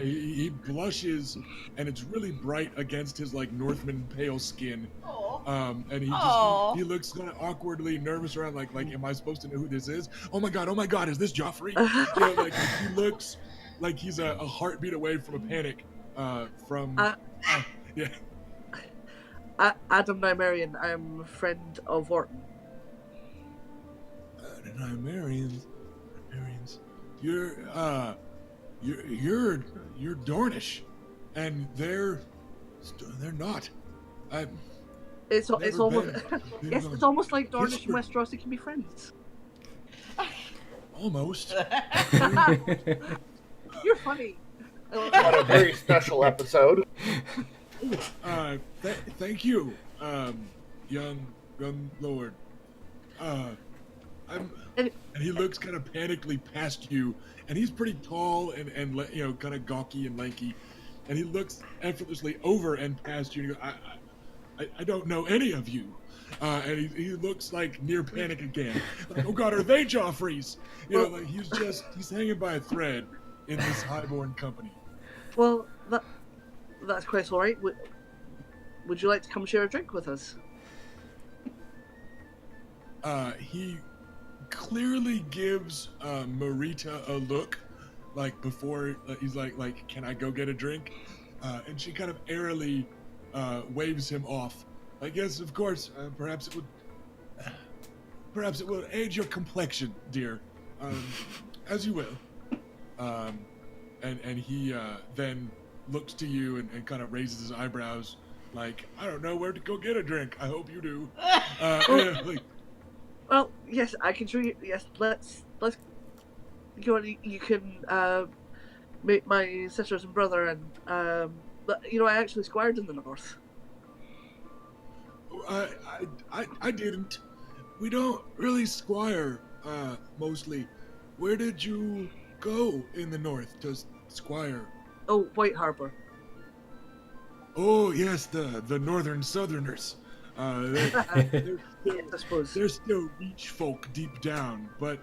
He blushes, and it's really bright against his like Northman pale skin. And he looks kind of awkwardly nervous around, like, am I supposed to know who this is? Oh my god, is this Joffrey? Like he looks like he's a heartbeat away from a panic. Yeah. Adam Nymerian, I am a friend of Orton. Nymerians, you're Dornish, and they're not. It's almost yes, it's almost like Dornish History. and Westerosi can be friends. Almost. You're funny. What a very special episode. Thank you, young lord. And he looks kind of panically past you, and he's pretty tall and kind of gawky and lanky, and he looks effortlessly over and past you. And he goes, I don't know any of you. And he looks like near panic again. Like, oh god, are they Joffreys? Like he's hanging by a thread in this highborn company. Well, that's quite all right. Would you like to come share a drink with us? He clearly gives Marita a look, like before he's like, can I go get a drink? And she kind of airily waves him off. I guess, of course, perhaps it will aid your complexion, dear. As you will. And he then looks to you and kind of raises his eyebrows, like, I don't know where to go get a drink. I hope you do. Well, yes, I can show you. Yes, let's go on. You can meet my sisters and brother, and I actually squired in the north. I didn't. We don't really squire, mostly. Where did you go in the north to squire? Oh, White Harbor. Oh, yes, the northern southerners. Yes, I suppose. They're still reach folk deep down, but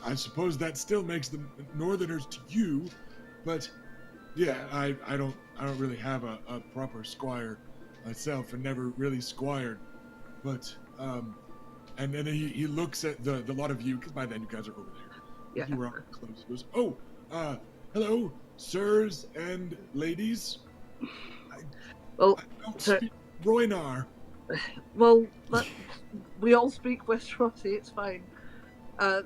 I suppose that still makes them northerners to you. But yeah, I don't really have a proper squire myself, and never really squired. But and then he looks at the lot of you, because by then you guys are over there. Yeah. You were all close. He goes, oh, hello, sirs and ladies. Well, I don't speak Roinar. well, we all speak Westerosi. It's fine.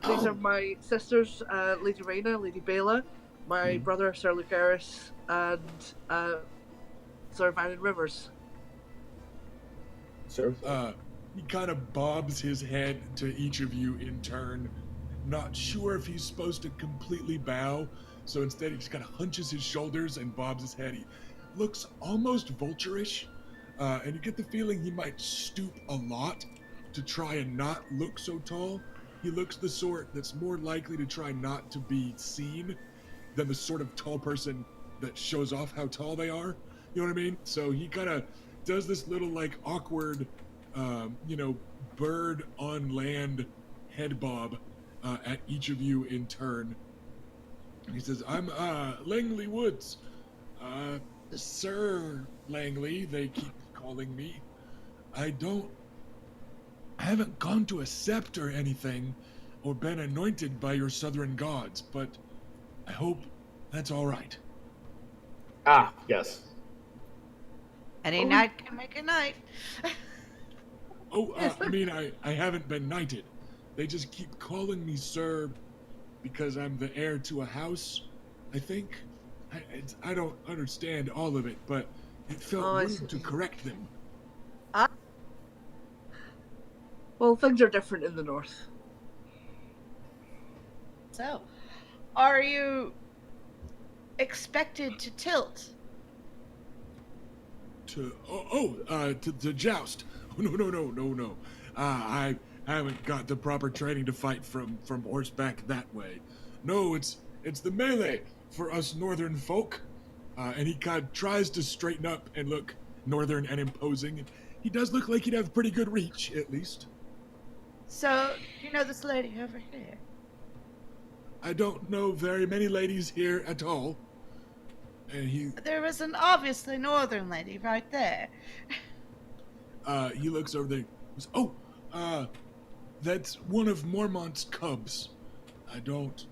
These are my sisters, Lady Rhaena, Lady Bela, my brother Sir Lucaris, and Sir Vannon Rivers. Sir? He kind of bobs his head to each of you in turn, not sure if he's supposed to completely bow, so instead he just kind of hunches his shoulders and bobs his head. He looks almost vulture-ish, and you get the feeling he might stoop a lot to try and not look so tall. He looks the sort that's more likely to try not to be seen than the sort of tall person that shows off how tall they are. You know what I mean? So he kind of does this little like awkward, bird on land head bob at each of you in turn. He says, I'm Langley Woods. Sir Langley, they keep calling me. I haven't gone to a sept or anything, or been anointed by your southern gods, but I hope that's all right. Ah, yes. Any night can make a night. I haven't been knighted. They just keep calling me sir because I'm the heir to a house, I think. I don't understand all of it, but it felt rude to correct them. Well, things are different in the north. So, are you expected to tilt? To joust. No. I haven't got the proper training to fight from horseback that way. No, it's the melee. for us northern folk. And he kind of tries to straighten up and look northern and imposing. He does look like he'd have pretty good reach, at least. So, you know this lady over here? I don't know very many ladies here at all. And There was an obviously northern lady right there. he looks over there. He goes, that's one of Mormont's cubs. I don't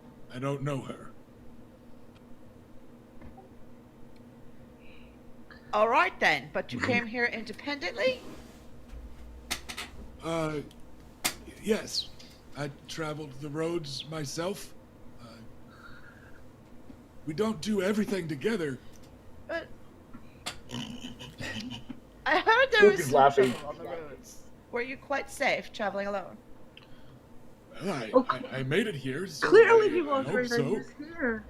know her. All right then, but you came here independently? Yes. I traveled the roads myself. We don't do everything together. But I heard there was Luke is some laughing. trouble on the roads. Were you quite safe traveling alone? Well, I made it here, so Clearly, I he was hope very so. nice here.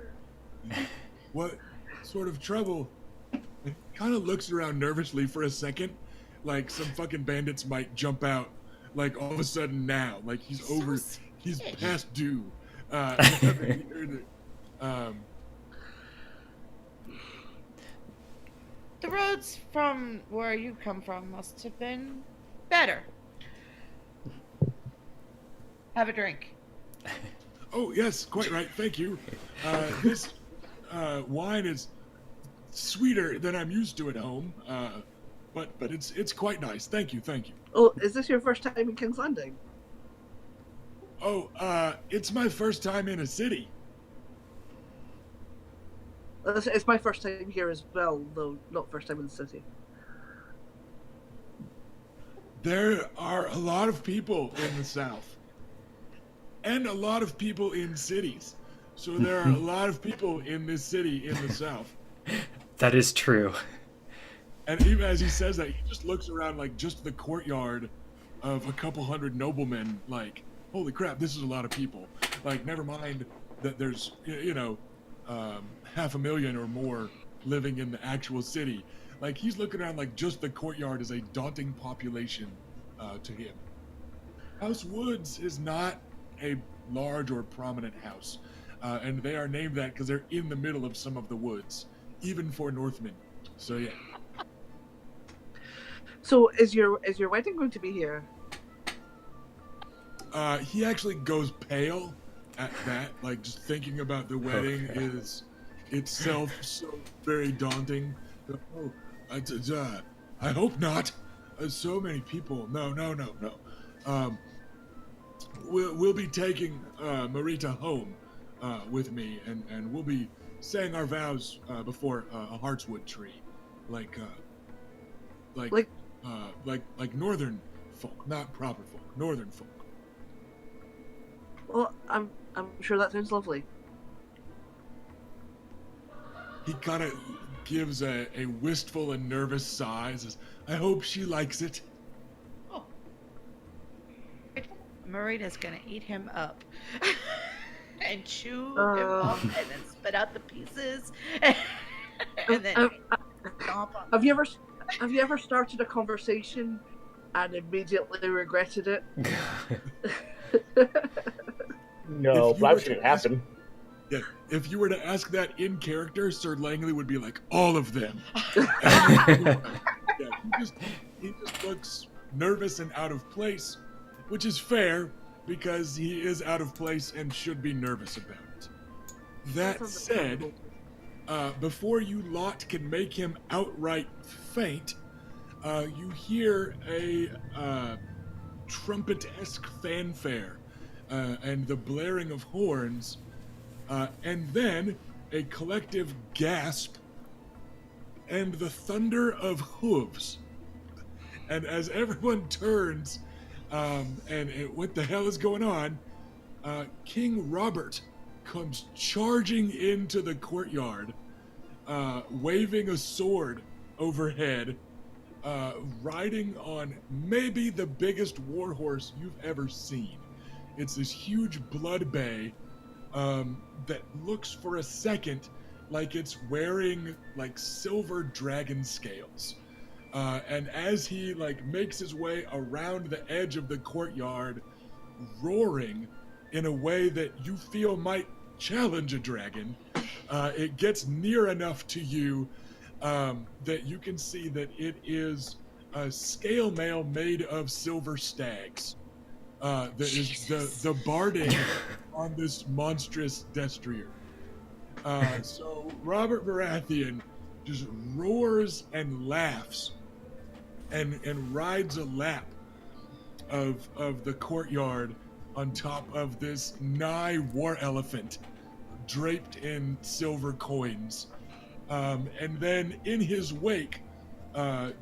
What sort of trouble? He kind of looks around nervously for a second, like some fucking bandits might jump out, like all of a sudden now, like he's past due. The roads from where you come from must have been better. Have a drink. Oh yes, quite right. Thank you. This wine is sweeter than I'm used to at home, but it's quite nice. Thank you. Oh, is this your first time in King's Landing? Oh, it's my first time in a city. It's my first time here as well, though not first time in the city. There are a lot of people in the South, and a lot of people in cities. So there are a lot of people in this city in the South. That is true. And even as he says that, he just looks around like just the courtyard of a couple hundred noblemen, like, holy crap, this is a lot of people. Like, never mind that there's, 500,000 or more living in the actual city. Like, he's looking around like just the courtyard is a daunting population to him. House Woods is not a large or prominent house. And they are named that because they're in the middle of some of the woods, even for Northmen. So, yeah. So, is your wedding going to be here? He actually goes pale at that. Like, just thinking about the wedding is itself so very daunting. Oh, I hope not. So many people. No. We'll be taking Marita home with me, and we'll be saying our vows before a heartswood tree, like northern folk, not proper folk, northern folk. Well, I'm sure that sounds lovely. He kind of gives a wistful and nervous sigh. Says, "I hope she likes it." Oh. Marita's gonna eat him up. And chew him up and then spit out the pieces. And then chomp on. Have you ever started a conversation and immediately regretted it? No, but I've seen it happen. Yeah, if you were to ask that in character, Sir Langley would be like, all of them. He just looks nervous and out of place, which is fair because he is out of place and should be nervous about it. That said, before you lot can make him outright faint, you hear a trumpet-esque fanfare and the blaring of horns, and then a collective gasp and the thunder of hooves. And as everyone turns, what the hell is going on, King Robert comes charging into the courtyard, waving a sword overhead, riding on maybe the biggest warhorse you've ever seen. It's this huge blood bay that looks for a second like it's wearing like silver dragon scales. And as he like makes his way around the edge of the courtyard, roaring in a way that you feel might challenge a dragon, It gets near enough to you that you can see that it is a scale mail made of silver stags. That is the barding on this monstrous destrier. So Robert Baratheon just roars and laughs and rides a lap of the courtyard on top of this nigh war elephant draped in silver coins. And then in his wake,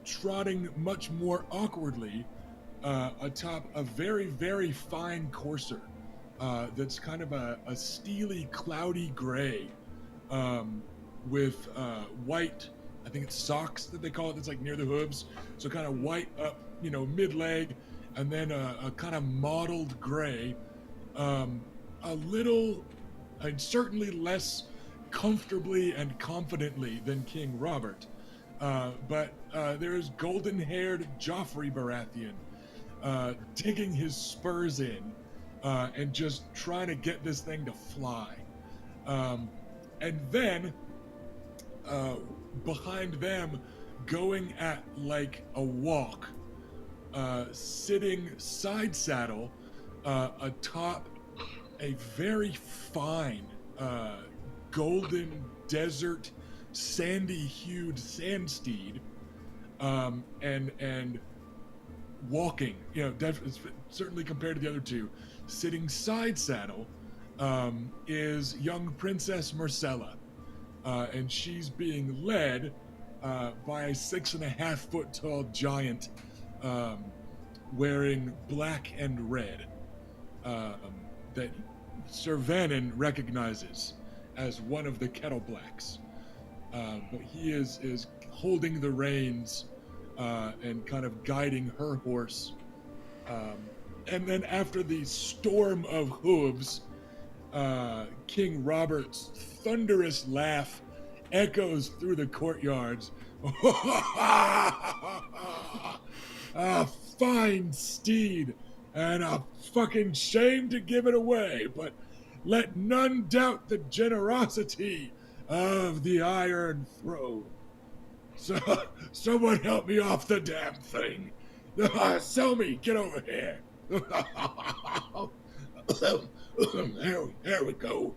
trotting much more awkwardly atop a very, very fine courser that's kind of a steely, cloudy gray with white, I think it's socks that they call it, that's like near the hooves. So kind of white up, mid-leg, and then a kind of mottled gray. A little, and certainly less comfortably and confidently than King Robert. But there's golden-haired Joffrey Baratheon digging his spurs in and just trying to get this thing to fly. And then behind them, going at like a walk, sitting side saddle atop a very fine golden desert sandy hued sand steed, and walking, certainly compared to the other two, sitting side saddle, is young Princess Marcella, and she's being led by a 6.5 foot tall giant wearing black and red that Sir Vannon recognizes as one of the Kettle Blacks. But he is holding the reins and kind of guiding her horse. And then after the storm of hooves, King Robert's thunderous laugh echoes through the courtyards. A fine steed, and a fucking shame to give it away, but let none doubt the generosity of the Iron Throne. So, someone help me off the damn thing. Sell me, get over here. There we go.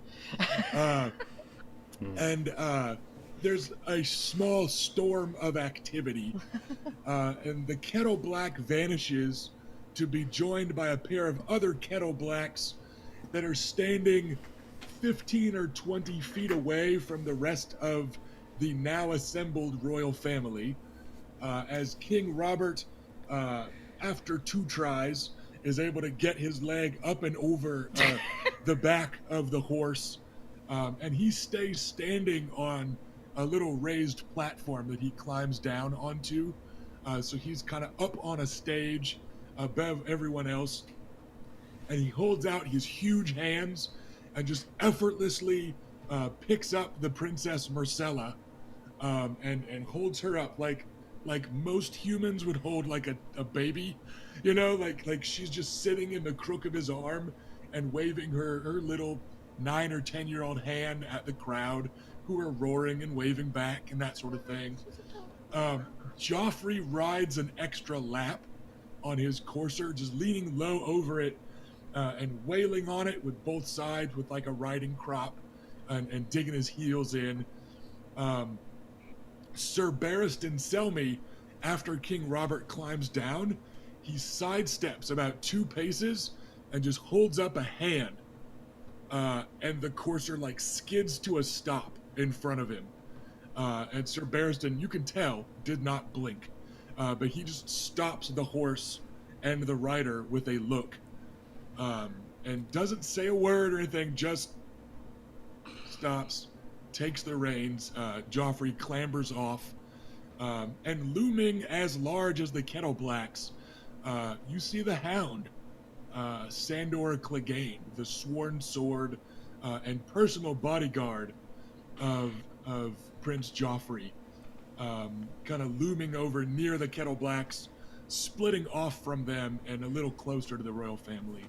And there's a small storm of activity, and the Kettle Black vanishes to be joined by a pair of other Kettle Blacks that are standing 15 or 20 feet away from the rest of the now assembled royal family, as King Robert, after 2 tries, is able to get his leg up and over the back of the horse, and he stays standing on a little raised platform that he climbs down onto. So he's kind of up on a stage above everyone else, and he holds out his huge hands and just effortlessly picks up the Princess Marcella, and holds her up like most humans would hold like a baby, like she's just sitting in the crook of his arm and waving her little 9 or 10-year-old hand at the crowd, who are roaring and waving back and that sort of thing. Joffrey rides an extra lap on his courser, just leaning low over it and wailing on it with both sides with like a riding crop, and digging his heels in. Sir Barristan Selmy, after King Robert climbs down, he sidesteps about 2 paces and just holds up a hand, and the courser like skids to a stop in front of him. And Sir Barristan, you can tell, did not blink, but he just stops the horse and the rider with a look, and doesn't say a word or anything, just stops, takes the reins. Joffrey clambers off, and looming as large as the Kettle Blacks, you see the Hound, Sandor Clegane, the sworn sword and personal bodyguard of Prince Joffrey, kind of looming over near the Kettle Blacks, splitting off from them and a little closer to the royal family.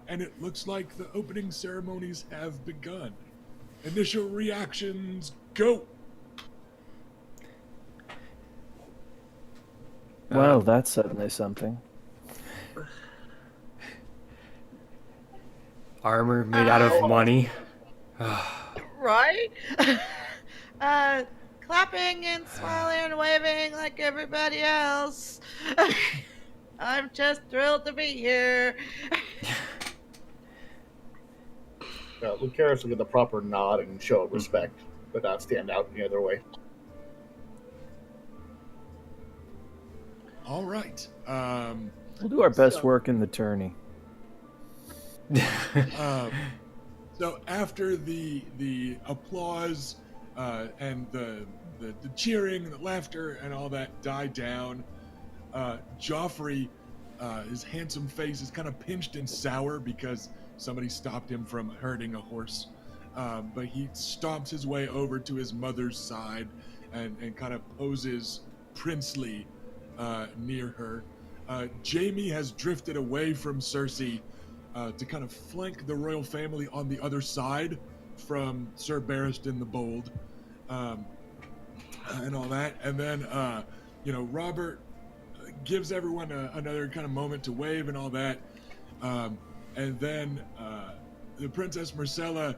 And it looks like the opening ceremonies have begun. Initial reactions, go. Well, that's suddenly something. Armor made out of money. Right? Clapping and smiling and waving like everybody else. I'm just thrilled to be here. Lucaris will get the proper nod and show of respect, but not stand out in the other way. All right. We'll do our best work in the tourney. So after the applause and the cheering, the laughter, and all that die down, Joffrey, his handsome face is kind of pinched and sour because somebody stopped him from hurting a horse. But he stomps his way over to his mother's side and kind of poses princely near her. Jaime has drifted away from Cersei to kind of flank the royal family on the other side from Sir Barristan the Bold, and all that. And then, Robert gives everyone another kind of moment to wave and all that. And then the Princess Marcella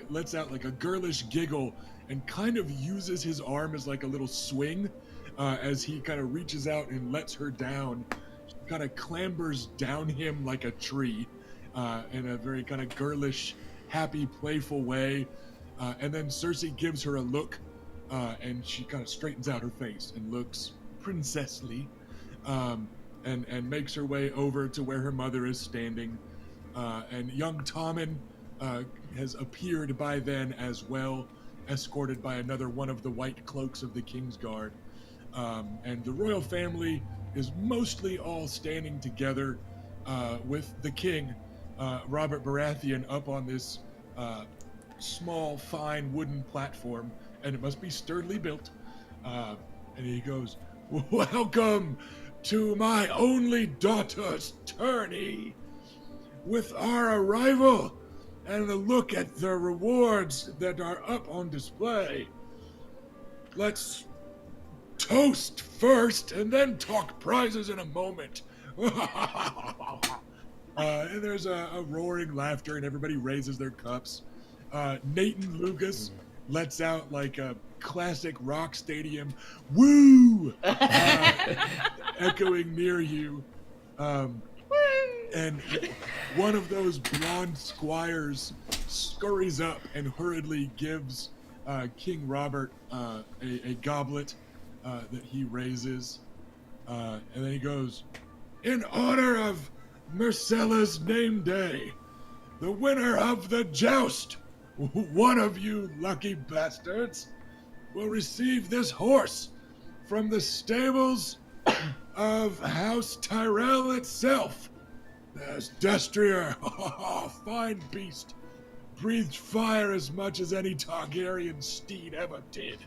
lets out like a girlish giggle and kind of uses his arm as like a little swing as he kind of reaches out and lets her down. She kind of clambers down him like a tree in a very kind of girlish, happy, playful way. And then Cersei gives her a look and she kind of straightens out her face and looks princessly and makes her way over to where her mother is standing. And young Tommen has appeared by then as well, escorted by another one of the white cloaks of the Kingsguard. And the royal family is mostly all standing together with the king, Robert Baratheon, up on this small, fine wooden platform, and it must be sturdily built. And he goes, "Welcome to my only daughter's tourney. With our arrival and a look at the rewards that are up on display, let's toast first and then talk prizes in a moment." And there's a roaring laughter and everybody raises their cups. Nathan Lucas lets out like a classic rock stadium woo echoing near you. And one of those blonde squires scurries up and hurriedly gives King Robert a goblet that he raises. And then he goes, "In honor of Marcella's name day, the winner of the joust, one of you lucky bastards, will receive this horse from the stables of House Tyrell itself. There's Destrier, fine beast, breathed fire as much as any Targaryen steed ever did.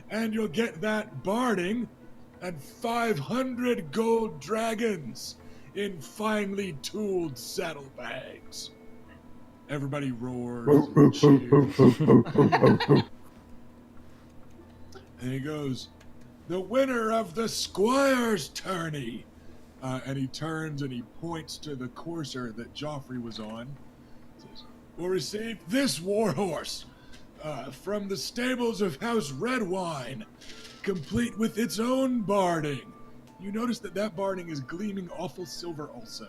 And you'll get that barding and 500 gold dragons in finely tooled saddlebags." Everybody roars and cheers. And he goes, "The winner of the squire's tourney." And he turns and he points to the courser that Joffrey was on. Says, "Will receive this warhorse from the stables of House Redwine, complete with its own barding." You notice that barding is gleaming awful silver also.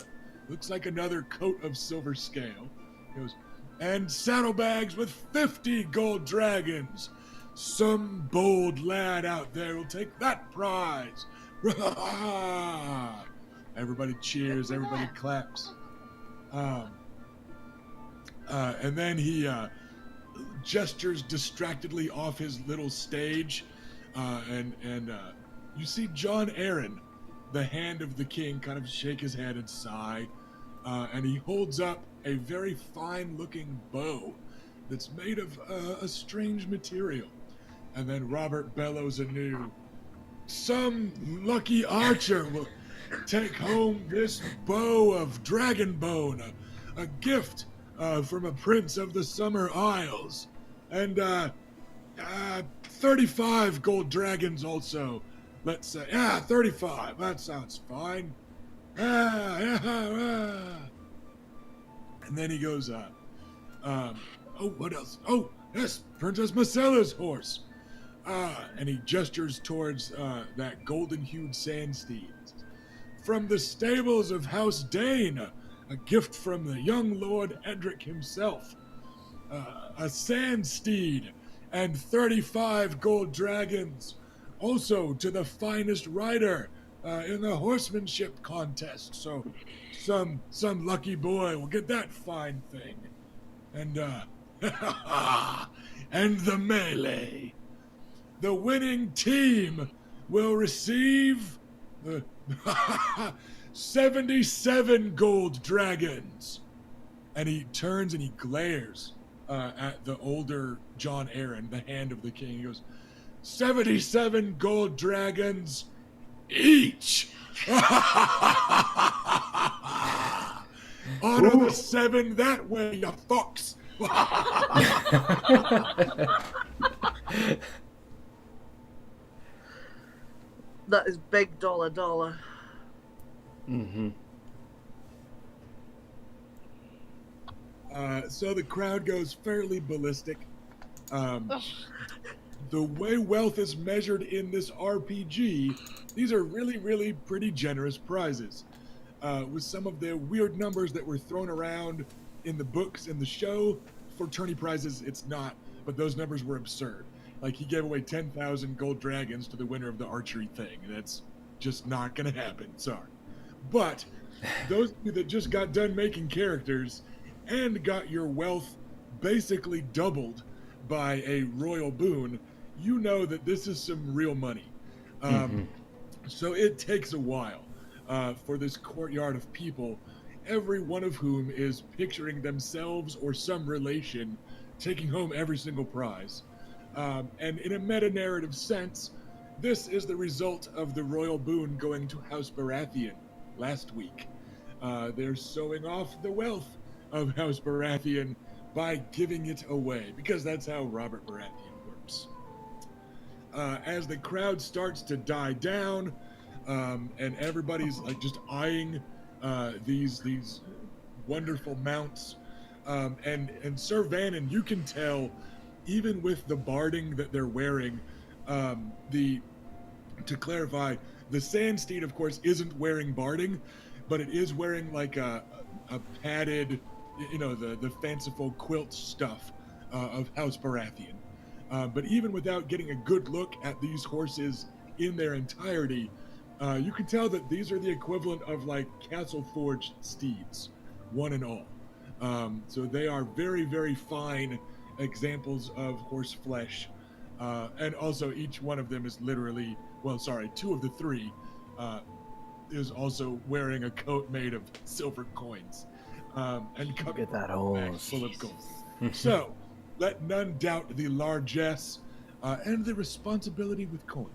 Looks like another coat of silver scale. He goes, "And saddlebags with 50 gold dragons. Some bold lad out there will take that prize." Everybody cheers, everybody claps. And then he gestures distractedly off his little stage, and you see John Aaron, the hand of the king, kind of shake his head and sigh, and he holds up a very fine-looking bow that's made of a strange material. And then Robert bellows anew, "Some lucky archer will take home this bow of dragon bone, a gift from a prince of the Summer Isles. And 35 gold dragons also. Let's say, 35. That sounds fine. And then he goes, what else? Oh, yes, Princess Marcella's horse. And he gestures towards that golden-hued sand steed. From the stables of House Dane, a gift from the young Lord Edric himself. A sand steed and 35 gold dragons. Also to the finest rider in the horsemanship contest. So some lucky boy will get that fine thing. And and the melee. The winning team will receive 77 gold dragons. And he turns and he glares at the older John Aaron, the hand of the king. He goes, 77 gold dragons each. Honor the 7 that way, you fucks. That is big dollar. Mm-hmm. So the crowd goes fairly ballistic. The way wealth is measured in this RPG, these are really, really pretty generous prizes. With some of the weird numbers that were thrown around in the books in the show, for tourney prizes, it's not. But those numbers were absurd. Like, he gave away 10,000 gold dragons to the winner of the archery thing. That's just not going to happen. Sorry. But those of you that just got done making characters and got your wealth basically doubled by a royal boon, you know that this is some real money. So it takes a while for this courtyard of people, every one of whom is picturing themselves or some relation taking home every single prize. And in a meta-narrative sense, this is the result of the royal boon going to House Baratheon last week. They're sowing off the wealth of House Baratheon by giving it away, because that's how Robert Baratheon works. As the crowd starts to die down, and everybody's like just eyeing these wonderful mounts, and Sir Vannon, you can tell, even with the barding that they're wearing, to clarify, the sand steed, of course, isn't wearing barding, but it is wearing like a padded, the fanciful quilt stuff of House Baratheon. But even without getting a good look at these horses in their entirety, you can tell that these are the equivalent of like Castle Forged steeds, one and all. So they are very, very fine examples of horse flesh. And also each one of them is literally, two of the three is also wearing a coat made of silver coins. And covered Look at that horse. full of gold. So, let none doubt the largesse and the responsibility with coin.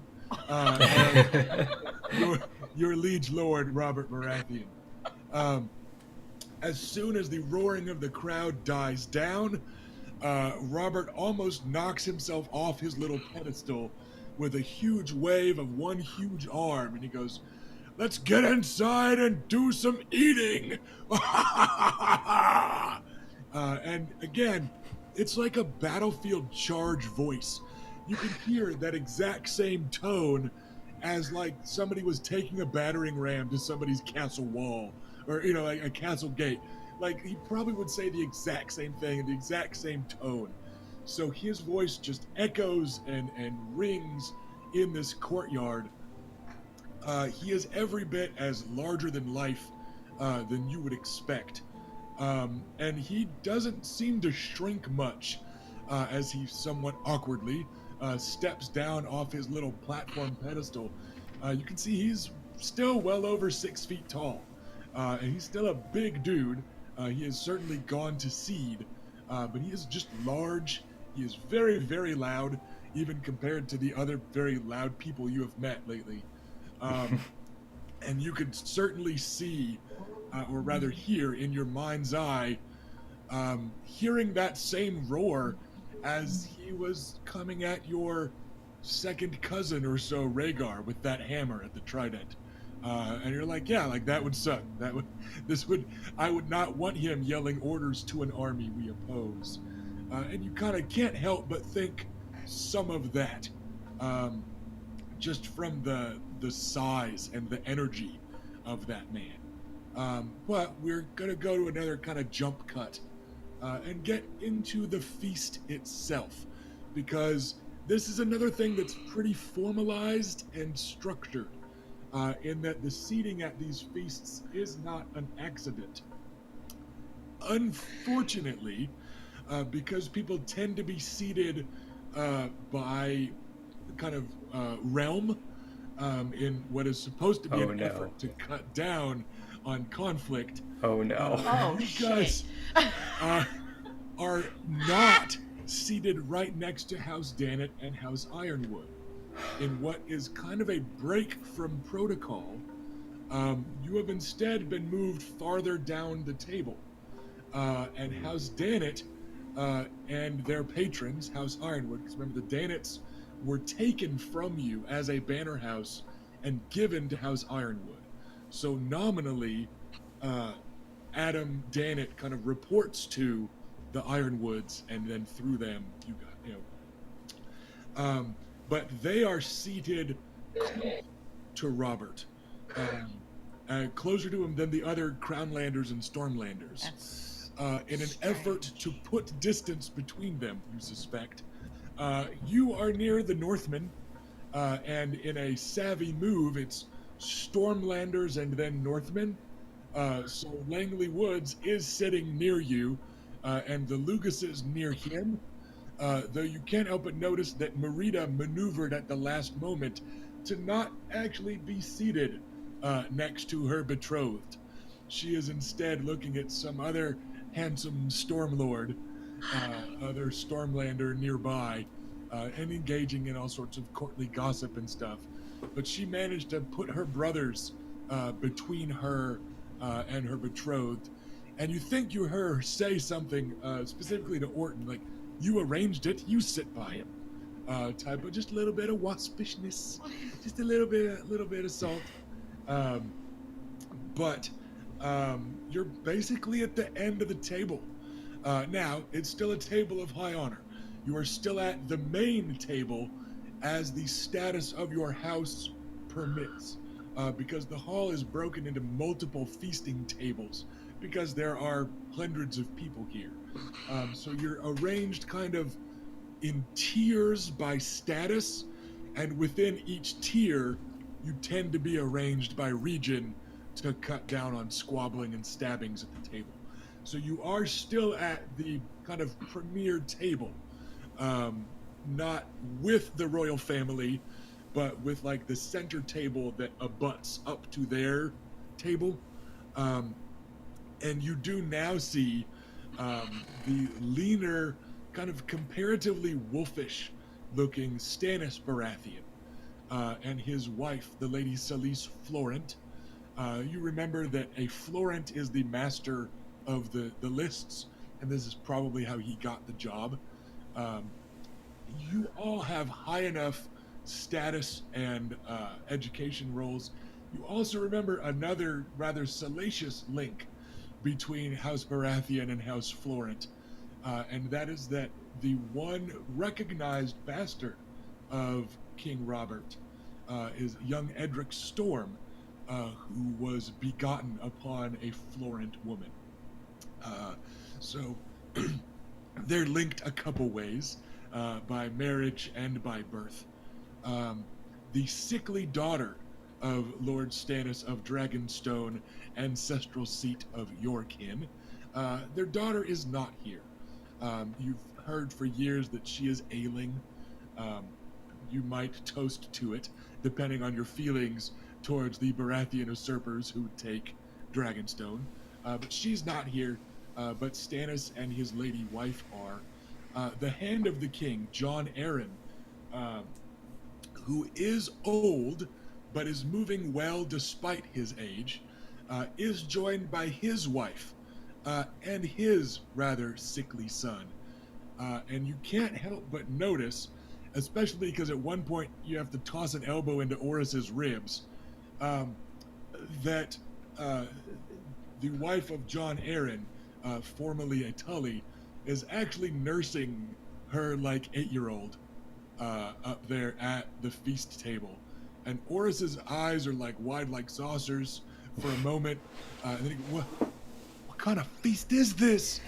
Your liege lord, Robert Baratheon. As soon as the roaring of the crowd dies down, Robert almost knocks himself off his little pedestal with a huge wave of one huge arm, and he goes, "Let's get inside and do some eating!" And again, it's like a battlefield charge voice. You can hear that exact same tone as like somebody was taking a battering ram to somebody's castle wall, or like a castle gate. Like, he probably would say the exact same thing in the exact same tone. So his voice just echoes and rings in this courtyard. He is every bit as larger than life than you would expect. And he doesn't seem to shrink much as he somewhat awkwardly steps down off his little platform pedestal. You can see he's still well over 6 feet tall. And he's still a big dude. He has certainly gone to seed, but he is just large. He is very, very loud, even compared to the other very loud people you have met lately. And you could certainly see, or rather hear in your mind's eye, hearing that same roar as he was coming at your second cousin or so, Rhaegar, with that hammer at the trident. And you're like, yeah, like that would suck. I would not want him yelling orders to an army we oppose. And you kind of can't help but think some of that, um, just from the size and the energy of that man. But we're gonna go to another kind of jump cut and get into the feast itself, because this is another thing that's pretty formalized and structured, in that the seating at these feasts is not an accident. Unfortunately, because people tend to be seated by kind of realm, in what is supposed to be Oh, an no. effort to cut down on conflict. Oh no. Oh, You guys are not seated right next to House Dannet and House Ironwood. In what is kind of a break from protocol, you have instead been moved farther down the table. And House Dannet and their patrons, House Ironwood, because remember the Dannets were taken from you as a banner house and given to House Ironwood. So nominally, Adam Dannet kind of reports to the Ironwoods, and then through them, but they are seated to Robert, closer to him than the other Crownlanders and Stormlanders. That's In an strange. effort to put distance between them, you suspect. You are near the Northmen, and in a savvy move, it's Stormlanders and then Northmen. So Langley Woods is sitting near you, and the Lucases near him. Though you can't help but notice that Merida maneuvered at the last moment to not actually be seated next to her betrothed. She is instead looking at some other handsome Stormlord, other Stormlander nearby, and engaging in all sorts of courtly gossip and stuff. But she managed to put her brothers between her and her betrothed. And you think you heard her say something specifically to Orton, like, you arranged it, you sit by him. Type of just a little bit of waspishness, just a little bit of salt. But you're basically at the end of the table. Now, it's still a table of high honor. You are still at the main table as the status of your house permits, because the hall is broken into multiple feasting tables, because there are hundreds of people here. So you're arranged kind of in tiers by status, and within each tier, you tend to be arranged by region to cut down on squabbling and stabbings at the table. So you are still at the kind of premier table, not with the royal family, but with like the center table that abuts up to their table. And you do now see the leaner, kind of comparatively wolfish looking Stannis Baratheon, and his wife, the Lady Selyse Florent. You remember that a Florent is the master of the lists, and this is probably how he got the job. You all have high enough status and education roles. You also remember another rather salacious link between House Baratheon and House Florent, and that is that the one recognized bastard of King Robert is young Edric Storm, who was begotten upon a Florent woman. So they're linked a couple ways, by marriage and by birth. The sickly daughter of Lord Stannis of Dragonstone, ancestral seat of your kin, their daughter is not here. You've heard for years that she is ailing. You might toast to it, depending on your feelings towards the Baratheon usurpers who take Dragonstone. But she's not here, but Stannis and his lady wife are. The Hand of the King, Jon Arryn, who is old, but is moving well despite his age, is joined by his wife, and his rather sickly son, and you can't help but notice, especially because at one point you have to toss an elbow into Oris's ribs, um, that uh, the wife of John Aaron, formerly a Tully, is actually nursing her like 8-year-old up there at the feast table. And Oris's eyes are like wide like saucers for a moment, and then he goes, what kind of feast is this?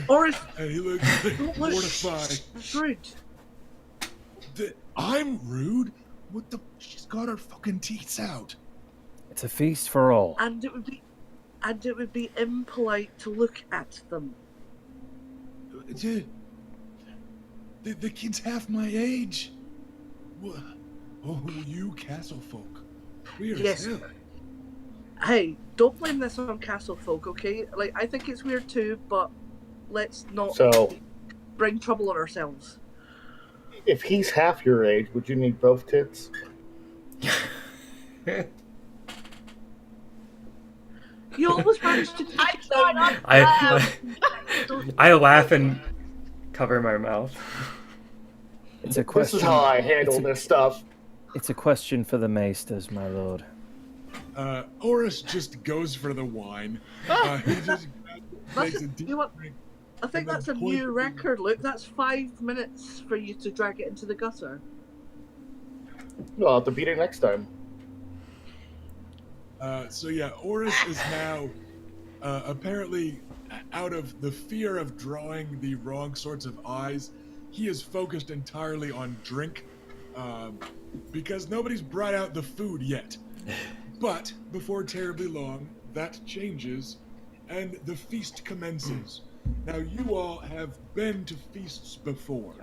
Oris, And he looks like mortified. rude. I'm rude? What the? She's got her fucking teeth out. It's a feast for all. And it would be impolite to look at them. The kid's half my age. Oh, you castle folk. Weird Yes. as hell. Hey, don't blame this on castle folk, okay? Like, I think it's weird too, but let's not So, bring trouble on ourselves. if he's half your age, would you need both tits? You always manage to I take try down. not I laugh and cover my mouth. It's a This question. is how I handle this stuff. It's a question for the maesters, my lord. Oris just goes for the wine. He just takes a deep You know what? drink. I think And then that's a point- new record, Luke. That's 5 minutes for you to drag it into the gutter. No, I'll have to beat it next time. So yeah, Oris is now apparently out of the fear of drawing the wrong sorts of eyes. He is focused entirely on drink, because nobody's brought out the food yet. But before terribly long, that changes, and the feast commences. Now, you all have been to feasts before,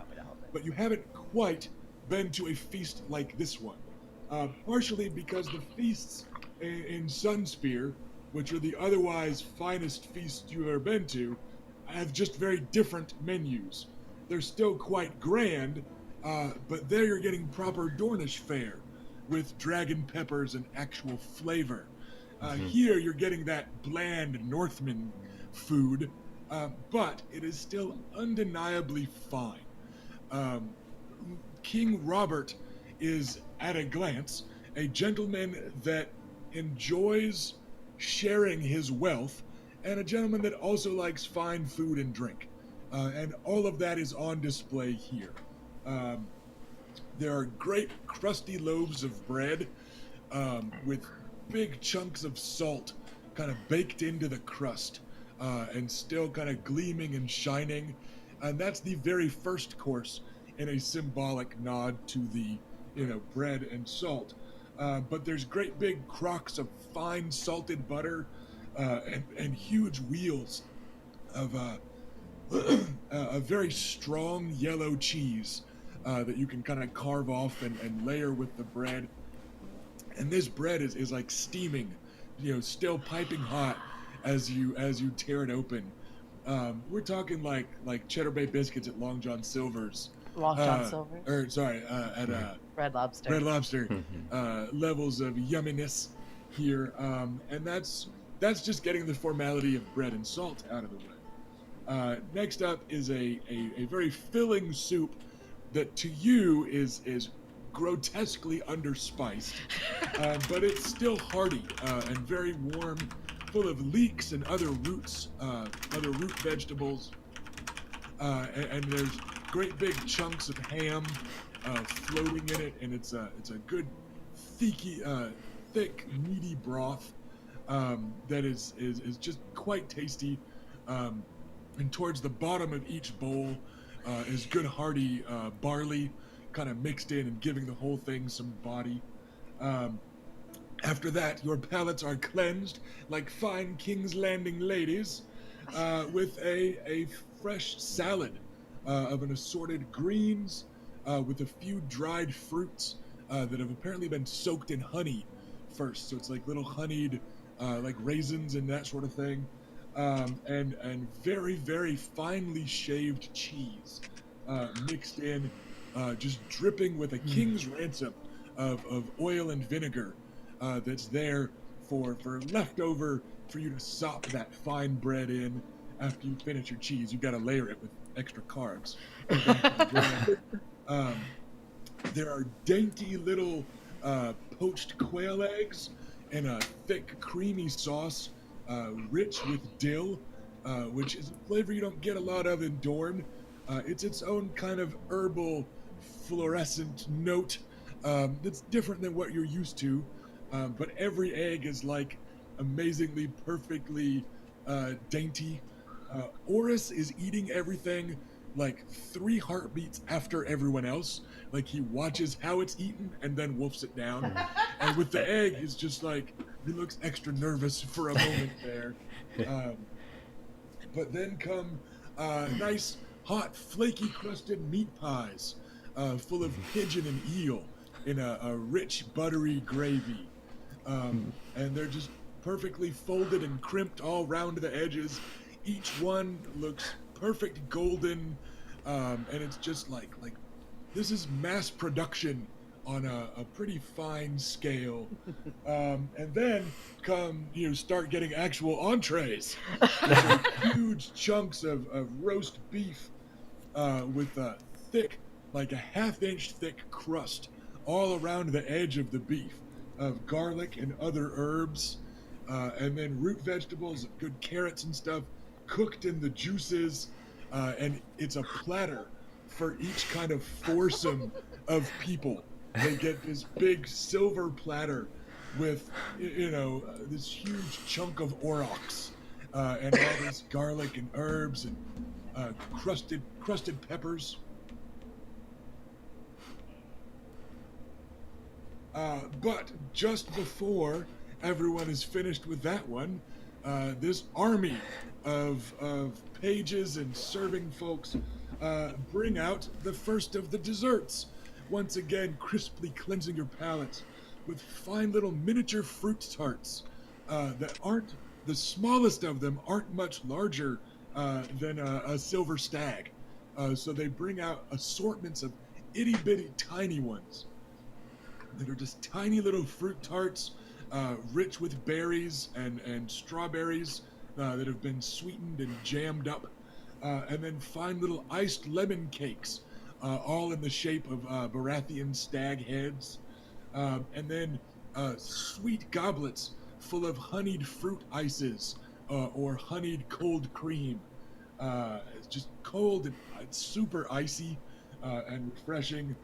but you haven't quite been to a feast like this one. Partially because the feasts in Sunspear, which are the otherwise finest feasts you've ever been to, have just very different menus. They're still quite grand, but there you're getting proper Dornish fare with dragon peppers and actual flavor. Here you're getting that bland Northman food, but it is still undeniably fine. King Robert is, at a glance, a gentleman that enjoys sharing his wealth, and a gentleman that also likes fine food and drink. And all of that is on display here. There are great crusty loaves of bread with big chunks of salt kind of baked into the crust and still kind of gleaming and shining. And that's the very first course in a symbolic nod to the, bread and salt. But there's great big crocks of fine salted butter and huge wheels of a very strong yellow cheese that you can kind of carve off and layer with the bread. And this bread is like steaming, still piping hot as you tear it open. We're talking like Cheddar Bay biscuits at Long John Silver's. Long John Silver's. Or sorry, at Red Lobster. Red Lobster levels of yumminess here, and that's just getting the formality of bread and salt out of the way. Next up is a very filling soup that to you is grotesquely underspiced, but it's still hearty and very warm, full of leeks and other roots, other root vegetables, and there's great big chunks of ham floating in it, and it's a good thick meaty broth that is just quite tasty. And towards the bottom of each bowl is good hearty barley kind of mixed in and giving the whole thing some body. After that, your palates are cleansed like fine King's Landing ladies with a fresh salad of an assorted greens with a few dried fruits that have apparently been soaked in honey first. So it's like little honeyed like raisins and that sort of thing. And very, very finely shaved cheese mixed in, just dripping with a king's ransom of oil and vinegar that's there for leftover for you to sop that fine bread in after you finish your cheese. You've got to layer it with extra carbs. um, there are dainty little poached quail eggs in a thick, creamy sauce, rich with dill, which is a flavor you don't get a lot of in Dorne. It's its own kind of herbal, fluorescent note that's different than what you're used to. But every egg is like amazingly, perfectly dainty. Oris is eating everything like 3 heartbeats after everyone else. Like he watches how it's eaten and then wolfs it down. And with the egg, it's just like he looks extra nervous for a moment there. But then come nice, hot, flaky crusted meat pies full of pigeon and eel in a rich, buttery gravy. And they're just perfectly folded and crimped all round the edges. Each one looks perfect golden, and it's just like this is mass production on a pretty fine scale. And then start getting actual entrees. So huge chunks of roast beef with a thick, like a half-inch thick crust all around the edge of the beef of garlic and other herbs, and then root vegetables, good carrots and stuff, cooked in the juices, and it's a platter for each kind of foursome of people. They get this big silver platter with, this huge chunk of aurochs, and all this garlic and herbs and crusted peppers. But just before everyone is finished with that one, this army of pages and serving folks bring out the first of the desserts, once again crisply cleansing your palates with fine little miniature fruit tarts that aren't, the smallest of them aren't much larger than a silver stag. So they bring out assortments of itty-bitty tiny ones that are just tiny little fruit tarts, rich with berries and strawberries that have been sweetened and jammed up, and then fine little iced lemon cakes, all in the shape of Baratheon stag heads, and then sweet goblets full of honeyed fruit ices or honeyed cold cream. It's just cold and it's super icy and refreshing,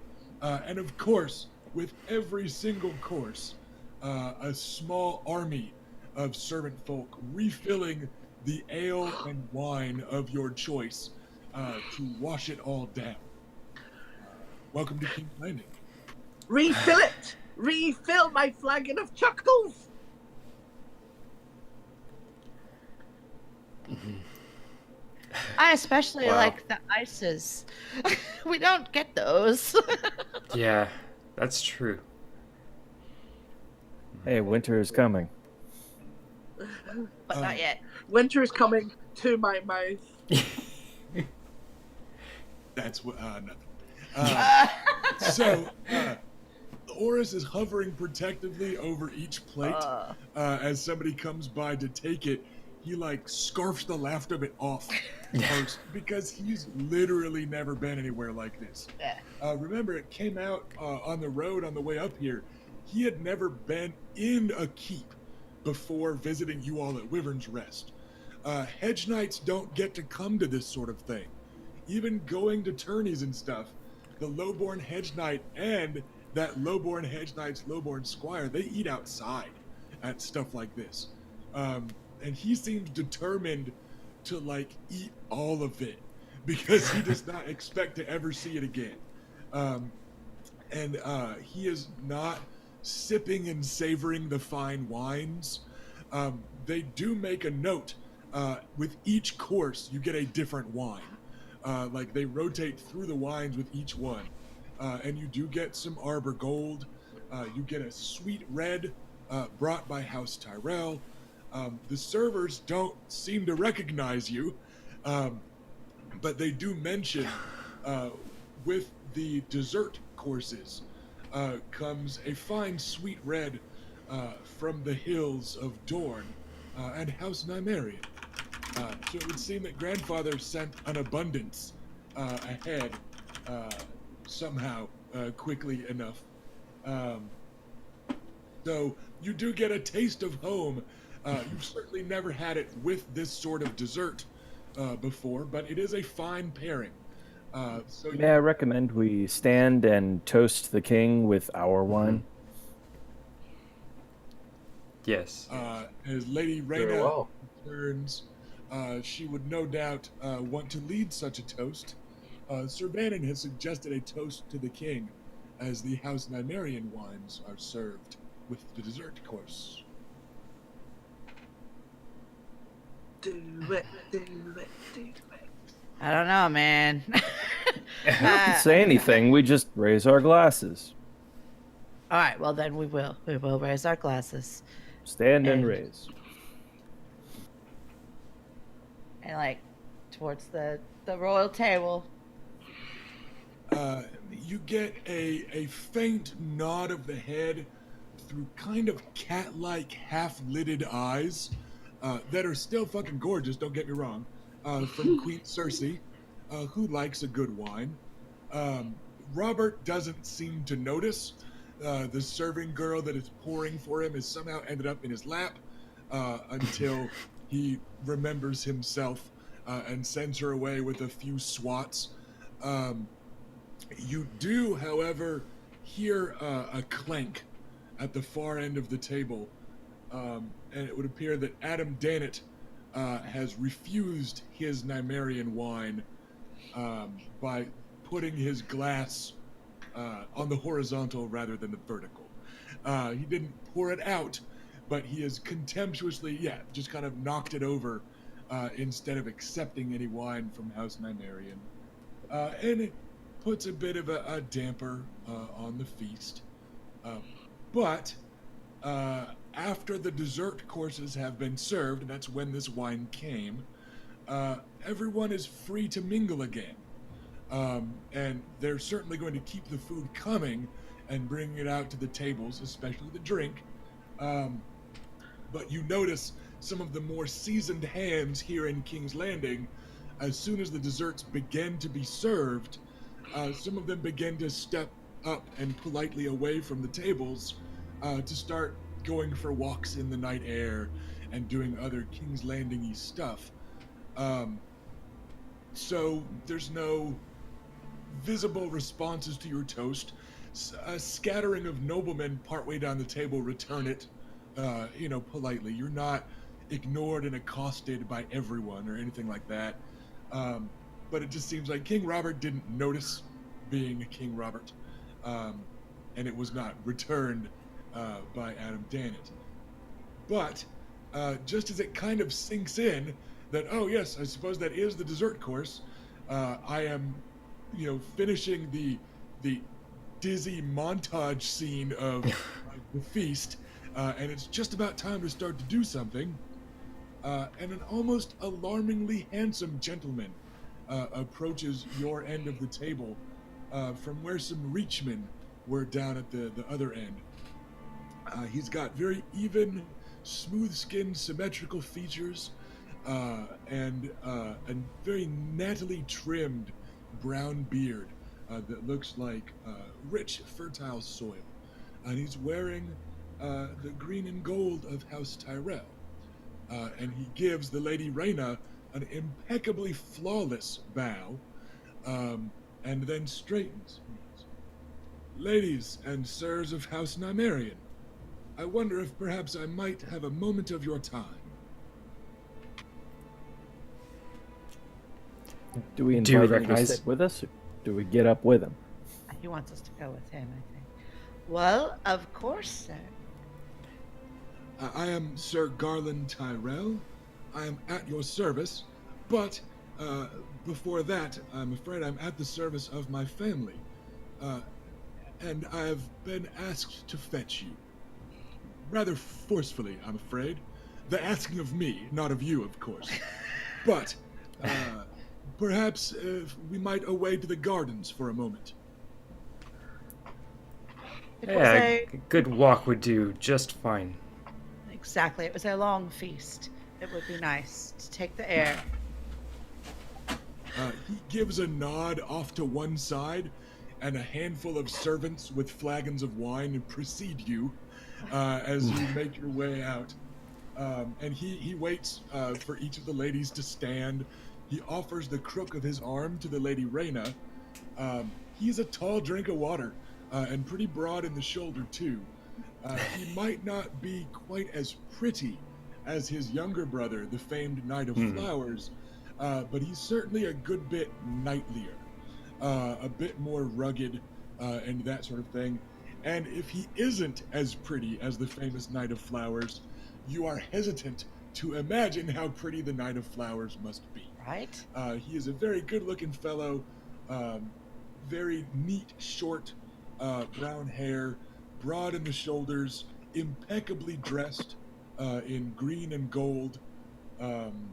and of course, with every single course, a small army of servant folk refilling the ale and wine of your choice to wash it all down. Welcome to King's Landing. Refill it! Refill my flagon of chuckles! I especially like the ices. We don't get those. Yeah, that's true. Hey, winter is coming. But not yet. Winter is coming to my mouth. That's what, nothing. So, Oris is hovering protectively over each plate. As somebody comes by to take it, he scarfs the last of it off first because he's literally never been anywhere like this. Remember, it came out on the road on the way up here. He had never been in a keep before visiting you all at Wyvern's Rest. Hedge Knights don't get to come to this sort of thing. Even going to tourneys and stuff, the lowborn Hedge Knight and that lowborn Hedge Knight's lowborn squire, they eat outside at stuff like this. And he seems determined to eat all of it because he does not expect to ever see it again. And he is not sipping and savoring the fine wines. They do make a note. With each course, you get a different wine. They rotate through the wines with each one. And you do get some Arbor Gold. You get a sweet red brought by House Tyrell. The servers don't seem to recognize you, but they do mention with the dessert courses comes a fine sweet red from the hills of Dorne and House Nymerian. So it would seem that Grandfather sent an abundance ahead somehow quickly enough. Um, so you do get a taste of home. You've certainly never had it with this sort of dessert before, but it is a fine pairing. So May I recommend we stand and toast the king with our wine? Yes. As Lady Very Reyna well. returns, she would no doubt want to lead such a toast. Sir Bannon has suggested a toast to the king as the House Nymerian wines are served with the dessert course. Do it, do it, do it. I don't know, man. We don't say anything. We just raise our glasses. All right, well then we will. We will raise our glasses Stand and And- raise. and like towards the royal table. You get a faint nod of the head through kind of cat-like, half-lidded eyes that are still fucking gorgeous, don't get me wrong, from Queen Cersei, who likes a good wine. Robert doesn't seem to notice. The serving girl that is pouring for him has somehow ended up in his lap until he remembers himself and sends her away with a few swats. You do, however, hear a clank at the far end of the table, and it would appear that Adam Dannett has refused his Nymerian wine by putting his glass on the horizontal rather than the vertical. He didn't pour it out, but he has contemptuously, just kind of knocked it over instead of accepting any wine from House Nymerian. And it puts a bit of a damper on the feast. But after the dessert courses have been served, that's when this wine came, everyone is free to mingle again. And they're certainly going to keep the food coming and bring it out to the tables, especially the drink. But you notice some of the more seasoned hands here in King's Landing, as soon as the desserts begin to be served, some of them begin to step up and politely away from the tables to start going for walks in the night air and doing other King's Landing-y stuff. So there's no visible responses to your toast. A scattering of noblemen partway down the table return it, politely. You're not ignored and accosted by everyone or anything like that. But it just seems like King Robert didn't notice being King Robert, and it was not returned by Adam Dannett. But just as it kind of sinks in that, oh yes, I suppose that is the dessert course, I am, finishing the dizzy montage scene of the feast, and it's just about time to start to do something. And an almost alarmingly handsome gentleman approaches your end of the table from where some reachmen were down at the other end. He's got very even, smooth-skinned, symmetrical features and a very nattily trimmed brown beard that looks like rich, fertile soil. And he's wearing the green and gold of House Tyrell. And he gives the Lady Reyna an impeccably flawless bow, and then straightens. Ladies and sirs of House Nymerian, I wonder if perhaps I might have a moment of your time. Do we Do you invite him to recognize- sit with us, or do we get up with him? He wants us to go with him, I think. Well, of course, sir. I am Sir Garland Tyrell. I am at your service, but before that, I'm afraid I'm at the service of my family. And I have been asked to fetch you. Rather forcefully, I'm afraid. The asking of me, not of you, of course. But perhaps we might away to the gardens for a moment. It was Yeah, a a good walk would do just fine. exactly. It was a long feast. It would be nice to take the air. He gives a nod off to one side, and a handful of servants with flagons of wine precede you as you make your way out. And he waits for each of the ladies to stand. He offers the crook of his arm to the Lady Reyna. He's a tall drink of water and pretty broad in the shoulder, too. He might not be quite as pretty as his younger brother, the famed Knight of Flowers, but he's certainly a good bit knightlier, a bit more rugged, and that sort of thing. And if he isn't as pretty as the famous Knight of Flowers, you are hesitant to imagine how pretty the Knight of Flowers must be. Right? He is a very good-looking fellow, very neat, short, brown hair, broad in the shoulders, impeccably dressed in green and gold, and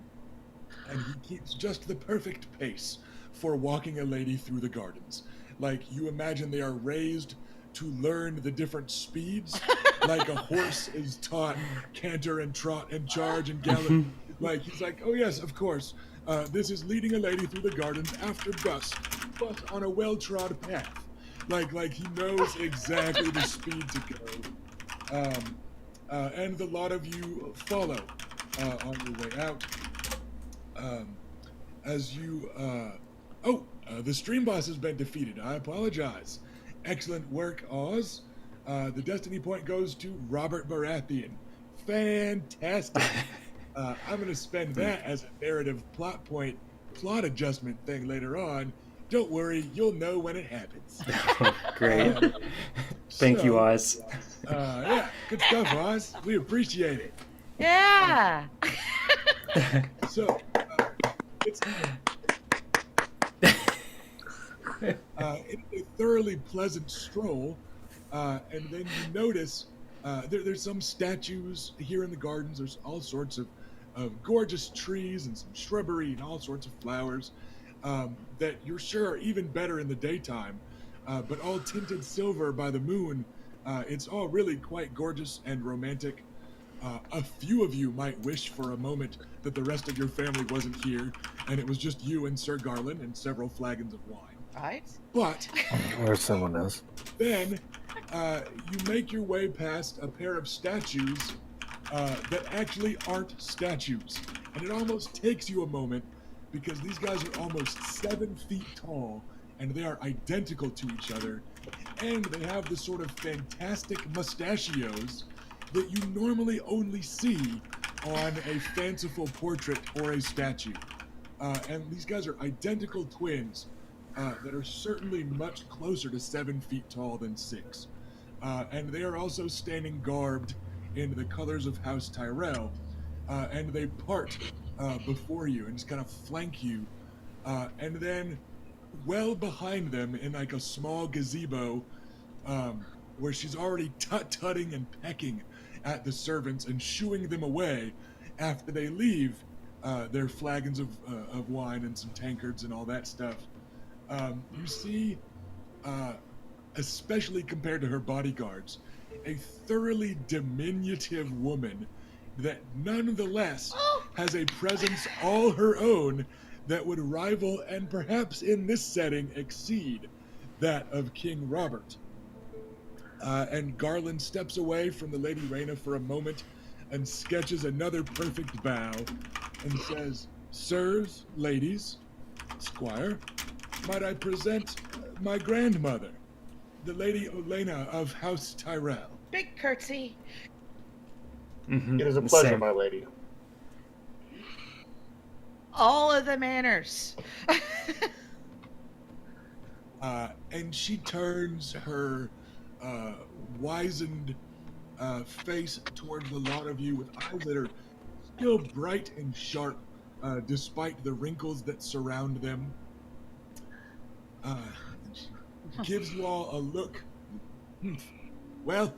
he keeps just the perfect pace for walking a lady through the gardens. Like, you imagine they are raised to learn the different speeds, like a horse is taught canter and trot and charge and gallop. Like, he's like, oh yes, of course, this is leading a lady through the gardens after dusk, but on a well-trod path. Like he knows exactly the speed to go. And the lot of you follow on your way out. As you, the stream boss has been defeated. I apologize. Excellent work, Oz. The destiny point goes to Robert Baratheon. Fantastic. I'm going to spend that as a narrative plot point, plot adjustment thing later on. Don't worry, you'll know when it happens. Great. Thank you, Oz. Yeah, good stuff, Oz. We appreciate it. Yeah. So, it's a thoroughly pleasant stroll, and then you notice there's some statues here in the gardens. There's all sorts of gorgeous trees and some shrubbery and all sorts of flowers that you're sure are even better in the daytime, but all tinted silver by the moon. It's all really quite gorgeous and romantic. A few of you might wish for a moment that the rest of your family wasn't here, and it was just you and Sir Garland and several flagons of wine. Right? But Or someone else. then you make your way past a pair of statues that actually aren't statues. And it almost takes you a moment because these guys are almost 7 feet tall and they are identical to each other. And they have the sort of fantastic mustachios that you normally only see on a fanciful portrait or a statue. And these guys are identical twins that are certainly much closer to 7 feet tall than 6. And they are also standing garbed in the colors of House Tyrell. And they part before you and just kind of flank you. And then well behind them in like a small gazebo where she's already tut-tutting and pecking at the servants and shooing them away after they leave their flagons of wine and some tankards and all that stuff. You see, especially compared to her bodyguards, a thoroughly diminutive woman that nonetheless has a presence all her own that would rival and perhaps in this setting exceed that of King Robert. And Garland steps away from the Lady Reyna for a moment and sketches another perfect bow and says, "Sirs, ladies, squire, might I present my grandmother, the Lady Olenna of House Tyrell." Big curtsy. It is a pleasure, Same. my lady. All of the manners. And she turns her wizened face towards the lot of you with eyes that are still bright and sharp, despite the wrinkles that surround them. She gives you all a look. Well,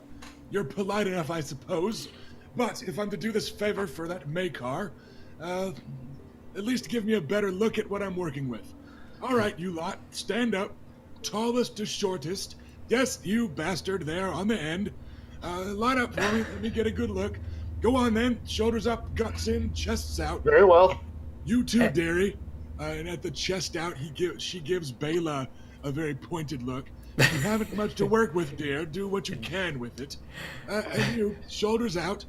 you're polite enough, I suppose, but if I'm to do this favor for that Maykar, at least give me a better look at what I'm working with. All right, you lot, stand up, tallest to shortest. Yes, you bastard there on the end. Line up for me, let me get a good look. Go on then, shoulders up, guts in, chests out. Very well. You too, dearie. And at the chest out, she gives Bela a very pointed look. You haven't much to work with, dear. Do what you can with it. And you, shoulders out.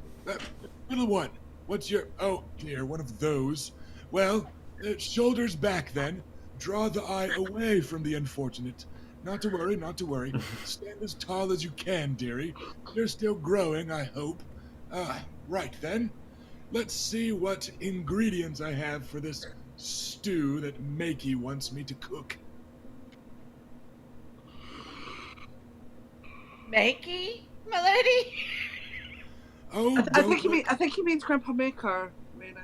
Little one, what's your... Oh, dear, one of those. Well, shoulders back then. Draw the eye away from the unfortunate. Not to worry, not to worry. Stand as tall as you can, dearie. You're still growing, I hope. Right then. Let's see what ingredients I have for this stew that Makey wants me to cook. Makey, my lady? Oh, I think he means Grandpa Maker, Raina.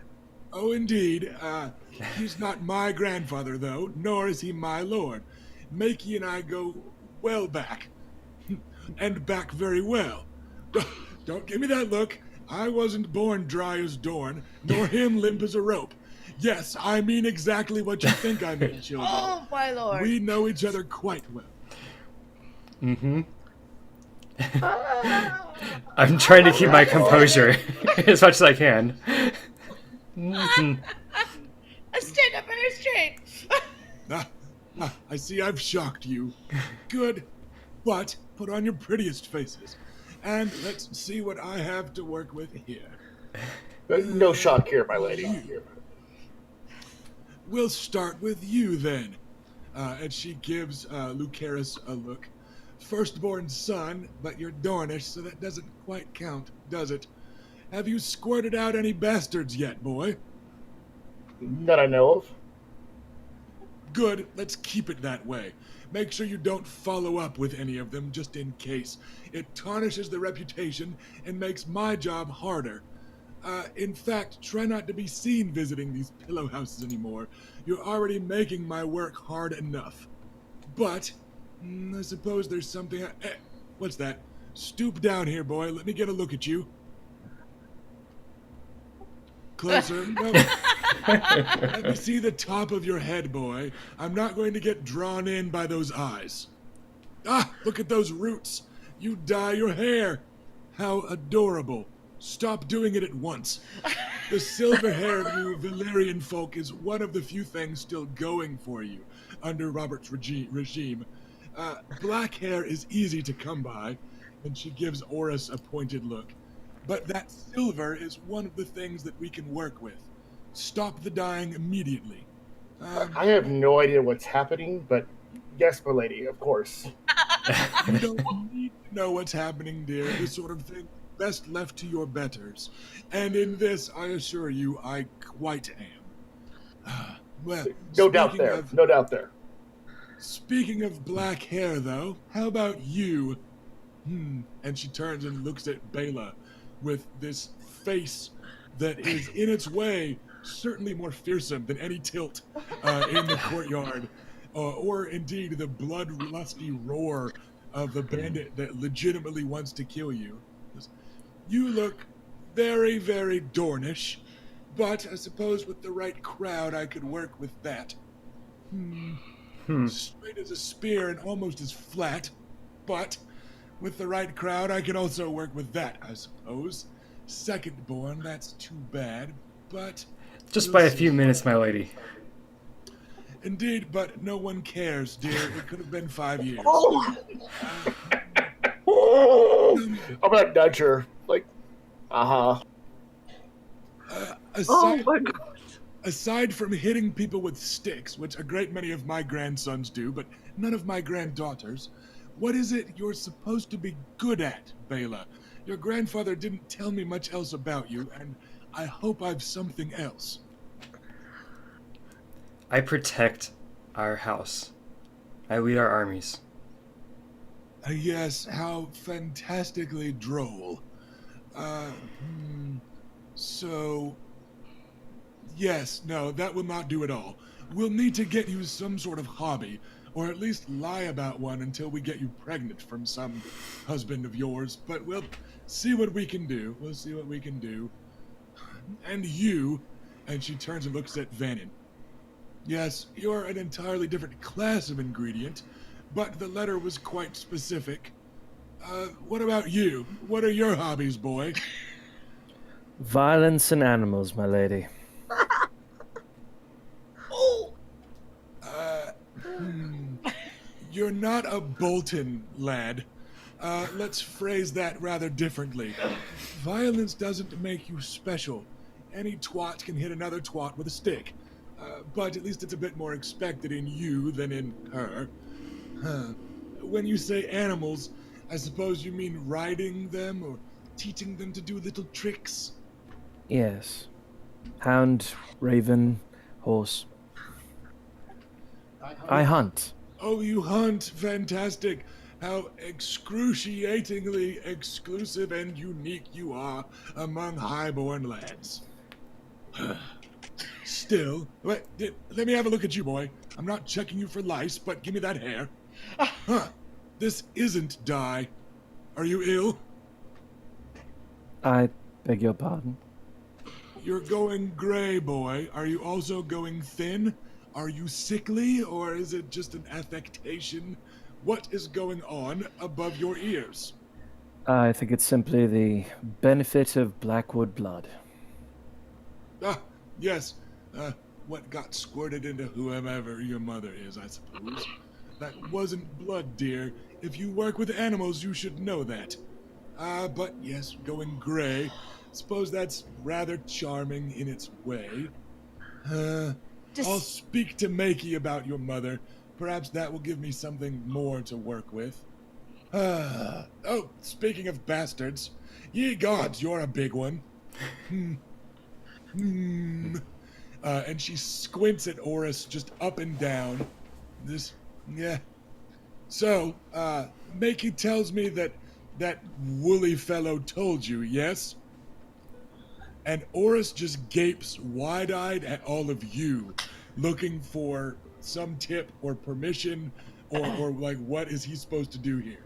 Oh, indeed. He's not my grandfather, though, nor is he my lord. Makey and I go well back. And back very well. Don't give me that look. I wasn't born dry as Dorn, nor him limp as a rope. Yes, I mean exactly what you think I mean, children. Oh, my lord. We know each other quite well. Mm-hmm. I'm trying to keep my composure as much as I can. Mm-hmm. Stand up in her strength. I see I've shocked you. Good. But put on your prettiest faces. And let's see what I have to work with here. No shock here, my lady. We'll start with you, then. And she gives Lucaris a look. Firstborn son, but you're Dornish, so that doesn't quite count, does it? Have you squirted out any bastards yet, boy? That I know of. Good, let's keep it that way. Make sure you don't follow up with any of them, just in case. It tarnishes the reputation and makes my job harder. In fact, try not to be seen visiting these pillow houses anymore. You're already making my work hard enough. But, I suppose there's something... what's that? Stoop down here, boy. Let me get a look at you. Closer. No. Let me see the top of your head, boy. I'm not going to get drawn in by those eyes. Ah, look at those roots. You dye your hair. How adorable. Stop doing it at once. The silver hair of you Valyrian folk is one of the few things still going for you under Robert's regime. Black hair is easy to come by, and she gives Oris a pointed look. But that silver is one of the things that we can work with. Stop the dyeing immediately. I have no idea what's happening, but yes, my lady, of course. You don't need to know what's happening, dear. This sort of thing best left to your betters. And in this, I assure you, I quite am. Well, no doubt there. Speaking of black hair, though, how about you? And she turns and looks at Bela with this face that is, in its way, certainly more fearsome than any tilt in the courtyard, or indeed the bloodlusty roar of the bandit that legitimately wants to kill you. You look very, very Dornish, but I suppose with the right crowd I could work with that. Straight as a spear and almost as flat, but with the right crowd I can also work with that, I suppose. Secondborn, that's too bad, but... Just by a few minutes, my lady. Indeed, but no one cares, dear. It could have been 5 years. I'm gonna nudge her. Like, Oh my god. Aside from hitting people with sticks, which a great many of my grandsons do, but none of my granddaughters, what is it you're supposed to be good at, Bela? Your grandfather didn't tell me much else about you, and I hope I've something else. I protect our house. I lead our armies. Yes, how fantastically droll. So... Yes, no, that will not do at all. We'll need to get you some sort of hobby, or at least lie about one until we get you pregnant from some husband of yours, but we'll see what we can do. We'll see what we can do. And you, and she turns and looks at Vannon. Yes, you're an entirely different class of ingredient, but the letter was quite specific. What about you? What are your hobbies, boy? Violence and animals, my lady. You're not a Bolton, lad. Let's phrase that rather differently. Violence doesn't make you special. Any twat can hit another twat with a stick. But at least it's a bit more expected in you than in her. When you say animals, I suppose you mean riding them or teaching them to do little tricks? Yes. Hound, raven, horse. I hunt. Oh, you hunt. Fantastic. How excruciatingly exclusive and unique you are among highborn lads. Still, let me have a look at you, boy. I'm not checking you for lice, but give me that hair. Huh. This isn't dye. Are you ill? I beg your pardon. You're going gray, boy. Are you also going thin? Are you sickly, or is it just an affectation? What is going on above your ears? I think it's simply the benefit of Blackwood blood. Ah, yes. What got squirted into whomever your mother is, I suppose. That wasn't blood, dear. If you work with animals, you should know that. But yes, going gray. Suppose that's rather charming in its way. I'll speak to Makey about your mother. Perhaps that will give me something more to work with. Oh, speaking of bastards. Ye gods, you're a big one. And she squints at Oris just up and down. Yeah. So, Makey tells me that woolly fellow told you, yes? And Oris just gapes wide-eyed at all of you, looking for some tip or permission or like, what is he supposed to do here?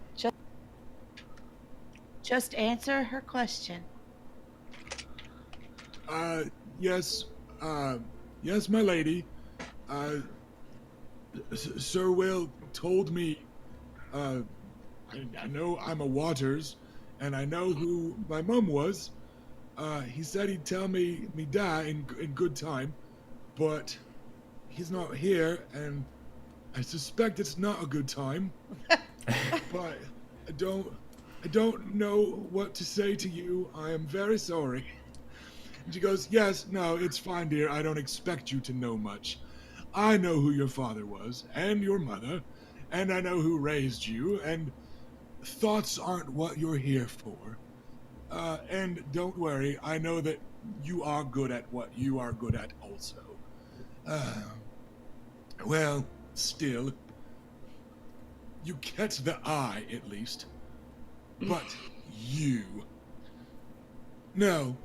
Just answer her question. Yes, yes, my lady. Sir Will told me, I know I'm a Waters, and I know who my mum was. He said he'd tell me die in good time, but he's not here, and I suspect it's not a good time. But I don't know what to say to you. I am very sorry. And she goes, yes, no, it's fine, dear. I don't expect you to know much. I know who your father was, and your mother, and I know who raised you, and thoughts aren't what you're here for. And don't worry, I know that you are good at what you are good at also. Well, still, you catch the eye, at least. But you... No,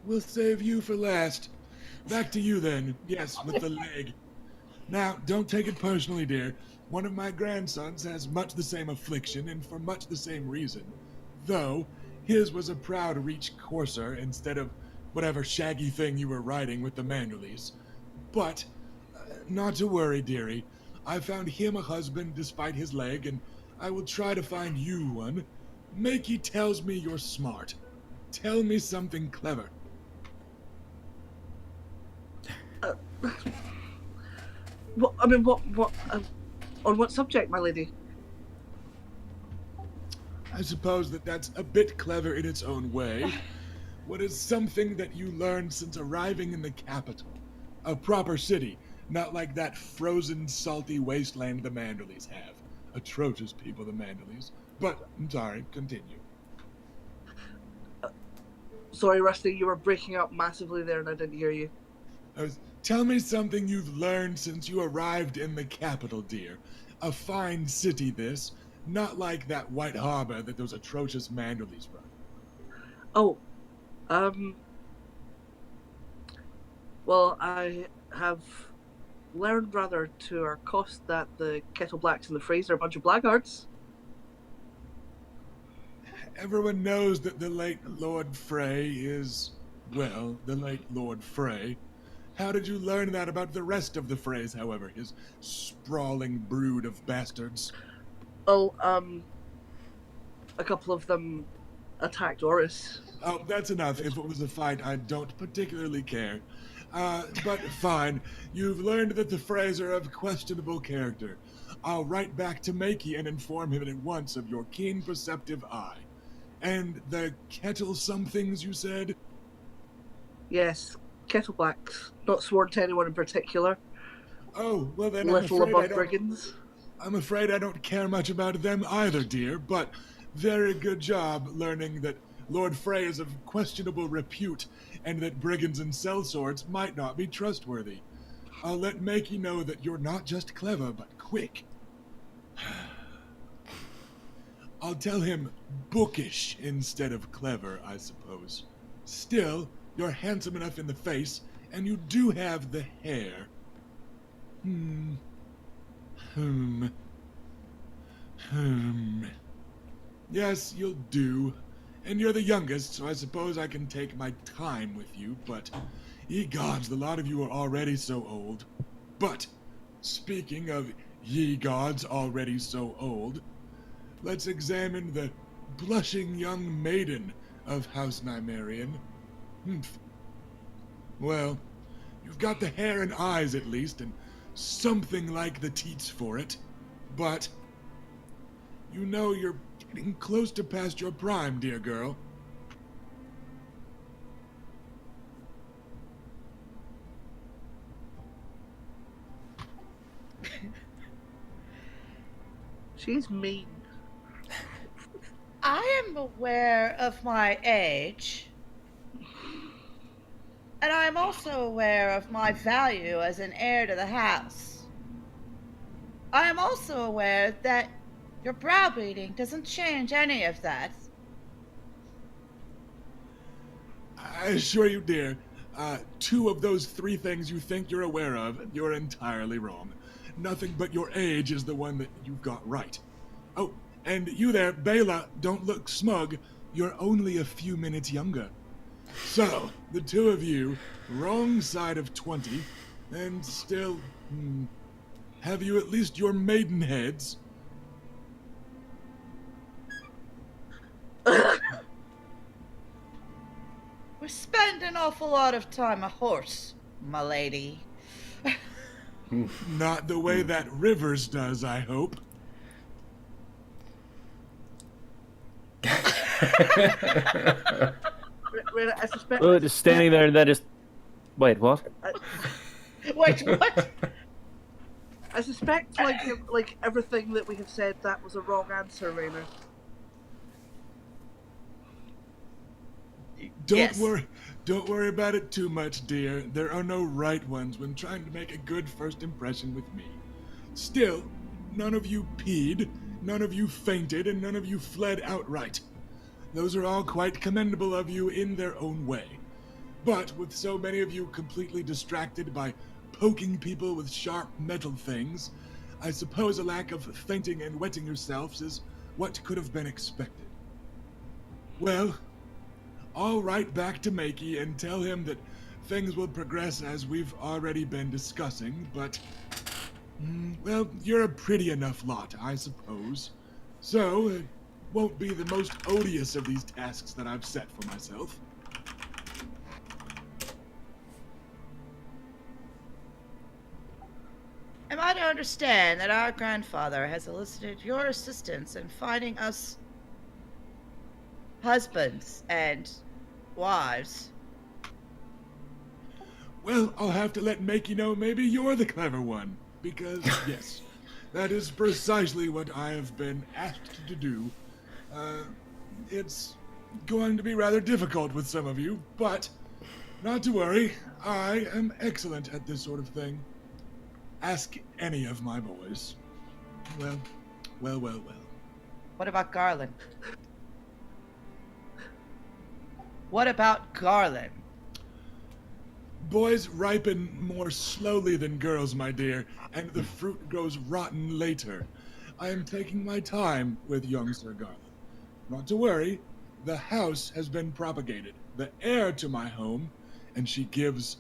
we'll save you for last. Back to you then, yes, with the leg. Now, don't take it personally, dear. One of my grandsons has much the same affliction, and for much the same reason. Though, his was a proud reach courser instead of whatever shaggy thing you were riding with the Manualies. But, not to worry, dearie. I found him a husband despite his leg, and I will try to find you one. Makey tells me you're smart. Tell me something clever. What? On what subject, my lady? I suppose that's a bit clever in its own way. What is something that you learned since arriving in the capital? A proper city, not like that frozen, salty wasteland the Manderleys have. Atrocious people, the Manderleys. But, I'm sorry, continue. Sorry, Rusty, you were breaking up massively there and I didn't hear you. Tell me something you've learned since you arrived in the capital, dear. A fine city, this. Not like that White Harbor that those atrocious Manderleys run. Oh, well, I have learned rather to our cost that the Kettle Blacks and the Freys are a bunch of blackguards. Everyone knows that the late Lord Frey is, well, the late Lord Frey. How did you learn that about the rest of the Freys, however, his sprawling brood of bastards? Oh, a couple of them attacked Oris. Oh, that's enough. If it was a fight, I don't particularly care. But fine. You've learned that the Freys are of questionable character. I'll write back to Makey and inform him at once of your keen perceptive eye. And the kettle somethings you said? Yes, Kettleblacks. Not sworn to anyone in particular. Oh, well then Little above brigands. I'm afraid I don't care much about them either, dear, but very good job learning that Lord Frey is of questionable repute and that brigands and sellswords might not be trustworthy. I'll let Makey know that you're not just clever, but quick. I'll tell him bookish instead of clever, I suppose. Still, you're handsome enough in the face, and you do have the hair. Hmm. Yes, you'll do. And you're the youngest, so I suppose I can take my time with you, but ye gods, the lot of you are already so old. But, speaking of ye gods already so old, let's examine the blushing young maiden of House Nymerian. Humph. Well, you've got the hair and eyes at least, and something like the teats for it. But you know you're getting close to past your prime, dear girl. She's mean. I am aware of my age, and I am also aware of my value as an heir to the house. I am also aware that your browbeating doesn't change any of that. I assure you, dear, two of those three things you think you're aware of, you're entirely wrong. Nothing but your age is the one that you've got right. Oh, and you there, Bela, don't look smug. You're only a few minutes younger. So, the two of you, wrong side of 20, and still, have you at least your maidenheads? We spend an awful lot of time a horse, my lady. Not the way that Rivers does, I hope. I suspect. Well, just standing there and then just. Wait, what? Wait, what? I suspect, like everything that we have said, that was a wrong answer, Rainer. Don't worry about it too much, dear. There are no right ones when trying to make a good first impression with me. Still, none of you peed, none of you fainted, and none of you fled outright. Those are all quite commendable of you in their own way. But with so many of you completely distracted by poking people with sharp metal things, I suppose a lack of fainting and wetting yourselves is what could have been expected. Well, I'll write back to Makey and tell him that things will progress as we've already been discussing, but, well, you're a pretty enough lot, I suppose. So, it won't be the most odious of these tasks that I've set for myself. Am I to understand that our grandfather has elicited your assistance in finding us husbands and wives? Well, I'll have to let Makey know maybe you're the clever one, because, yes, that is precisely what I have been asked to do. It's going to be rather difficult with some of you, but not to worry, I am excellent at this sort of thing. Ask any of my boys. Well. What about Garland? What about Garland? Boys ripen more slowly than girls, my dear, and the fruit grows rotten later. I am taking my time with young Sir Garland. Not to worry, the house has been propagated. The heir to my home, and she gives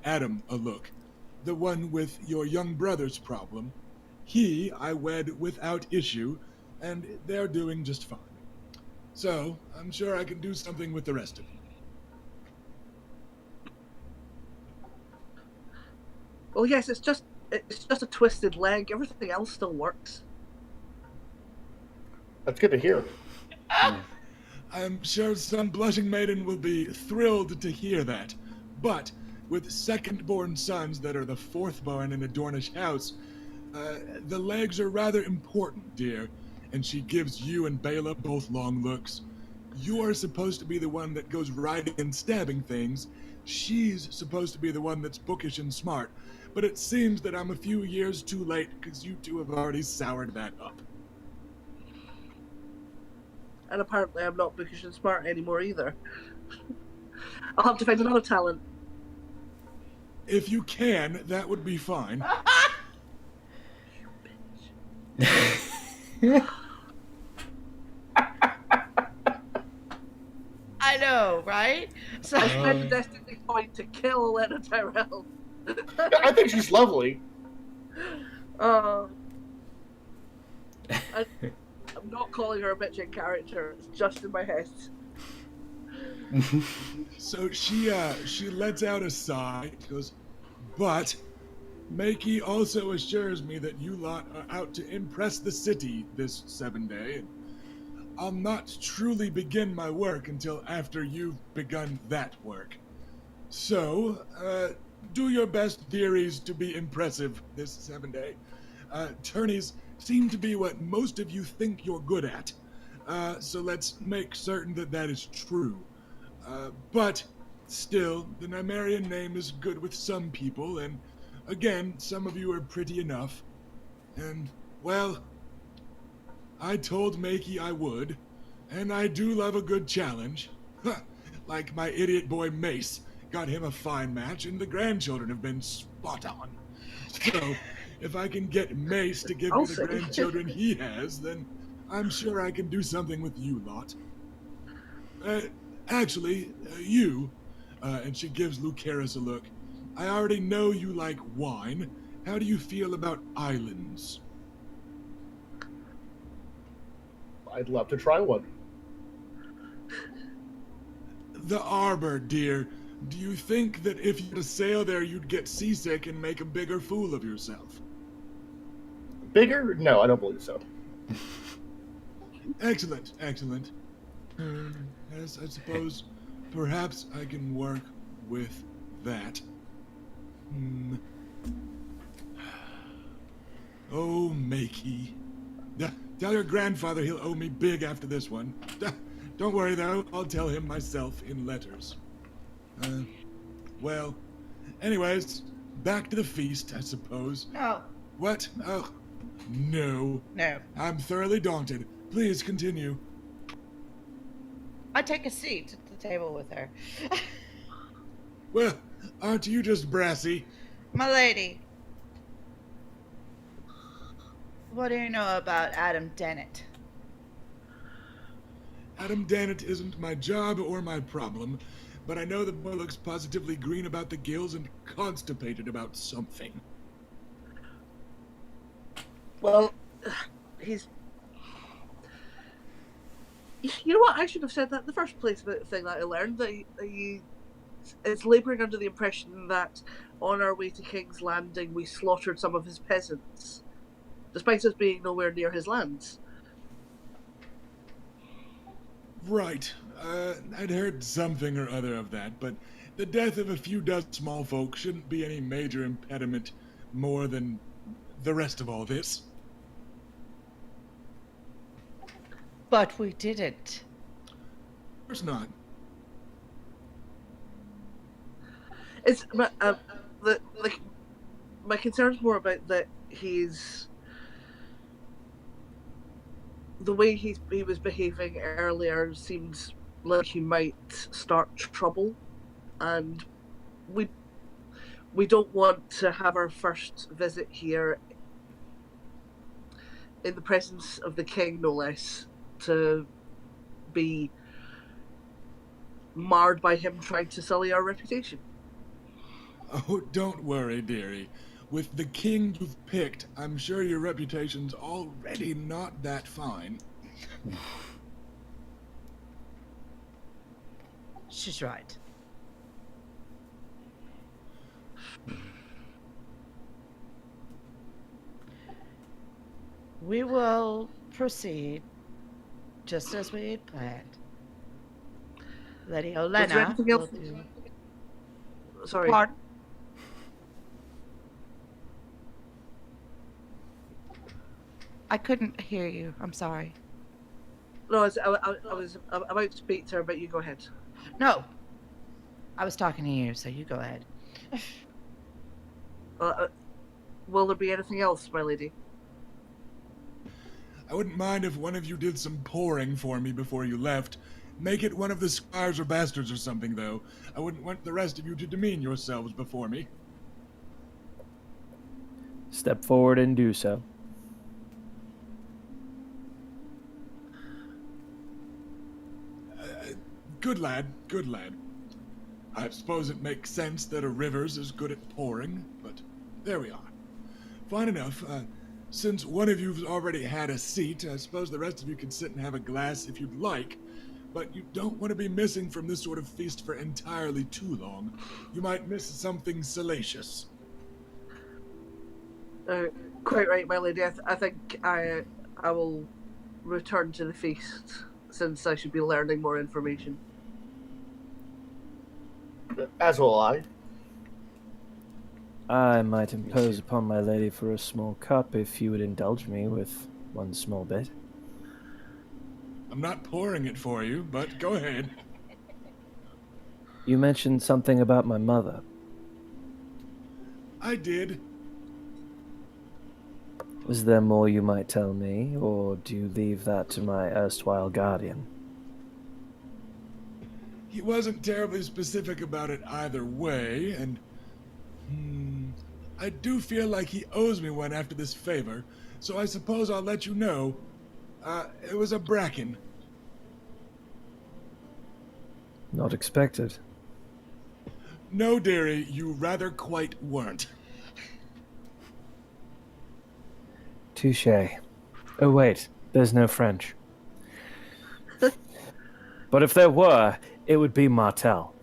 Adam a look, the one with your young brother's problem, he I wed without issue, and they're doing just fine. So, I'm sure I can do something with the rest of you. Well, yes, it's just It's just a twisted leg. Everything else still works. That's good to hear. I'm sure some blushing maiden will be thrilled to hear that. But with second-born sons that are the fourth-born in a Dornish house, the legs are rather important, dear. And she gives you and Bela both long looks. You are supposed to be the one that goes riding and stabbing things. She's supposed to be the one that's bookish and smart. But it seems that I'm a few years too late because you two have already soured that up. And apparently I'm not bookish and smart anymore either. I'll have to find another talent. If you can, that would be fine. I know, right? So I spent a destiny point to kill Olenna Tyrell. I think she's lovely. I'm not calling her a bitch in character. It's just in my head. So she lets out a sigh. She goes, but Makey also assures me that you lot are out to impress the city this 7 day. And I'll not truly begin my work until after you've begun that work. So, do your best, dearies, to be impressive this 7 day. Tourneys seem to be what most of you think you're good at. So let's make certain that that is true. But still, the Nymerian name is good with some people, and again, some of you are pretty enough. And, well, I told Makey I would, and I do love a good challenge. Like my idiot boy Mace got him a fine match, and the grandchildren have been spot on. So, if I can get Mace to give me the grandchildren he has, then I'm sure I can do something with you lot. Actually, you, and she gives Lucaris a look. I already know you like wine. How do you feel about islands? I'd love to try one. The Arbor, dear. Do you think that if you were to sail there, you'd get seasick and make a bigger fool of yourself? Bigger? No, I don't believe so. Excellent, excellent. Yes, I suppose perhaps I can work with that. Oh, Makey. Tell your grandfather he'll owe me big after this one. Don't worry, though. I'll tell him myself in letters. Well, anyways, back to the feast, I suppose. no, What? Oh, no. no. I'm thoroughly daunted. Please continue. I take a seat at the table with her. Well, aren't you just brassy? My lady, what do you know about Adam Dennett? Adam Dannett isn't my job or my problem, but I know the boy looks positively green about the gills and constipated about something. Well, he's... You know what? I should have said that in the first place about the thing that I learned, that he is labouring under the impression that on our way to King's Landing we slaughtered some of his peasants, despite us being nowhere near his lands. Right. I'd heard something or other of that, but the death of a few dozen small folk shouldn't be any major impediment more than the rest of all this. But we didn't. Of course not. It's my concern's more about that he's the way he was behaving earlier seems like he might start trouble, and we don't want to have our first visit here in the presence of the king, no less, to be marred by him trying to sully our reputation. Oh, don't worry, dearie. With the king you've picked, I'm sure your reputation's already not that fine. She's right. We will proceed just as we had planned. Lady Was there Olena anything will else? do. Sorry. Pardon? I couldn't hear you. I'm sorry. No, I was about to speak to her, but you go ahead. No, I was talking to you, so you go ahead. Will there be anything else, my lady? I wouldn't mind if one of you did some pouring for me before you left. Make it one of the squires or bastards or something, though. I wouldn't want the rest of you to demean yourselves before me. Step forward and do so. Good lad, good lad. I suppose it makes sense that a river's is good at pouring, but there we are. Fine enough. Since one of you've already had a seat, I suppose the rest of you can sit and have a glass if you'd like, but you don't want to be missing from this sort of feast for entirely too long. You might miss something salacious. Quite right, my lady. I think I will return to the feast, since I should be learning more information. As will I. I might impose upon my lady for a small cup if you would indulge me with one small bit. I'm not pouring it for you, but go ahead. You mentioned something about my mother. I did. Is there more you might tell me, or do you leave that to my erstwhile guardian? He wasn't terribly specific about it either way, and I do feel like he owes me one after this favor, so I suppose I'll let you know. It was a bracken. Not expected. No, dearie, you rather quite weren't. Touché. Oh wait, there's no French. But if there were, it would be Martel.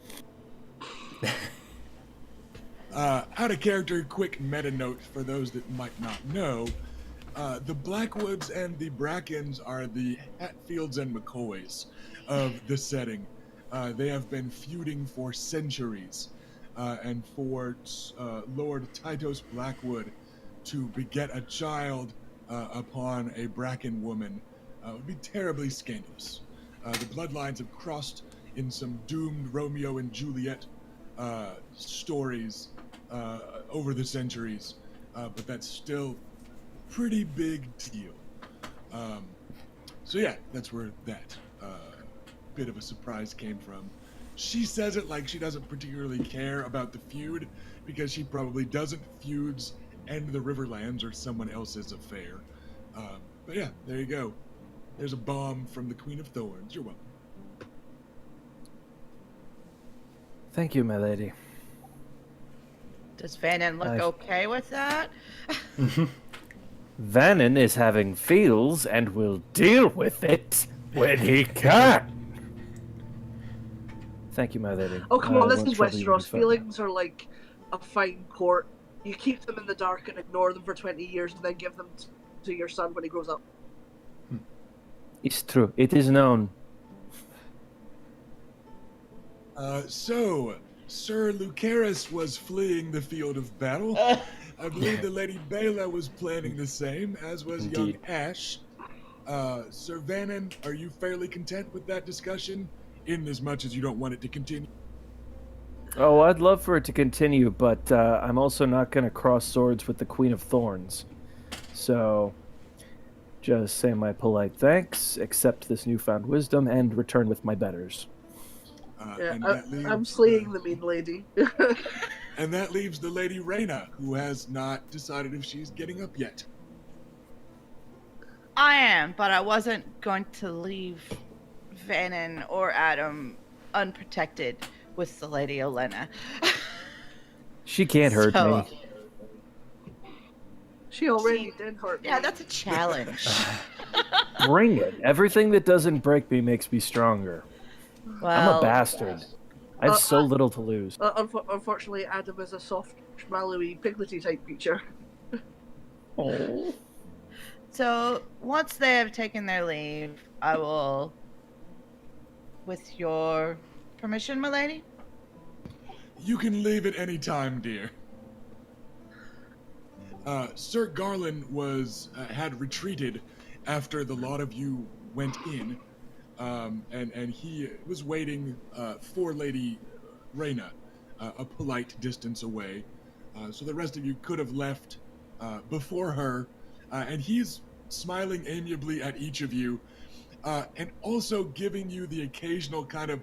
Out of character, quick meta note for those that might not know. The Blackwoods and the Brackens are the Hatfields and McCoys of the setting. They have been feuding for centuries, and for Lord Titus Blackwood to beget a child upon a Bracken woman would be terribly scandalous. The bloodlines have crossed in some doomed Romeo and Juliet stories over the centuries, but that's still pretty big deal. So yeah, that's where that bit of a surprise came from. She says it like she doesn't particularly care about the feud, because she probably doesn't feuds and the Riverlands or someone else's affair. But yeah, there you go. There's a bomb from the Queen of Thorns. You're welcome. Thank you, my lady. Does Vannon look okay with that? Vannon is having feels and will deal with it when he can. Thank you, my lady. Oh, come on, this won't is trouble you any Westeros. further. Feelings are like a fine court. You keep them in the dark and ignore them for 20 years and then give them to your son when he grows up. It's true. It is known. So, Sir Lucaris was fleeing the field of battle. I believe the Lady Bela was planning the same, as was young Indeed. Ash. Sir Vannon, are you fairly content with that discussion, in as much as you don't want it to continue? Oh, I'd love for it to continue, but I'm also not going to cross swords with the Queen of Thorns. So, just say my polite thanks, accept this newfound wisdom, and return with my betters. Yeah, and that leaves, I'm slaying the mean lady. And that leaves the Lady Reyna, who has not decided if she's getting up yet. I am, but I wasn't going to leave Vannon or Adam unprotected with the Lady Olena. She can't hurt me. She already did hurt me. Yeah, that's a challenge. Bring it. Everything that doesn't break me makes me stronger. I'm a bastard. I have so little to lose. Unfortunately, Adam is a soft, schmallowy, piglety type creature. Oh. So once they have taken their leave, I will, with your permission, my lady. You can leave at any time, dear. Sir Garland had retreated after the lot of you went in, and he was waiting for Lady Reyna, a polite distance away. So the rest of you could have left before her, and he's smiling amiably at each of you, and also giving you the occasional kind of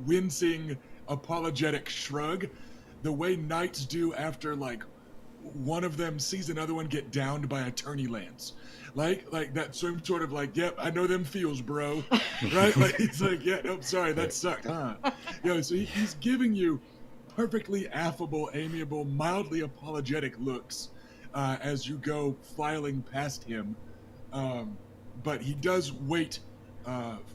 wincing, apologetic shrug, the way knights do after like one of them sees another one get downed by a tourney lance. Like that same sort of like, yep, I know them feels, bro. Right? Like it's like, yeah, no, sorry, that sucked, huh? So he's giving you perfectly affable, amiable, mildly apologetic looks as you go filing past him. But he does wait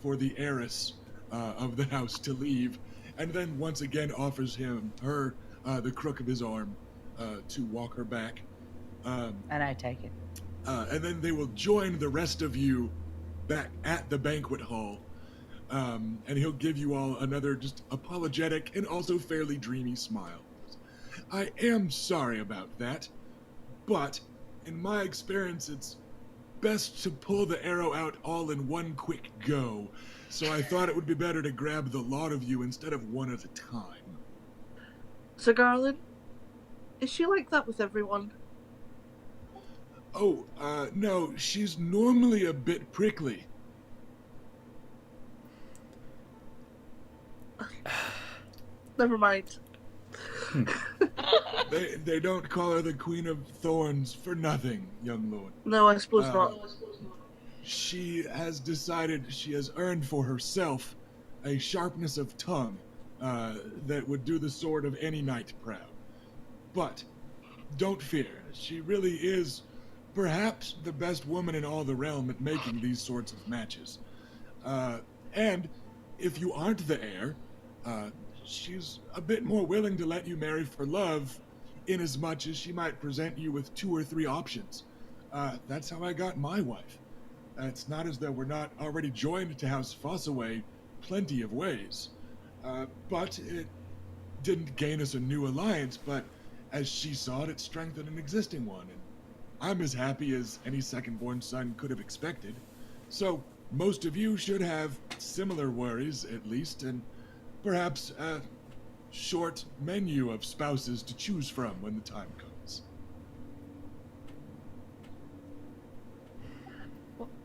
for the heiress of the house to leave, and then once again offers her the crook of his arm to walk her back. And I take it. And then they will join the rest of you back at the banquet hall. And he'll give you all another just apologetic and also fairly dreamy smile. I am sorry about that, but in my experience, it's best to pull the arrow out all in one quick go. So I thought it would be better to grab the lot of you instead of one at a time. Sir Garland, is she like that with everyone? Oh, no, she's normally a bit prickly. Never mind. They don't call her the Queen of Thorns for nothing, young lord. No, I suppose not. She has decided she has earned for herself a sharpness of tongue that would do the sword of any knight proud. But don't fear, she really is perhaps the best woman in all the realm at making these sorts of matches. And if you aren't the heir, she's a bit more willing to let you marry for love, inasmuch as she might present you with 2 or 3 options. That's how I got my wife. It's not as though we're not already joined to House Fossaway plenty of ways. But it didn't gain us a new alliance, but as she saw it, it strengthened an existing one, and I'm as happy as any second-born son could have expected. So most of you should have similar worries, at least, and perhaps a short menu of spouses to choose from when the time comes.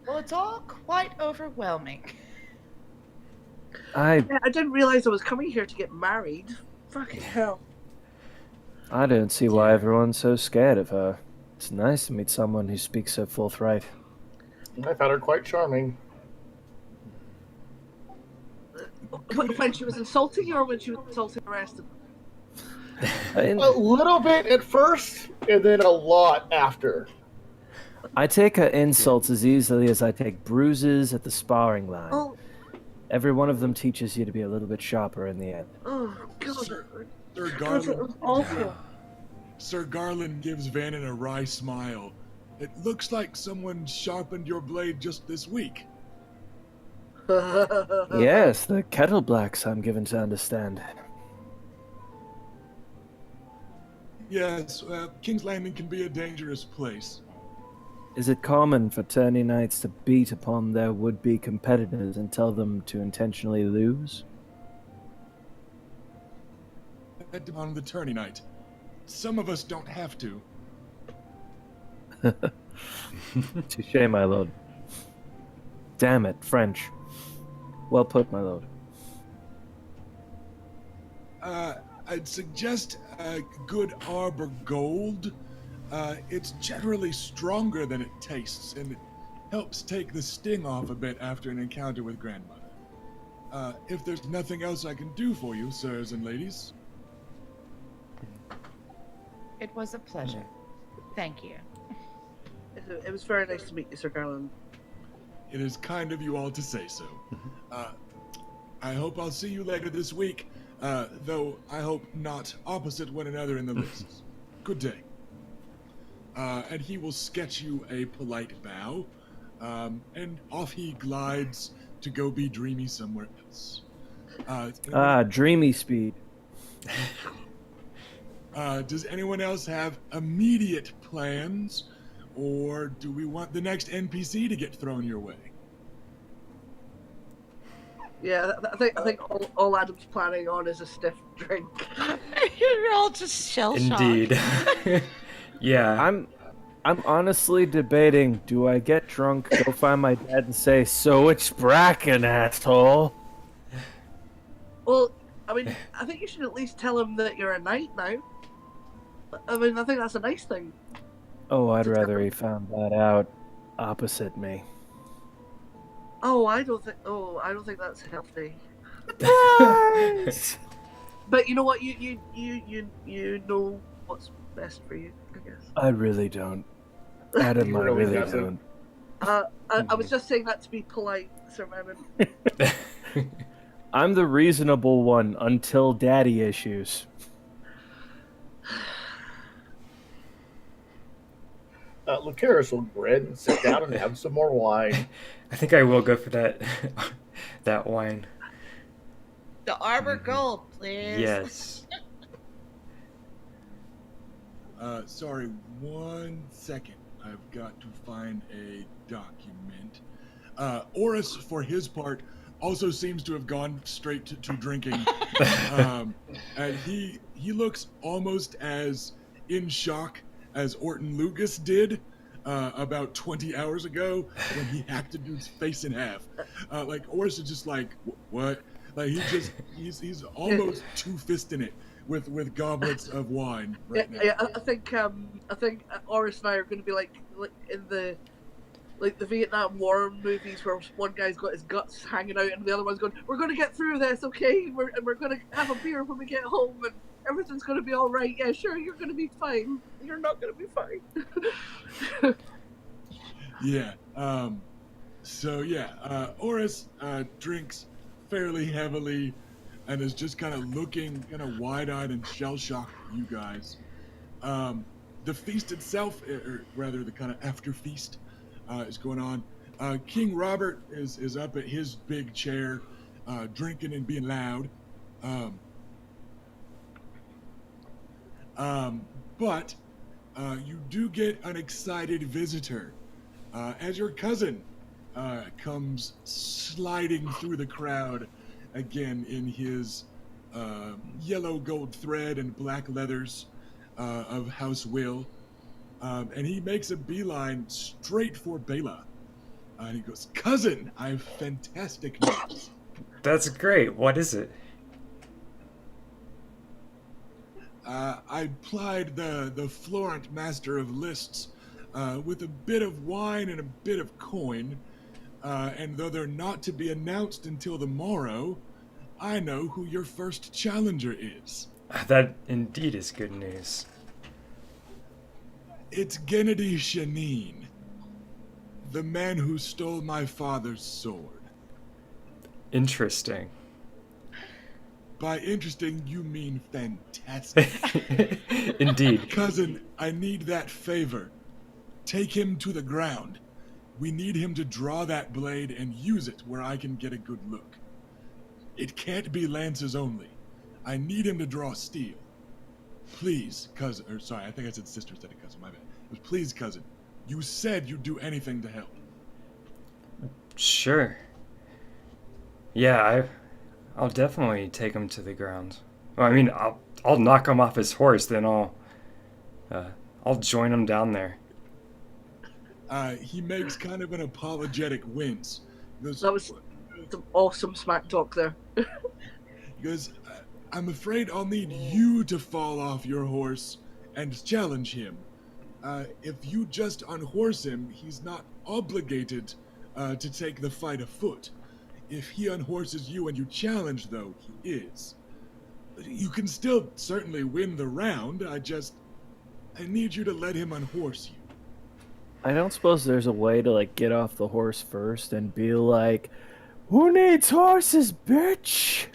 Well, it's all quite overwhelming. Yeah, I didn't realize I was coming here to get married. Fucking hell. I don't see why everyone's so scared of her. It's nice to meet someone who speaks so forthright. I found her quite charming. When she was insulting you or when she was insulting the rest of them? A little bit at first, and then a lot after. I take her insults as easily as I take bruises at the sparring line. Oh, Every one of them teaches you to be a little bit sharper in the end. oh God. Sir God, it Garland, was awful. Sir Garland gives Vannon a wry smile. It looks like someone sharpened your blade just this week. Yes, the kettle blacks, I'm given to understand. Yes, King's Landing can be a dangerous place. Is it common for tourney knights to beat upon their would-be competitors and tell them to intentionally lose? That on the tourney night. Some of us don't have to. Touché, my lord. Damn it, French. Well put, my lord. I'd suggest good Arbor Gold. It's generally stronger than it tastes, and it helps take the sting off a bit after an encounter with Grandmother. If there's nothing else I can do for you, sirs and ladies. It was a pleasure. Thank you. It was very nice to meet you, Sir Garland. It is kind of you all to say so. I hope I'll see you later this week, though I hope not opposite one another in the lists. Good day. and he will sketch you a polite bow, and off he glides to go be dreamy somewhere else. Dreamy speed. Does anyone else have immediate plans, or do we want the next NPC to get thrown your way? Yeah, I think all Adam's planning on is a stiff drink. You're all just shell-shocked. Indeed. Yeah. I'm honestly debating, do I get drunk, go find my dad and say, "So it's Bracken, asshole"? Well, I mean, I think you should at least tell him that you're a knight now. I mean, I think that's a nice thing. Oh, I'd rather he found that out opposite me. Oh, I don't think that's healthy. But you know what? You know what's best for you, I guess. I really don't. Adam, I really don't. I was just saying that to be polite, Sir Mammon. I'm the reasonable one until daddy issues. Lucaris will grin and sit down and have some more wine. I think I will go for that that wine. The Arbor Gold, please. Yes. Sorry, 1 second. I've got to find a document. Oris, for his part, also seems to have gone straight to drinking. And he looks almost as in shock as Orton Lucas did about 20 hours ago when he hacked a dude's face in half. Like, Oris is just like, what? Like, he's almost two-fisting it with goblets of wine right now. Yeah, I think Oris and I are going to be like in the Vietnam War movies where one guy's got his guts hanging out and the other one's going, "We're going to get through this, okay? We're going to have a beer when we get home and everything's going to be all right. Yeah, sure, you're going to be fine. You're not going to be fine." Yeah. So yeah, Oris drinks fairly heavily and is just kind of looking kind of wide-eyed and shell-shocked at you guys. The feast itself, or rather the kind of after feast, is going on. King Robert is up at his big chair, drinking and being loud. But you do get an excited visitor as your cousin comes sliding through the crowd again in his yellow gold thread and black leathers of House Will. And he makes a beeline straight for Bela. And he goes, "Cousin, I have fantastic news." That's great. What is it? I plied the Florent Master of Lists with a bit of wine and a bit of coin, and though they're not to be announced until the morrow, I know who your first challenger is. That indeed is good news. It's Gennady Shanin, the man who stole my father's sword. Interesting. By interesting, you mean fantastic. Indeed. Cousin, I need that favor. Take him to the ground. We need him to draw that blade and use it where I can get a good look. It can't be lances only. I need him to draw steel. Please, cousin, or sorry, I think I said sister instead of cousin, my bad. It was please, cousin. You said you'd do anything to help. Sure. Yeah, I'll definitely take him to the ground. Well, I mean, I'll knock him off his horse, then I'll join him down there. He makes kind of an apologetic wince. He goes, That was some awesome smack talk there. He goes, "I'm afraid I'll need you to fall off your horse and challenge him. If you just unhorse him, he's not obligated to take the fight afoot. If he unhorses you and you challenge, though, he is. You can still certainly win the round. I need you to let him unhorse you." I don't suppose there's a way to get off the horse first and be like, "Who needs horses, bitch?"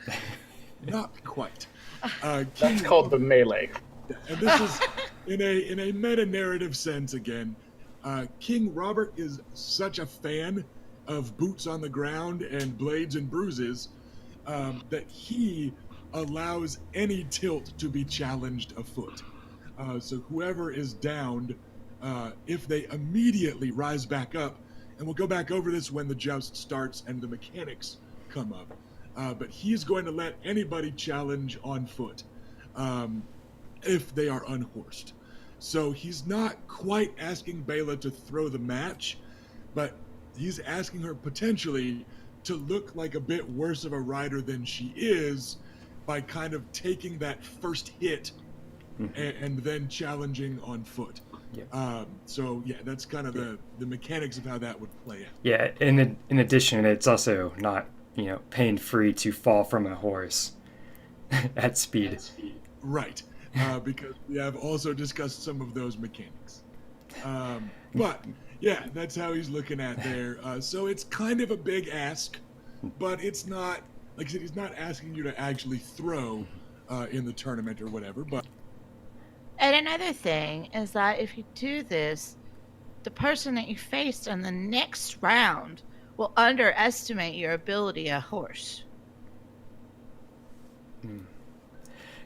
Not quite. That's called the melee. And this is in a meta narrative sense again. King Robert is such a fan of boots on the ground and blades and bruises that he allows any tilt to be challenged afoot. So whoever is downed, if they immediately rise back up, and we'll go back over this when the joust starts and the mechanics come up. But he's going to let anybody challenge on foot if they are unhorsed. So he's not quite asking Bela to throw the match, but he's asking her potentially to look like a bit worse of a rider than she is by kind of taking that first hit and then challenging on foot. Yeah. So yeah, that's kind of the mechanics of how that would play out. Yeah, in addition, it's also not, pain-free to fall from a horse at speed. Right, because we have also discussed some of those mechanics. But yeah, that's how he's looking at there. So it's kind of a big ask, but it's not, like I said, he's not asking you to actually throw in the tournament or whatever. But And another thing is that if you do this, the person that you faced on the next round will underestimate your ability at horse.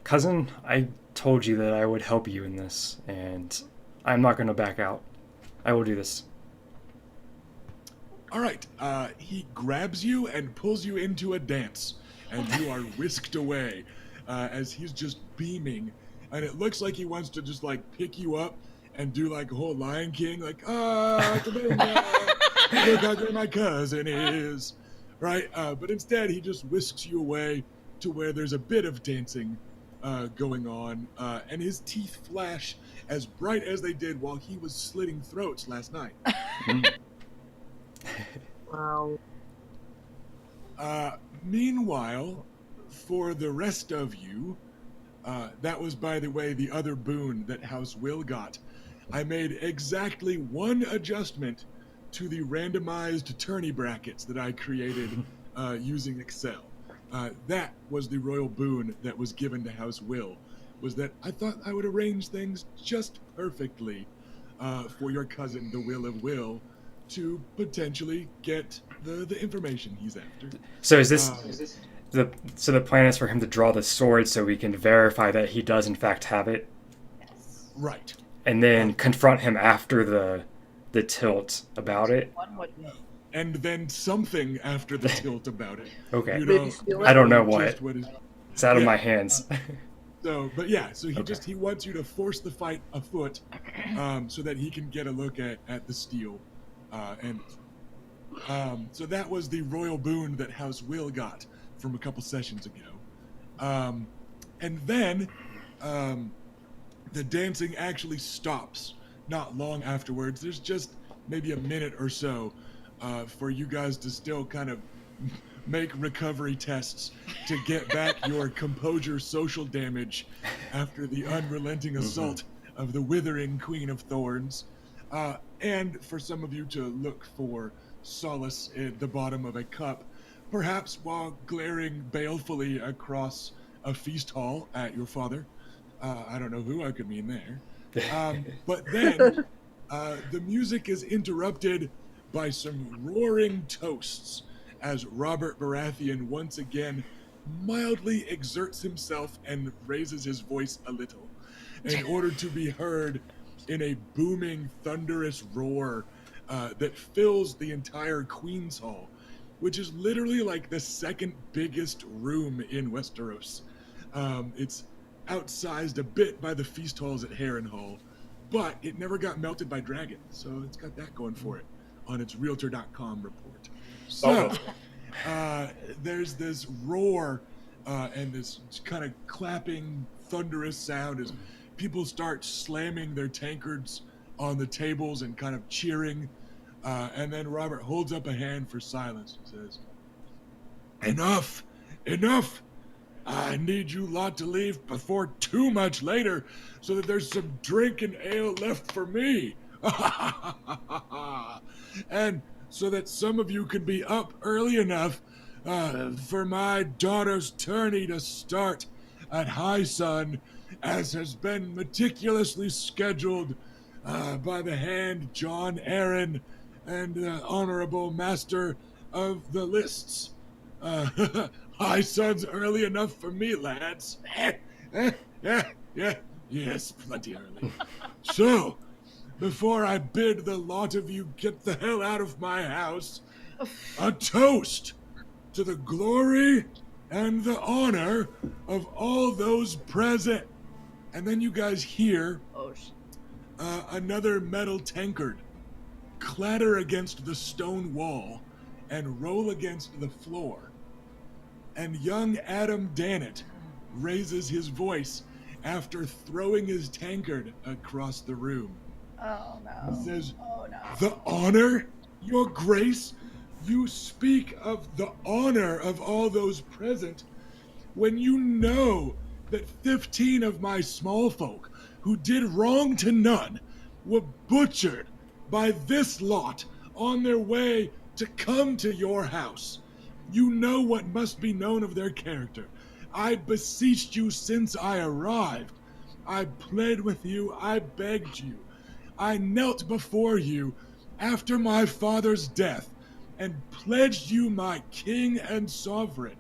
Cousin, I told you that I would help you in this, and I'm not going to back out. I will do this. all right, he grabs you and pulls you into a dance, and you are whisked away as he's just beaming, and it looks like he wants to just like pick you up and do like a whole Lion King, like look how good my cousin is, right? But instead, he just whisks you away to where there's a bit of dancing going on, and his teeth flash as bright as they did while he was slitting throats last night. Wow. Meanwhile, for the rest of you, that was, by the way, the other boon that House Will got. I made exactly one adjustment to the randomized tourney brackets that I created using Excel. That was the royal boon that was given to House Will, was that I thought I would arrange things just perfectly for your cousin, the Will of Will, to potentially get the information he's after. So is this the plan is for him to draw the sword so we can verify that he does in fact have it, Right. and then confront him after the tilt about it? One would know. And then something after the tilt about it. Okay. You Maybe know, steal I don't know just what. is. It's out of Yeah. my hands. So, but yeah, so he Okay. he wants you to force the fight afoot, so that he can get a look at the steel, and so that was the royal boon that House Will got from a couple sessions ago, and then the dancing actually stops not long afterwards. There's just maybe a minute or so for you guys to still kind of make recovery tests to get back your composure social damage after the unrelenting assault of the withering Queen of Thorns. And for some of you to look for solace at the bottom of a cup, perhaps while glaring balefully across a feast hall at your father. I don't know who I could mean there. But then the music is interrupted by some roaring toasts as Robert Baratheon once again mildly exerts himself and raises his voice a little in order to be heard in a booming, thunderous roar that fills the entire Queen's Hall, which is literally like the second biggest room in Westeros. It's outsized a bit by the feast halls at Harrenhal, but it never got melted by dragons, so it's got that going for it on its Realtor.com report. So, there's this roar and this kind of clapping, thunderous sound as people start slamming their tankards on the tables and kind of cheering. And then Robert holds up a hand for silence and says, "Enough! Enough! I need you lot to leave before too much later so that there's some drink and ale left for me. And so that some of you can be up early enough for my daughter's tourney to start at high sun, as has been meticulously scheduled by the hand John Aaron and the Honorable Master of the Lists. High sun's early enough for me, lads. Yes, plenty early. So, before I bid the lot of you get the hell out of my house, a toast to the glory and the honor of all those present. And then you guys hear another metal tankard clatter against the stone wall and roll against the floor. And young Adam Dannett raises his voice after throwing his tankard across the room. Oh no. He says, Oh no. "The honor, your grace? You speak of the honor of all those present when you know that 15 of my small folk who did wrong to none were butchered by this lot on their way to come to your house. You know what must be known of their character. I beseeched you since I arrived. I pled with you, I begged you. I knelt before you after my father's death and pledged you my king and sovereign.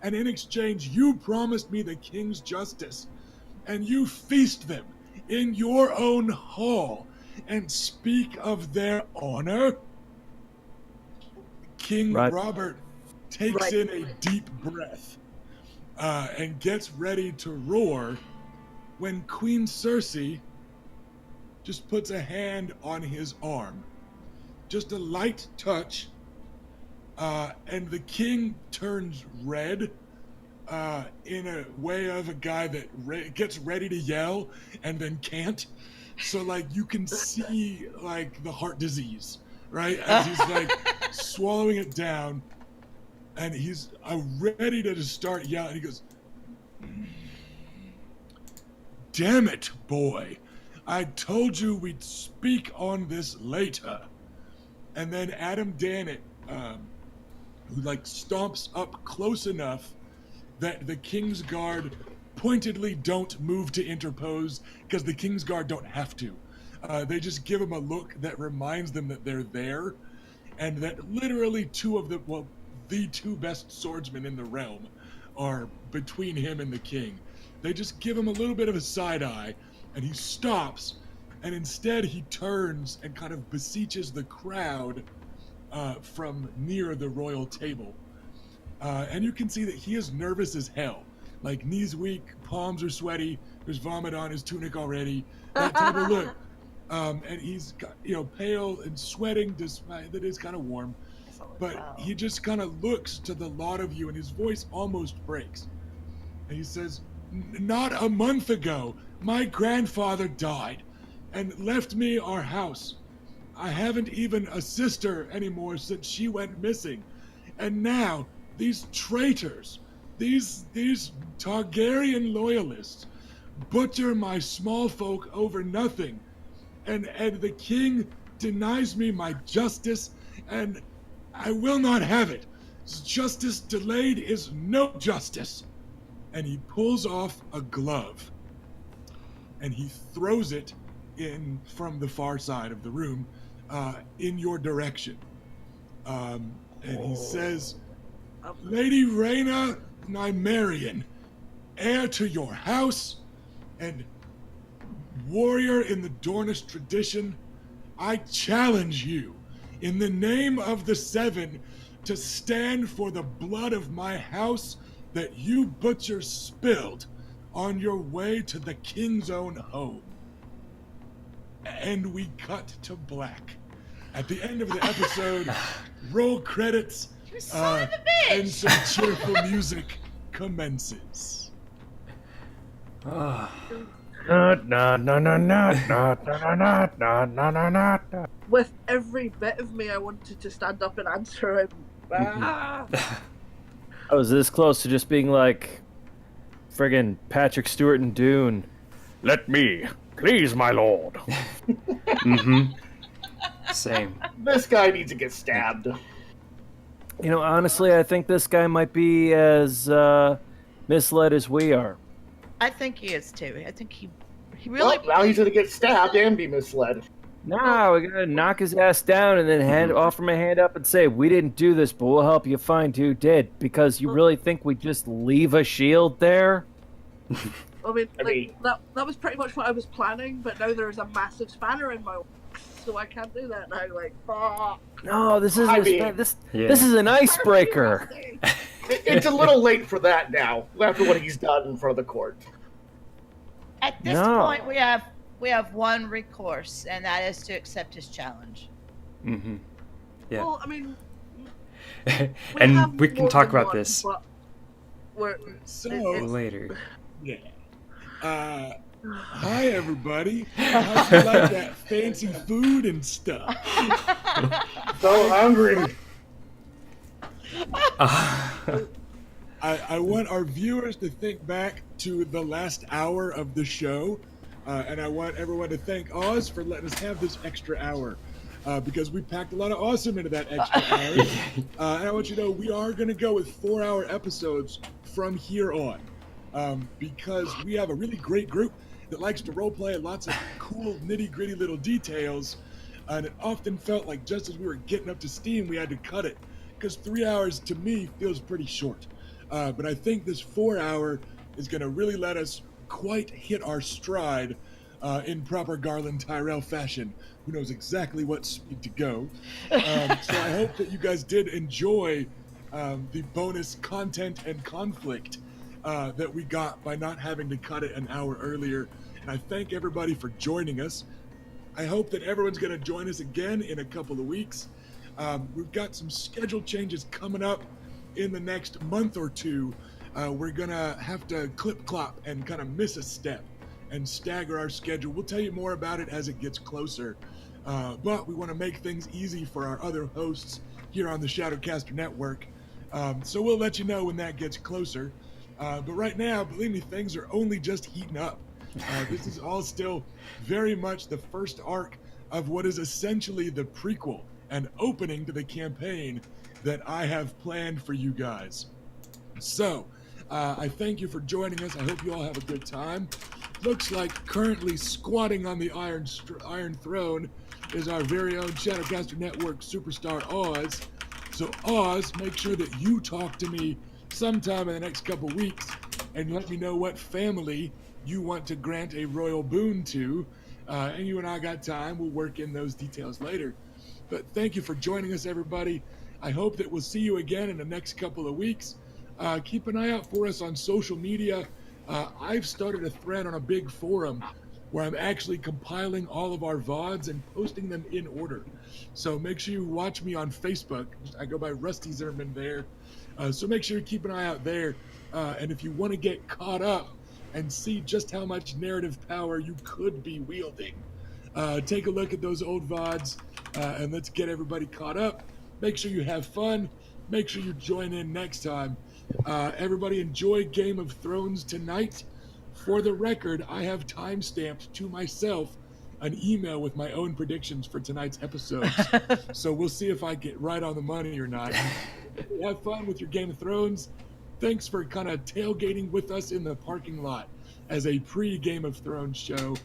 And in exchange, you promised me the king's justice. And you feast them in your own hall and speak of their honor." King Right. Robert takes in a deep breath and gets ready to roar when Queen Cersei just puts a hand on his arm. Just a light touch, and the king turns red in a way of a guy that gets ready to yell and then can't. So, like, you can see, like, the heart disease, right? As he's, like, swallowing it down, and he's ready to just start yelling. He goes, "Damn it, boy. I told you we'd speak on this later." And then Adam Dannett, who, like, stomps up close enough that the King's Guard pointedly don't move to interpose, because the King's Guard don't have to. They just give him a look that reminds them that they're there, and that literally the two best swordsmen in the realm are between him and the king. They just give him a little bit of a side eye, and he stops, and instead he turns and kind of beseeches the crowd from near the royal table. And you can see that he is nervous as hell. Like, knees weak, palms are sweaty, there's vomit on his tunic already, that type of look. And he's, pale and sweating, despite that it's kind of warm. But he just kind of looks to the lot of you, and his voice almost breaks. And he says, "Not a month ago, my grandfather died and left me our house. I haven't even a sister anymore since she went missing. And now, these traitors, these Targaryen loyalists, butcher my small folk over nothing. And the king denies me my justice, and I will not have it. Justice delayed is no justice." And he pulls off a glove, and he throws it in from the far side of the room, in your direction. And he says, "Lady Rhaena Nymerian, heir to your house and warrior in the Dornish tradition, I challenge you, in the name of the Seven, to stand for the blood of my house that you butchers spilled on your way to the king's own home." And we cut to black. At the end of the episode, roll credits, You son of a bitch! and some cheerful music commences. With every bit of me, I wanted to stand up and answer him. I was this close to just being like friggin' Patrick Stewart and Dune. Let me, please, my lord. Mm-hmm. Same. This guy needs to get stabbed. You know, honestly, I think this guy might be as misled as we are. I think he is too. I think he really. Well, now he's going to get stabbed and be misled. No, we gotta knock his ass down and then offer him a hand up and say, "We didn't do this, but we'll help you find who did." Because you really think we just leave a shield there? I mean, that was pretty much what I was planning, but now there's a massive spanner in my works, so I can't do that now. Like, No, this isn't this Yeah. is an icebreaker. It's a little late for that now, after what he's done in front of the court. At this point, we have one recourse, and that is to accept his challenge. Mm-hmm. Yeah. Well, I mean, and we can more talk than about one, this later. Yeah. Hi everybody. How'd you like that fancy food and stuff? So hungry. I want our viewers to think back to the last hour of the show, and I want everyone to thank Oz for letting us have this extra hour, because we packed a lot of awesome into that extra hour. And I want you to know we are going to go with 4-hour episodes from here on, because we have a really great group that likes to roleplay lots of cool, nitty-gritty little details, and it often felt like just as we were getting up to steam, we had to cut it, because 3 hours to me feels pretty short. But I think this 4-hour is going to really let us quite hit our stride in proper Garland Tyrell fashion. Who knows exactly what speed to go. So I hope that you guys did enjoy the bonus content and conflict that we got by not having to cut it an hour earlier. And I thank everybody for joining us. I hope that everyone's going to join us again in a couple of weeks. We've got some schedule changes coming up in the next month or two. We're going to have to clip-clop and kind of miss a step and stagger our schedule. We'll tell you more about it as it gets closer. But we want to make things easy for our other hosts here on the Shadowcaster Network. So we'll let you know when that gets closer. But right now, believe me, things are only just heating up. This is all still very much the first arc of what is essentially the prequel and opening to the campaign that I have planned for you guys. So, I thank you for joining us. I hope you all have a good time. Looks like currently squatting on the Iron Throne is our very own Shadowcaster Network superstar Oz. So Oz, make sure that you talk to me sometime in the next couple weeks and let me know what family you want to grant a royal boon to. And you and I got time. We'll work in those details later. But thank you for joining us, everybody. I hope that we'll see you again in the next couple of weeks. Keep an eye out for us on social media. I've started a thread on a big forum where I'm actually compiling all of our VODs and posting them in order. So make sure you watch me on Facebook. I go by Rusty Zerman there. So make sure you keep an eye out there. And if you want to get caught up and see just how much narrative power you could be wielding, take a look at those old VODs and let's get everybody caught up. Make sure you have fun. Make sure you join in next time. Everybody enjoy Game of Thrones tonight. For the record, I have time-stamped to myself an email with my own predictions for tonight's episodes. So we'll see if I get right on the money or not. Have fun with your Game of Thrones. Thanks for kind of tailgating with us in the parking lot as a pre-Game of Thrones show.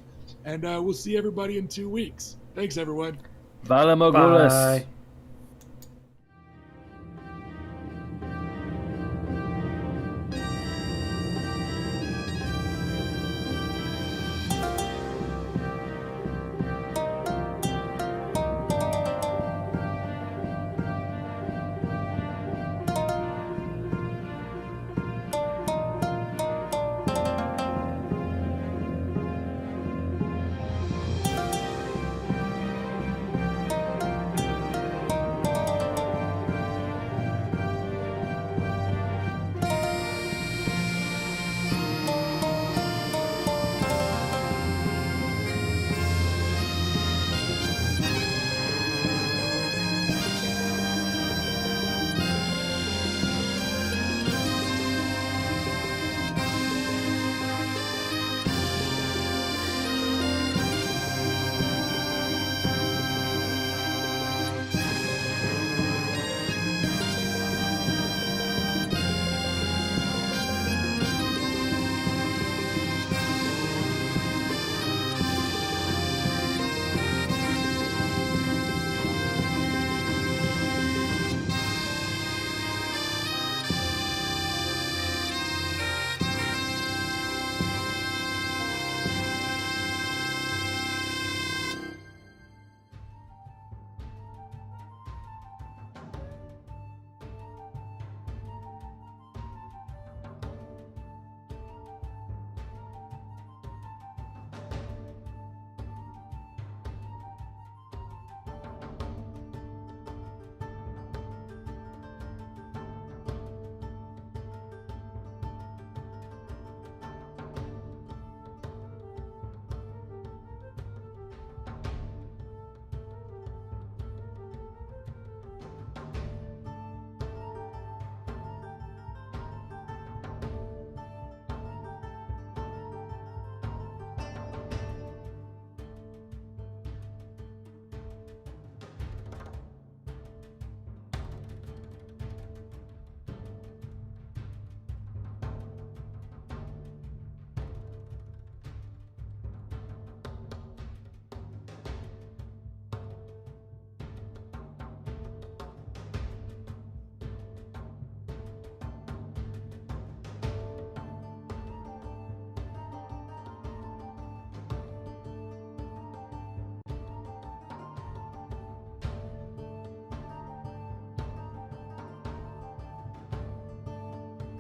And we'll see everybody in 2 weeks. Thanks, everyone. Vala Mogulis. Bye.